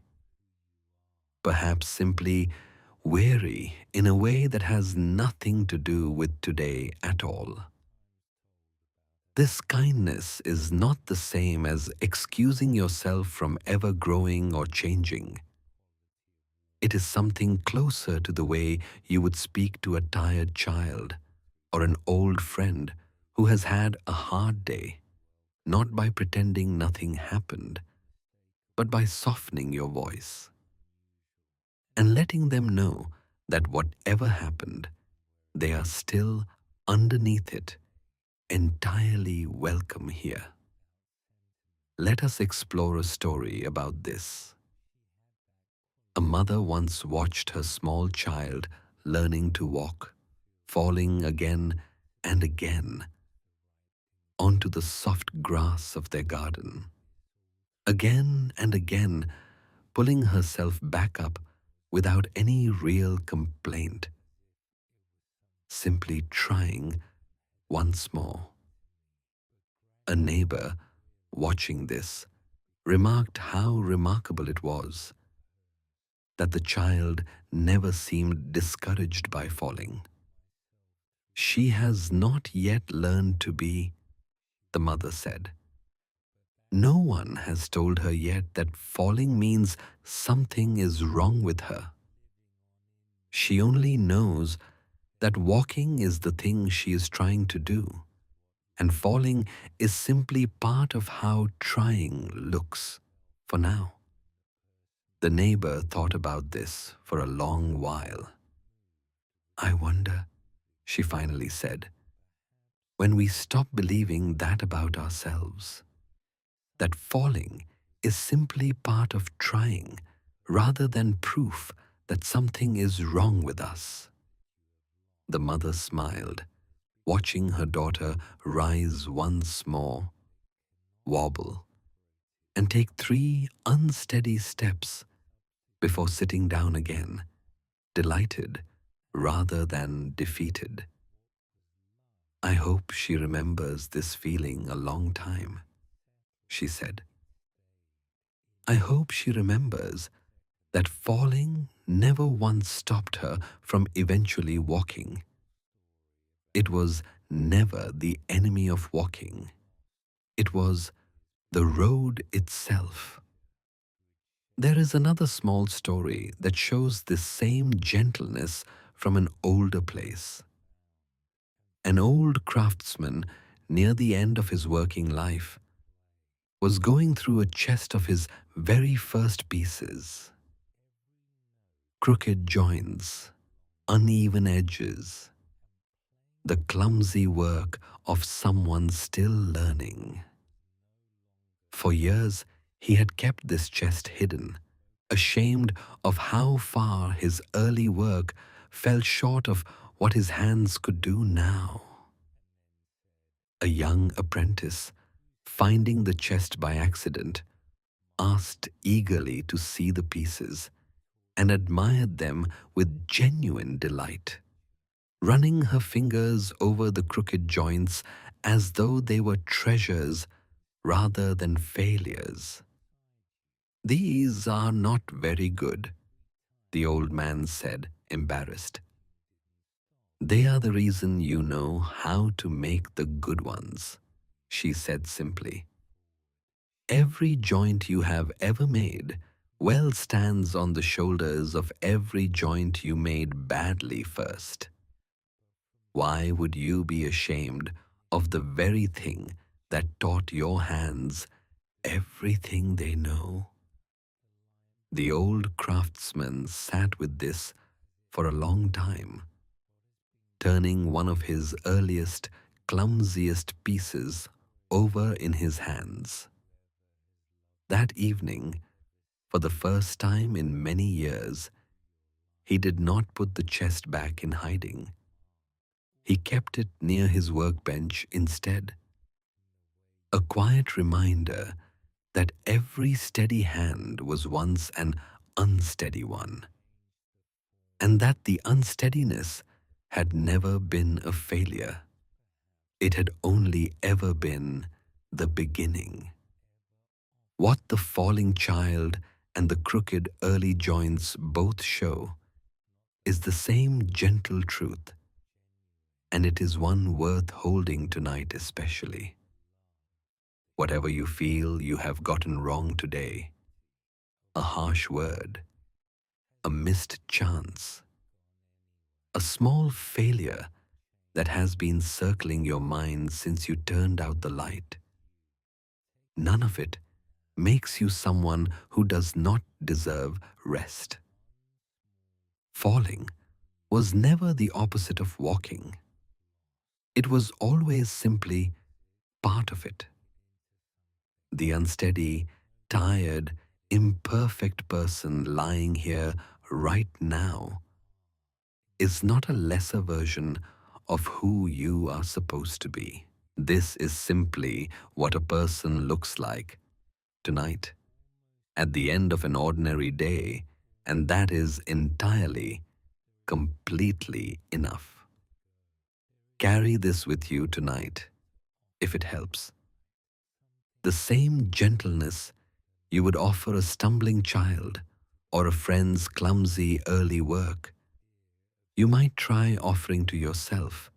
perhaps simply weary in a way that has nothing to do with today at all. This kindness is not the same as excusing yourself from ever growing or changing. It is something closer to the way you would speak to a tired child or an old friend who has had a hard day, not by pretending nothing happened, but by softening your voice and letting them know that whatever happened, they are still underneath it, entirely welcome here. Let us explore a story about this. A mother once watched her small child learning to walk, falling again and again onto the soft grass of their garden, again and again pulling herself back up without any real complaint, simply trying once more. A neighbor, watching this, remarked how remarkable it was that the child never seemed discouraged by falling. She has not yet learned to be, the mother said. No one has told her yet that falling means something is wrong with her. She only knows that walking is the thing she is trying to do, and falling is simply part of how trying looks for now. The neighbor thought about this for a long while. I wonder, she finally said, when we stop believing that about ourselves, that falling is simply part of trying rather than proof that something is wrong with us. The mother smiled, watching her daughter rise once more, wobble, and take 3 unsteady steps before sitting down again, delighted rather than defeated. I hope she remembers this feeling a long time, she said. I hope she remembers that falling never once stopped her from eventually walking. It was never the enemy of walking. It was the road itself. There is another small story that shows this same gentleness from an older place. An old craftsman near the end of his working life was going through a chest of his very first pieces. Crooked joints, uneven edges, the clumsy work of someone still learning. For years, he had kept this chest hidden, ashamed of how far his early work fell short of what his hands could do now. A young apprentice, finding the chest by accident, asked eagerly to see the pieces and admired them with genuine delight, running her fingers over the crooked joints as though they were treasures rather than failures. These are not very good, the old man said, embarrassed. They are the reason you know how to make the good ones, she said simply. Every joint you have ever made well stands on the shoulders of every joint you made badly first. Why would you be ashamed of the very thing that taught your hands everything they know? The old craftsman sat with this for a long time, turning one of his earliest, clumsiest pieces over in his hands. That evening, for the first time in many years, he did not put the chest back in hiding. He kept it near his workbench instead. A quiet reminder that every steady hand was once an unsteady one, and that the unsteadiness had never been a failure. It had only ever been the beginning. What the falling child and the crooked early joints both show is the same gentle truth, and it is one worth holding tonight especially. Whatever you feel you have gotten wrong today, a harsh word, a missed chance, a small failure that has been circling your mind since you turned out the light, none of it makes you someone who does not deserve rest. Falling was never the opposite of walking. It was always simply part of it. The unsteady, tired, imperfect person lying here right now is not a lesser version of who you are supposed to be. This is simply what a person looks like tonight, at the end of an ordinary day, and that is entirely, completely enough. Carry this with you tonight, if it helps. The same gentleness you would offer a stumbling child or a friend's clumsy early work, you might try offering to yourself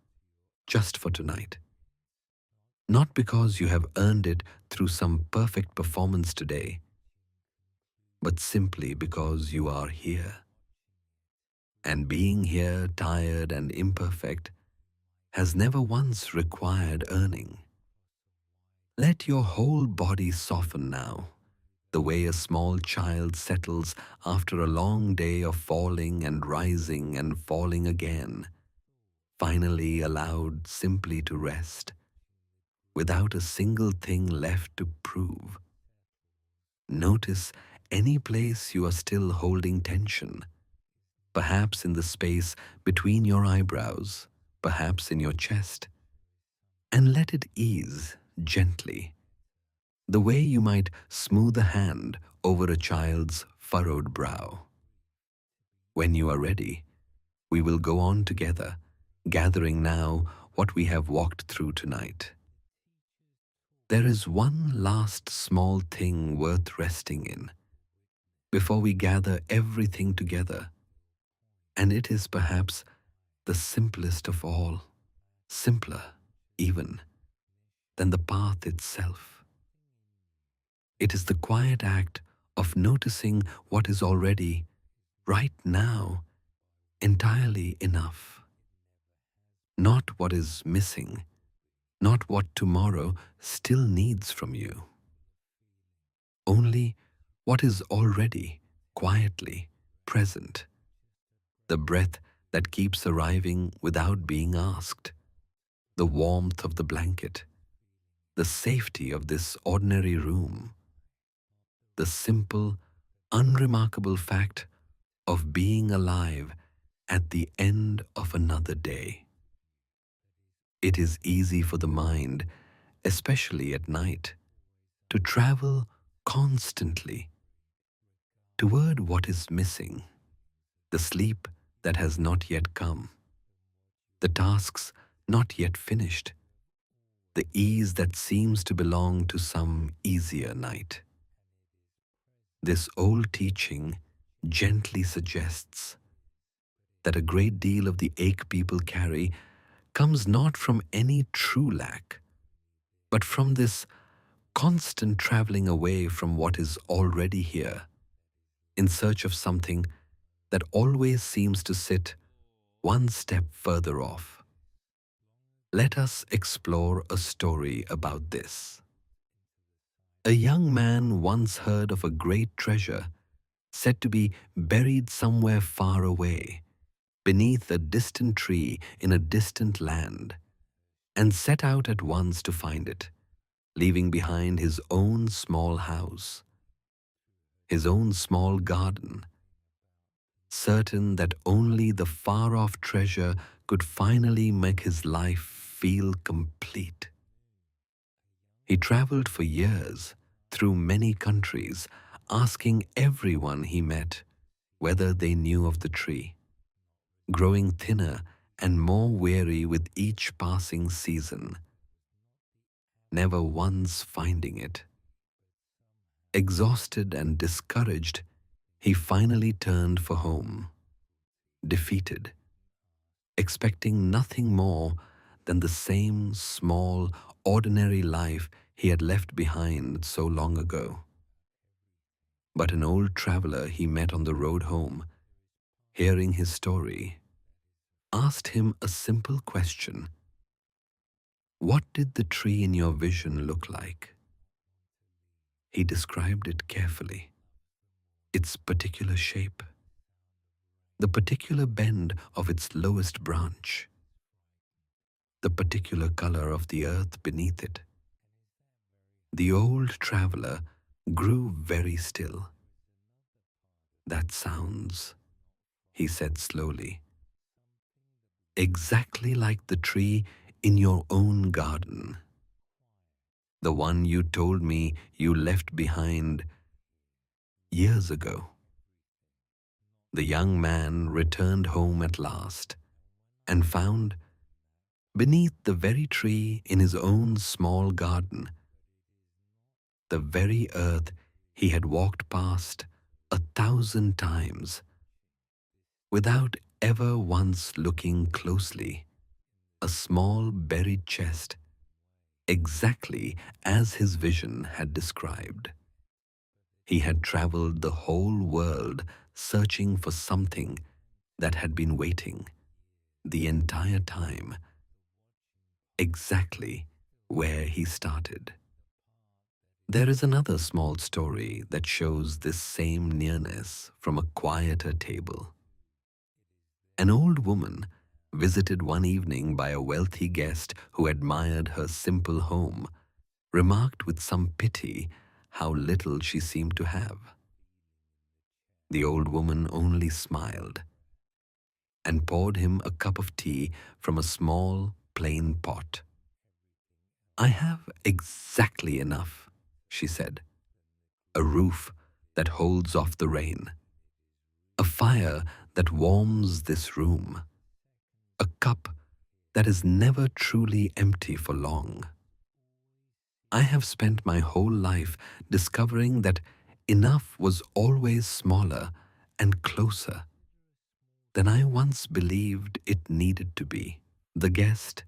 just for tonight. Not because you have earned it through some perfect performance today, but simply because you are here. And being here, tired and imperfect, has never once required earning. Let your whole body soften now, the way a small child settles after a long day of falling and rising and falling again, finally allowed simply to rest, without a single thing left to prove. Notice any place you are still holding tension, perhaps in the space between your eyebrows, perhaps in your chest, and let it ease gently, the way you might smooth a hand over a child's furrowed brow. When you are ready, we will go on together, gathering now what we have walked through tonight. There is one last small thing worth resting in before we gather everything together, and it is perhaps the simplest of all, simpler even than the path itself. It is the quiet act of noticing what is already, right now, entirely enough. Not what is missing, not what tomorrow still needs from you. Only what is already quietly present. The breath that keeps arriving without being asked. The warmth of the blanket. The safety of this ordinary room. The simple, unremarkable fact of being alive at the end of another day. It is easy for the mind, especially at night, to travel constantly toward what is missing, the sleep that has not yet come, the tasks not yet finished, the ease that seems to belong to some easier night. This old teaching gently suggests that a great deal of the ache people carry comes not from any true lack, but from this constant traveling away from what is already here, in search of something that always seems to sit one step further off. Let us explore a story about this. A young man once heard of a great treasure said to be buried somewhere far away, beneath a distant tree in a distant land, and set out at once to find it, leaving behind his own small house, his own small garden, certain that only the far-off treasure could finally make his life feel complete. He traveled for years through many countries, asking everyone he met whether they knew of the tree, growing thinner and more weary with each passing season, never once finding it. Exhausted and discouraged, he finally turned for home, defeated, expecting nothing more than the same small, ordinary life he had left behind so long ago. But an old traveler he met on the road home, hearing his story, asked him a simple question. What did the tree in your vision look like? He described it carefully, its particular shape, the particular bend of its lowest branch, the particular color of the earth beneath it. The old traveler grew very still. That sounds, he said slowly, exactly like the tree in your own garden, the one you told me you left behind years ago. The young man returned home at last and found beneath the very tree in his own small garden, the very earth he had walked past 1,000 times without ever once looking closely, a small buried chest, exactly as his vision had described. He had traveled the whole world searching for something that had been waiting the entire time, exactly where he started. There is another small story that shows this same nearness from a quieter table. An old woman, visited one evening by a wealthy guest who admired her simple home, remarked with some pity how little she seemed to have. The old woman only smiled and poured him a cup of tea from a small, plain pot. "I have exactly enough," she said. "A roof that holds off the rain, a fire that warms this room, a cup that is never truly empty for long. I have spent my whole life discovering that enough was always smaller and closer than I once believed it needed to be." The guest,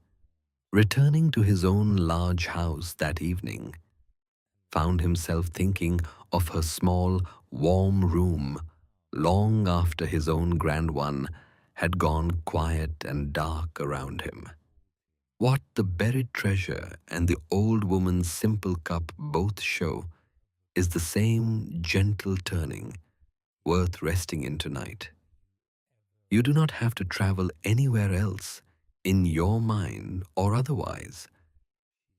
returning to his own large house that evening, found himself thinking of her small, warm room long after his own grand one had gone quiet and dark around him. What the buried treasure and the old woman's simple cup both show is the same gentle turning, worth resting in tonight. You do not have to travel anywhere else, in your mind or otherwise,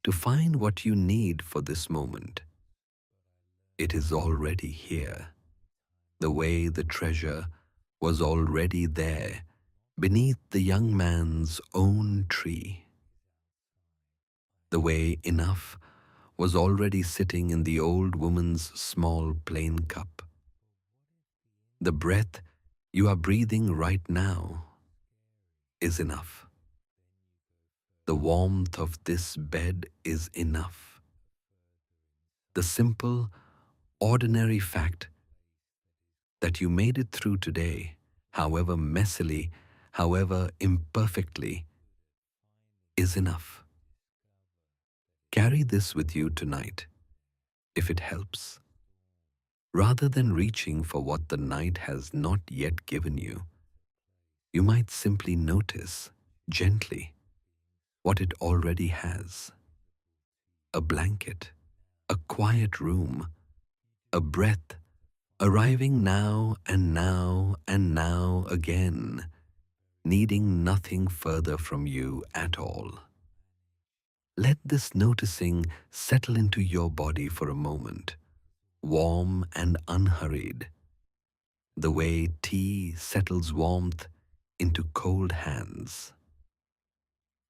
to find what you need for this moment. It is already here, the way the treasure was already there beneath the young man's own tree, the way enough was already sitting in the old woman's small plain cup. The breath you are breathing right now is enough. The warmth of this bed is enough. The simple, ordinary fact that you made it through today, however messily, however imperfectly, is enough. Carry this with you tonight, if it helps. Rather than reaching for what the night has not yet given you, you might simply notice, gently, what it already has. A blanket, a quiet room, a breath arriving now and now and now again, needing nothing further from you at all. Let this noticing settle into your body for a moment, warm and unhurried, the way tea settles warmth into cold hands.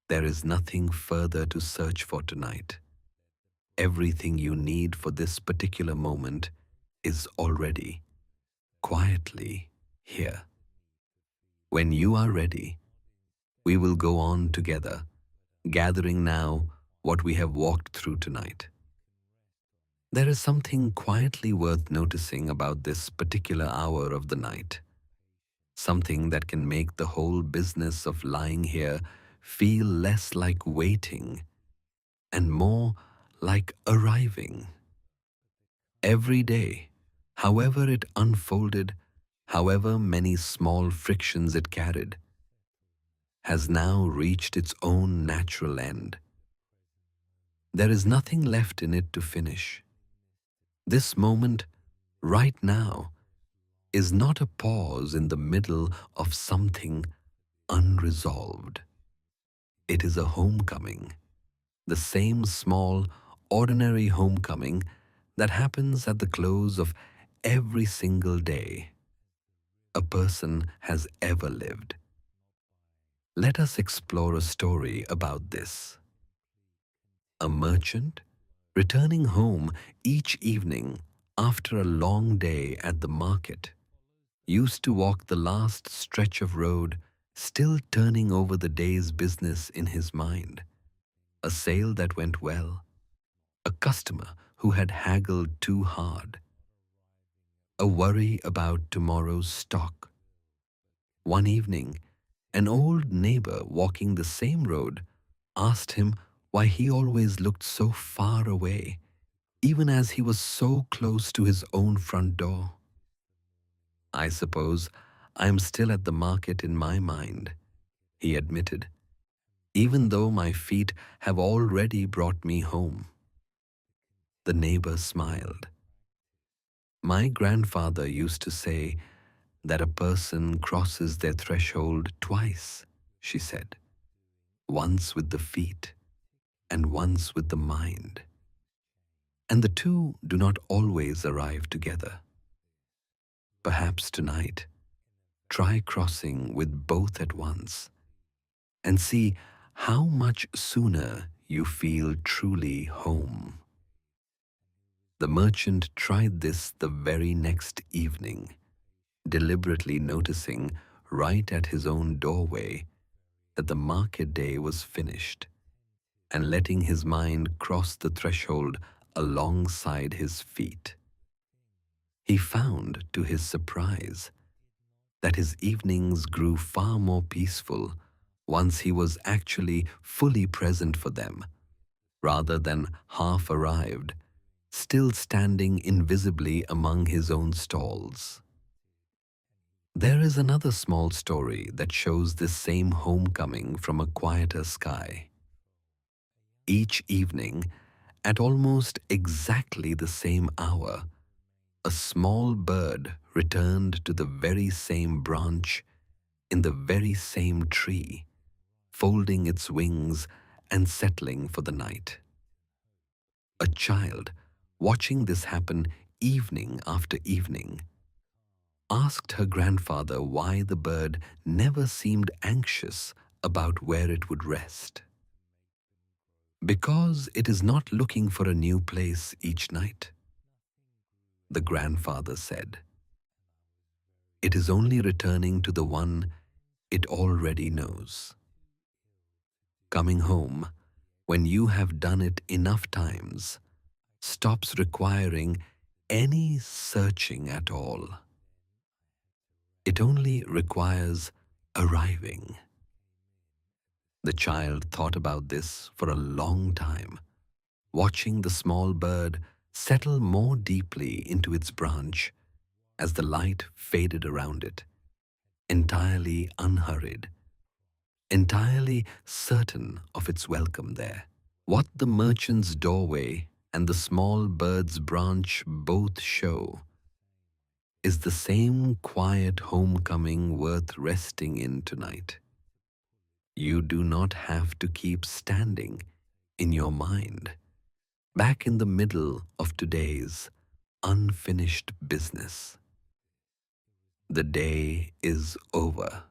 There is nothing further to search for tonight. Everything you need for this particular moment is already, quietly, here. When you are ready, we will go on together, gathering now what we have walked through tonight. There is something quietly worth noticing about this particular hour of the night, something that can make the whole business of lying here feel less like waiting and more like arriving. Every day, however it unfolded, however many small frictions it carried, has now reached its own natural end. There is nothing left in it to finish. This moment, right now, is not a pause in the middle of something unresolved. It is a homecoming, the same small, ordinary homecoming that happens at the close of every single day a person has ever lived. Let us explore a story about this. A merchant, returning home each evening after a long day at the market, used to walk the last stretch of road still turning over the day's business in his mind. A sale that went well, a customer who had haggled too hard, a worry about tomorrow's stock. One evening, an old neighbor walking the same road asked him why he always looked so far away, even as he was so close to his own front door. "I suppose I am still at the market in my mind," he admitted, "even though my feet have already brought me home." The neighbor smiled. "My grandfather used to say that a person crosses their threshold twice," she said, "once with the feet and once with the mind. And the two do not always arrive together. Perhaps tonight, try crossing with both at once and see how much sooner you feel truly home." The merchant tried this the very next evening, deliberately noticing right at his own doorway that the market day was finished, and letting his mind cross the threshold alongside his feet. He found, to his surprise, that his evenings grew far more peaceful once he was actually fully present for them, rather than half arrived, still standing invisibly among his own stalls. There is another small story that shows this same homecoming from a quieter sky. Each evening, at almost exactly the same hour, a small bird returned to the very same branch in the very same tree, folding its wings and settling for the night. A child, watching this happen evening after evening, asked her grandfather why the bird never seemed anxious about where it would rest. "Because it is not looking for a new place each night," the grandfather said. "It is only returning to the one it already knows. Coming home, when you have done it enough times, stops requiring any searching at all. It only requires arriving." The child thought about this for a long time, watching the small bird settle more deeply into its branch as the light faded around it, entirely unhurried, entirely certain of its welcome there. What the merchant's doorway and the small bird's branch both show is the same quiet homecoming worth resting in tonight. You do not have to keep standing in your mind, back in the middle of today's unfinished business. The day is over.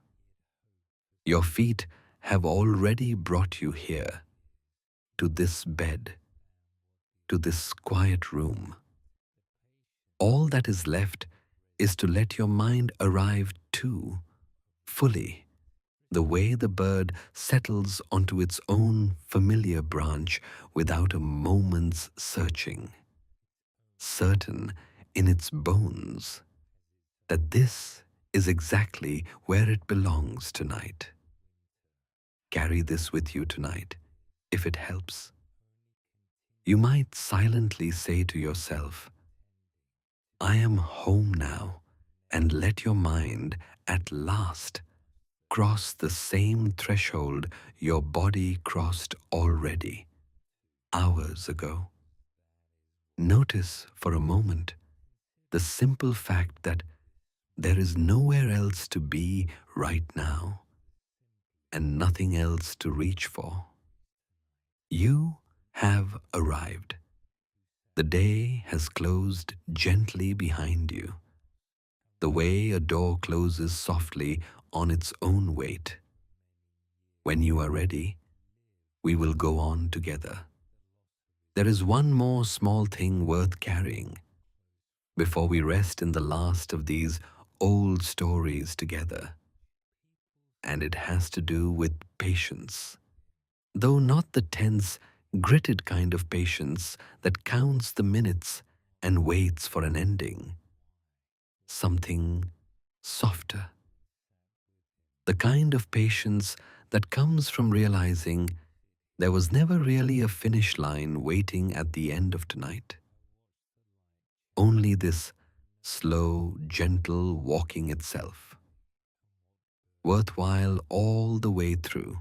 Your feet have already brought you here, to this bed, to this quiet room. All that is left is to let your mind arrive too, fully, the way the bird settles onto its own familiar branch without a moment's searching, certain in its bones that this is exactly where it belongs tonight. Carry this with you tonight, if it helps. You might silently say to yourself, "I am home now," and let your mind at last cross the same threshold your body crossed already, hours ago. Notice for a moment the simple fact that there is nowhere else to be right now and nothing else to reach for. You have arrived. The day has closed gently behind you, the way a door closes softly on its own weight. When you are ready, we will go on together. There is one more small thing worth carrying before we rest in the last of these old stories together. and it has to do with patience. Though not the tense, gritted kind of patience that counts the minutes and waits for an ending. Something softer. The kind of patience that comes from realizing there was never really a finish line waiting at the end of tonight. Only this slow, gentle walking itself. Worthwhile all the way through,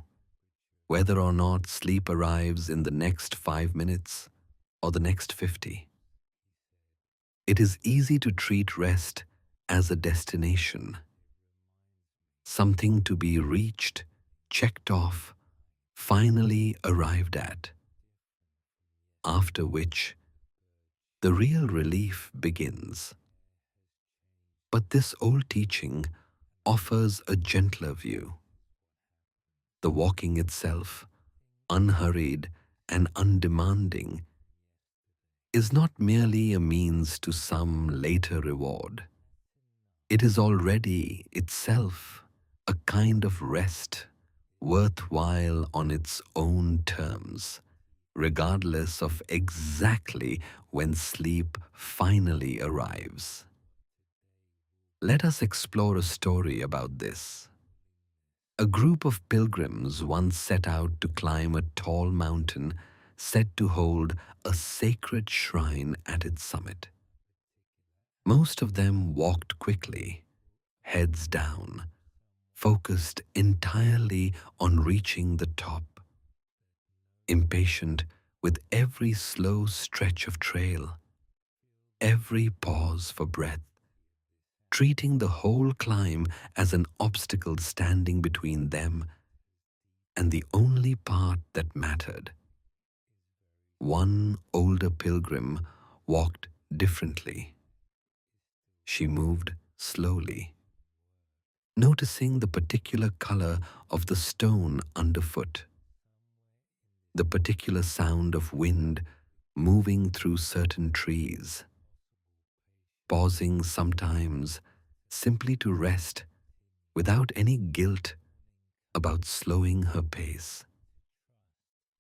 whether or not sleep arrives in the next 5 minutes or the next 50. It is easy to treat rest as a destination, something to be reached, checked off, finally arrived at, after which the real relief begins. But this old teaching offers a gentler view. The walking itself, unhurried and undemanding, is not merely a means to some later reward. It is already itself a kind of rest, worthwhile on its own terms, regardless of exactly when sleep finally arrives. Let us explore a story about this. A group of pilgrims once set out to climb a tall mountain said to hold a sacred shrine at its summit. Most of them walked quickly, heads down, focused entirely on reaching the top, impatient with every slow stretch of trail, every pause for breath, treating the whole climb as an obstacle standing between them and the only part that mattered. One older pilgrim walked differently. She moved slowly, noticing the particular color of the stone underfoot, the particular sound of wind moving through certain trees, pausing sometimes simply to rest without any guilt about slowing her pace.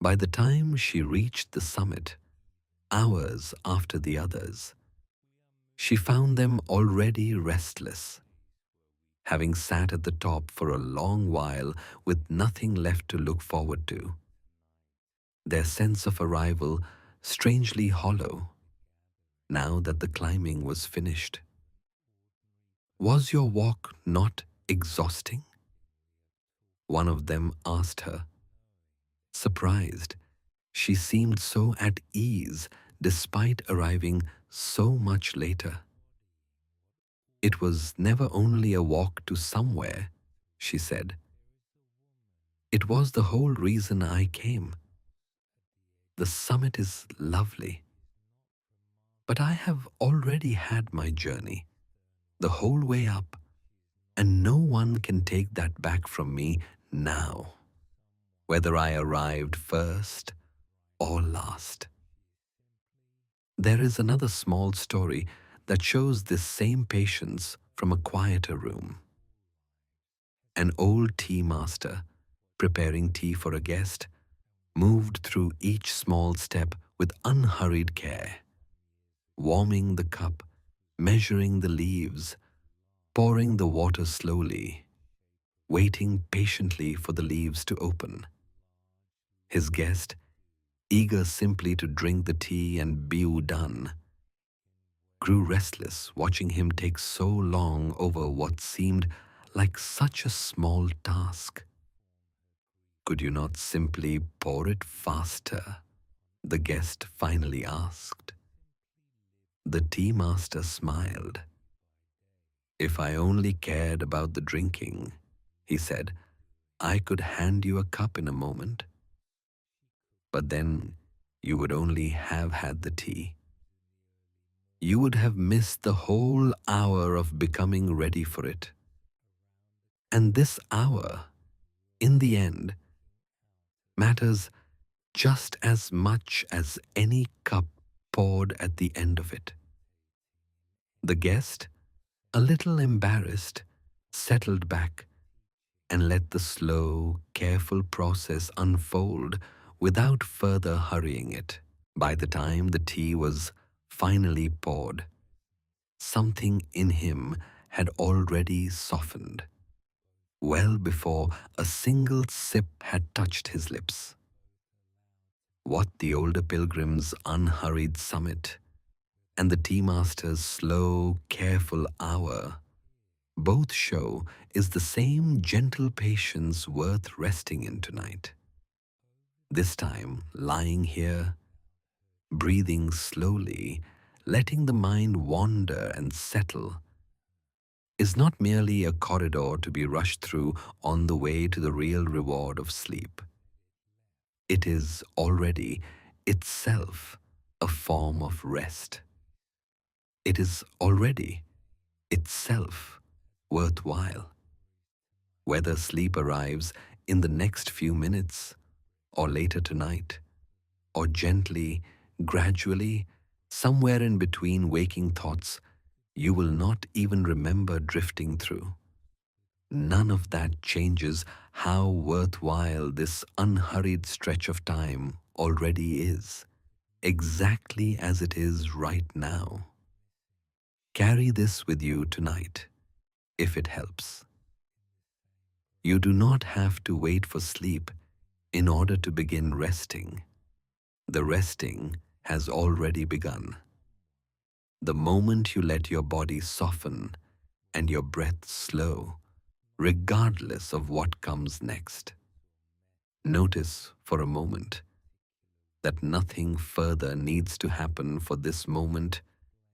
By the time she reached the summit, hours after the others, she found them already restless, having sat at the top for a long while with nothing left to look forward to. Their sense of arrival strangely hollow, now that the climbing was finished. Was your walk not exhausting? One of them asked her. Surprised, she seemed so at ease despite arriving so much later. It was never only a walk to somewhere, she said. It was the whole reason I came. The summit is lovely, but I have already had my journey, the whole way up, and no one can take that back from me now, whether I arrived first or last. There is another small story that shows this same patience from a quieter room. An old tea master, preparing tea for a guest, moved through each small step with unhurried care, warming the cup, measuring the leaves, pouring the water slowly, waiting patiently for the leaves to open. His guest, eager simply to drink the tea and be done, grew restless watching him take so long over what seemed like such a small task. Could you not simply pour it faster? The guest finally asked. The tea master smiled. If I only cared about the drinking, he said, I could hand you a cup in a moment. But then you would only have had the tea. You would have missed the whole hour of becoming ready for it. And this hour, in the end, matters just as much as any cup poured at the end of it. The guest, a little embarrassed, settled back and let the slow, careful process unfold without further hurrying it. By the time the tea was finally poured, something in him had already softened, well before a single sip had touched his lips. What the older pilgrim's unhurried summit and the tea master's slow, careful hour both show is the same gentle patience worth resting in tonight. This time, lying here, breathing slowly, letting the mind wander and settle, is not merely a corridor to be rushed through on the way to the real reward of sleep. It is already itself a form of rest. It is already itself worthwhile. Whether sleep arrives in the next few minutes, or later tonight, or gently, gradually, somewhere in between waking thoughts you will not even remember drifting through. None of that changes how worthwhile this unhurried stretch of time already is, exactly as it is right now. Carry this with you tonight, if it helps. You do not have to wait for sleep in order to begin resting. The resting has already begun. The moment you let your body soften and your breath slow, regardless of what comes next. Notice for a moment that nothing further needs to happen for this moment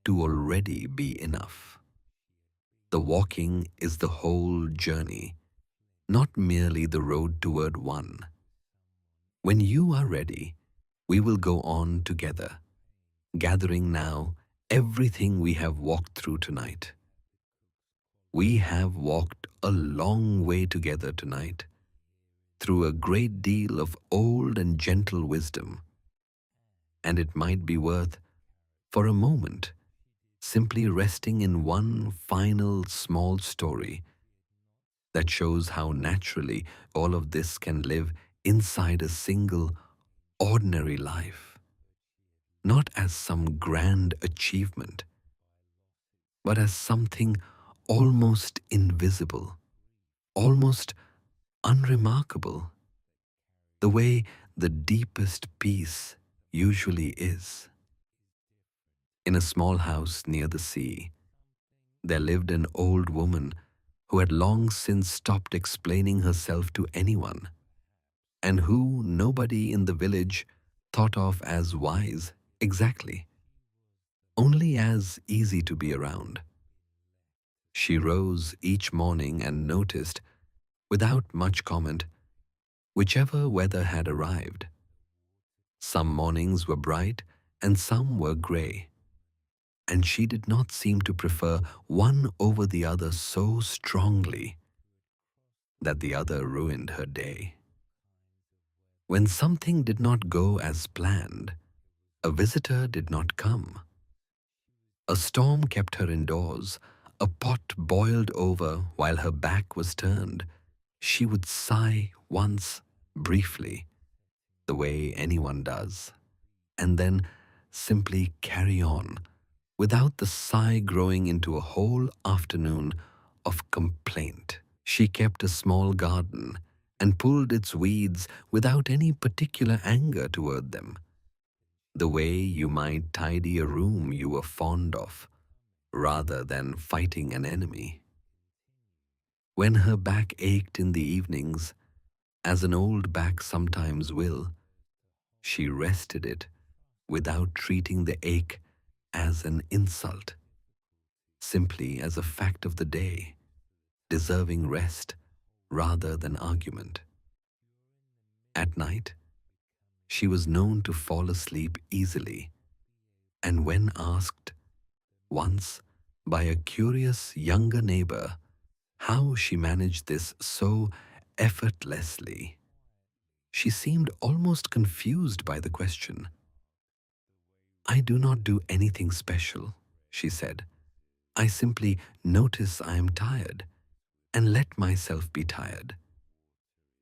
to already be enough. The walking is the whole journey, not merely the road toward one. When you are ready, we will go on together, gathering now everything we have walked through tonight. We have walked a long way together tonight, through a great deal of old and gentle wisdom, and it might be worth, for a moment, simply resting in one final small story that shows how naturally all of this can live inside a single, ordinary life, not as some grand achievement, but as something almost invisible, almost unremarkable, the way the deepest peace usually is. In a small house near the sea, there lived an old woman who had long since stopped explaining herself to anyone, and who nobody in the village thought of as wise exactly, only as easy to be around. She rose each morning and noticed, without much comment, whichever weather had arrived. Some mornings were bright and some were grey, and she did not seem to prefer one over the other so strongly that the other ruined her day. When something did not go as planned, a visitor did not come. A storm kept her indoors, a pot boiled over while her back was turned. She would sigh once, briefly, the way anyone does, and then simply carry on, without the sigh growing into a whole afternoon of complaint. She kept a small garden and pulled its weeds without any particular anger toward them, the way you might tidy a room you were fond of, rather than fighting an enemy. When her back ached in the evenings, as an old back sometimes will, she rested it without treating the ache as an insult, simply as a fact of the day, deserving rest rather than argument. At night, she was known to fall asleep easily, and when asked, once by a curious younger neighbor, how she managed this so effortlessly, she seemed almost confused by the question. "I do not do anything special," she said. "I simply notice I am tired and let myself be tired.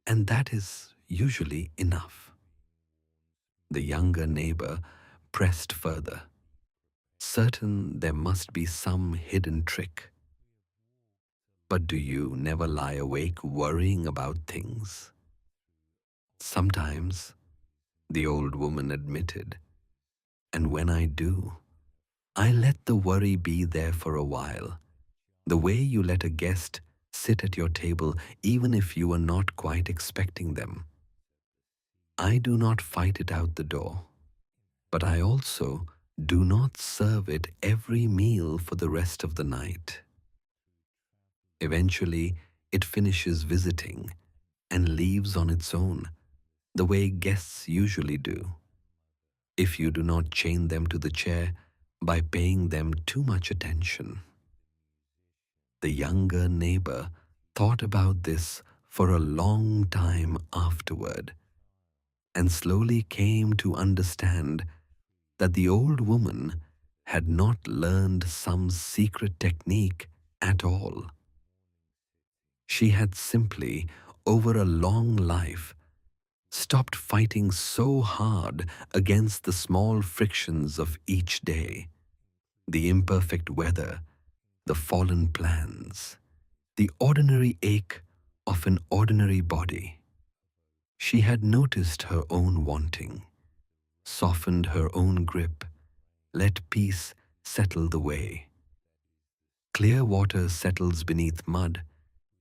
And that is usually enough. The younger neighbor pressed further, certain there must be some hidden trick. But do you never lie awake worrying about things? Sometimes, the old woman admitted, and when I do, I let the worry be there for a while, the way you let a guest sit at your table even if you are not quite expecting them. I do not fight it out the door, but I also do not serve it every meal for the rest of the night. Eventually, it finishes visiting and leaves on its own, the way guests usually do, if you do not chain them to the chair by paying them too much attention. The younger neighbor thought about this for a long time afterward and slowly came to understand that the old woman had not learned some secret technique at all. She had simply, over a long life, stopped fighting so hard against the small frictions of each day, the imperfect weather, the fallen plans, the ordinary ache of an ordinary body. She had noticed her own wanting, softened her own grip, let peace settle the way. Clear water settles beneath mud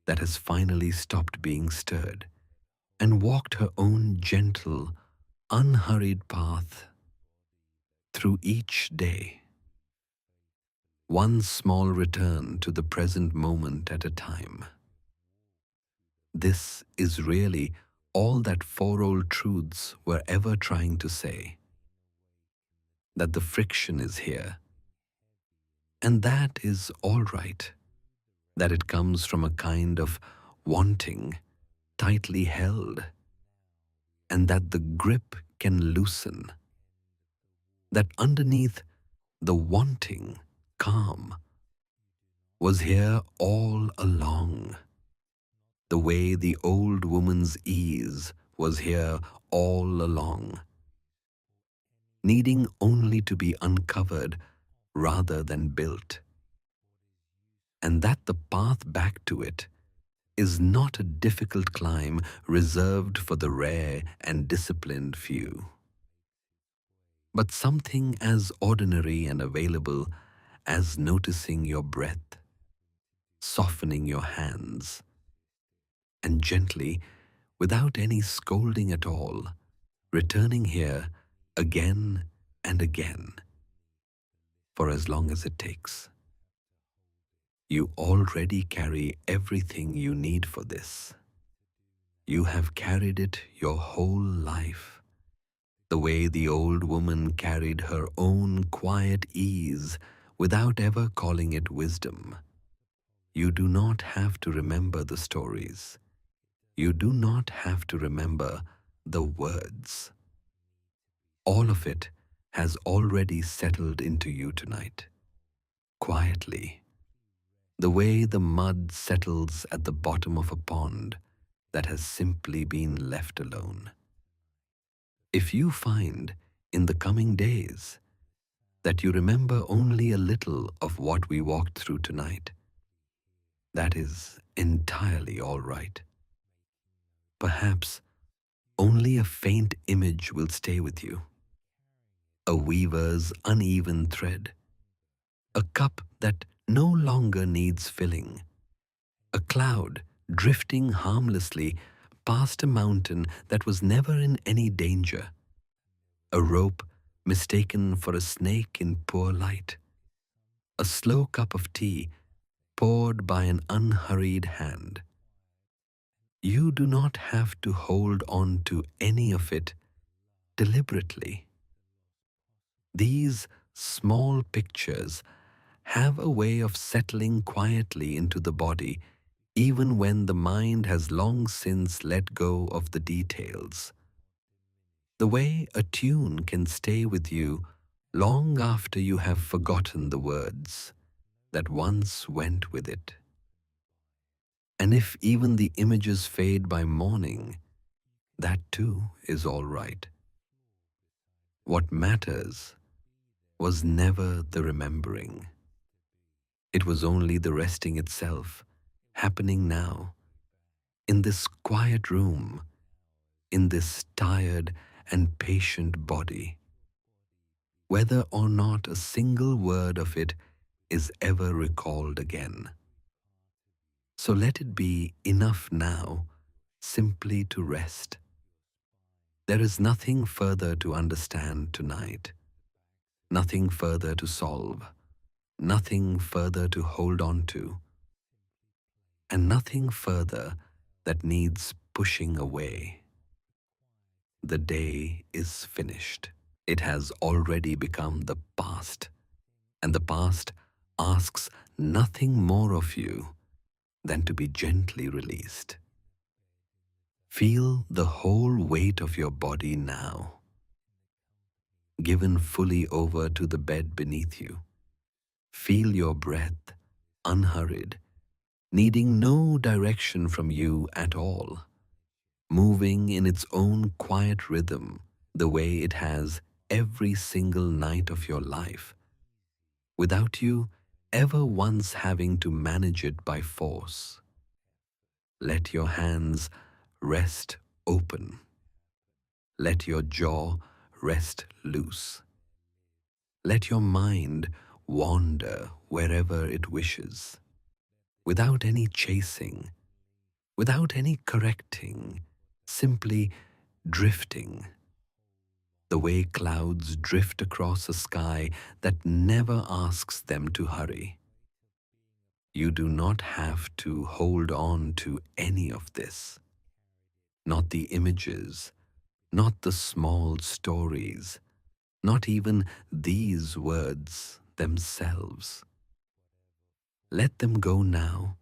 that has finally stopped being stirred, and walked her own gentle, unhurried path through each day. One small return to the present moment at a time. This is really all that four old truths were ever trying to say. That the friction is here. And that is all right. That it comes from a kind of wanting, tightly held. And that the grip can loosen. That underneath the wanting, calm, was here all along. The way the old woman's ease was here all along, needing only to be uncovered rather than built, and that the path back to it is not a difficult climb reserved for the rare and disciplined few, but something as ordinary and available as noticing your breath, softening your hands, and gently, without any scolding at all, returning here again and again, for as long as it takes. You already carry everything you need for this. You have carried it your whole life, the way the old woman carried her own quiet ease without ever calling it wisdom. You do not have to remember the stories. You do not have to remember the words. All of it has already settled into you tonight, quietly, the way the mud settles at the bottom of a pond that has simply been left alone. If you find in the coming days that you remember only a little of what we walked through tonight, that is entirely all right. Perhaps only a faint image will stay with you. A weaver's uneven thread, a cup that no longer needs filling, a cloud drifting harmlessly past a mountain that was never in any danger, a rope mistaken for a snake in poor light, a slow cup of tea poured by an unhurried hand. You do not have to hold on to any of it deliberately. These small pictures have a way of settling quietly into the body even when the mind has long since let go of the details. The way a tune can stay with you long after you have forgotten the words that once went with it. And if even the images fade by morning, that too is all right. What matters was never the remembering. It was only the resting itself, happening now, in this quiet room, in this tired and patient body, whether or not a single word of it is ever recalled again. So let it be enough now simply to rest. There is nothing further to understand tonight, nothing further to solve, nothing further to hold on to, and nothing further that needs pushing away. The day is finished. It has already become the past, and the past asks nothing more of you than to be gently released. Feel the whole weight of your body now, given fully over to the bed beneath you. Feel your breath, unhurried, needing no direction from you at all, moving in its own quiet rhythm, the way it has every single night of your life, without you ever once having to manage it by force. Let your hands rest open. Let your jaw rest loose. Let your mind wander wherever it wishes, without any chasing, without any correcting, simply drifting, the way clouds drift across a sky that never asks them to hurry. You do not have to hold on to any of this, not the images, not the small stories, not even these words themselves. Let them go now,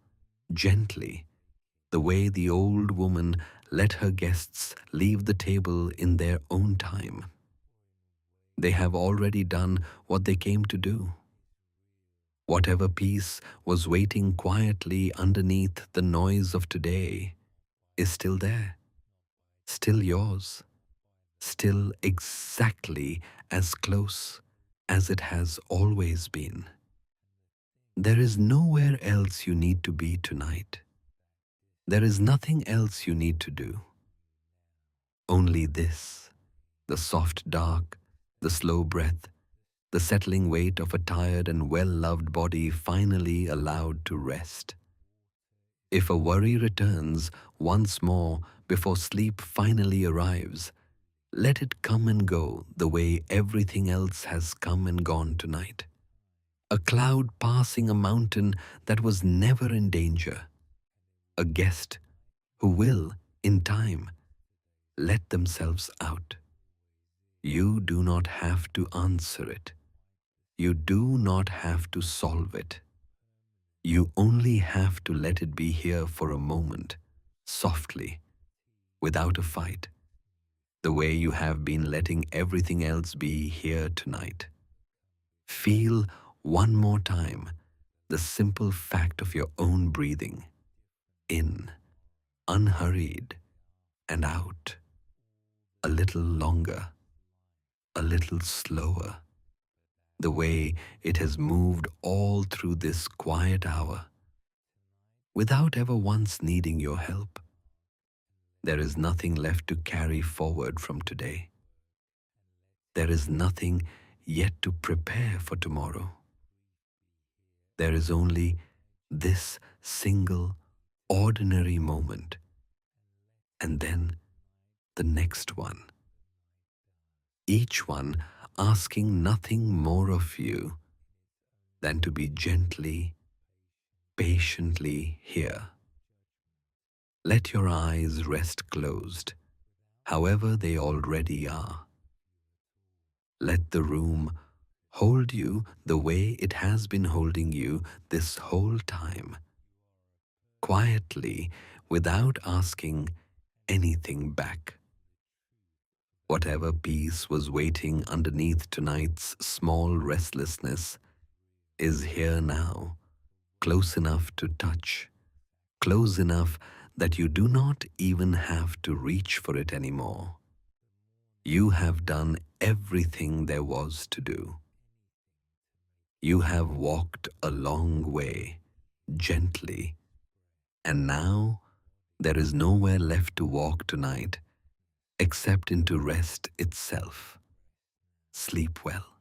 gently, the way the old woman let her guests leave the table in their own time. They have already done what they came to do. Whatever peace was waiting quietly underneath the noise of today is still there, still yours, still exactly as close as it has always been. There is nowhere else you need to be tonight. There is nothing else you need to do. Only this, the soft dark, the slow breath, the settling weight of a tired and well-loved body finally allowed to rest. If a worry returns once more before sleep finally arrives, let it come and go the way everything else has come and gone tonight. A cloud passing a mountain that was never in danger. A guest who will, in time, let themselves out. You do not have to answer it. You do not have to solve it. You only have to let it be here for a moment, softly, without a fight, the way you have been letting everything else be here tonight. Feel one more time the simple fact of your own breathing, in, unhurried, and out, a little longer, a little slower, the way it has moved all through this quiet hour, without ever once needing your help. There is nothing left to carry forward from today. There is nothing yet to prepare for tomorrow. There is only this single, ordinary moment, and then the next one. Each one asking nothing more of you than to be gently, patiently here. Let your eyes rest closed, however they already are. Let the room hold you the way it has been holding you this whole time, quietly, without asking anything back. Whatever peace was waiting underneath tonight's small restlessness is here now, close enough to touch, close enough that you do not even have to reach for it anymore. You have done everything there was to do. You have walked a long way, gently, and now there is nowhere left to walk tonight except into rest itself. Sleep well.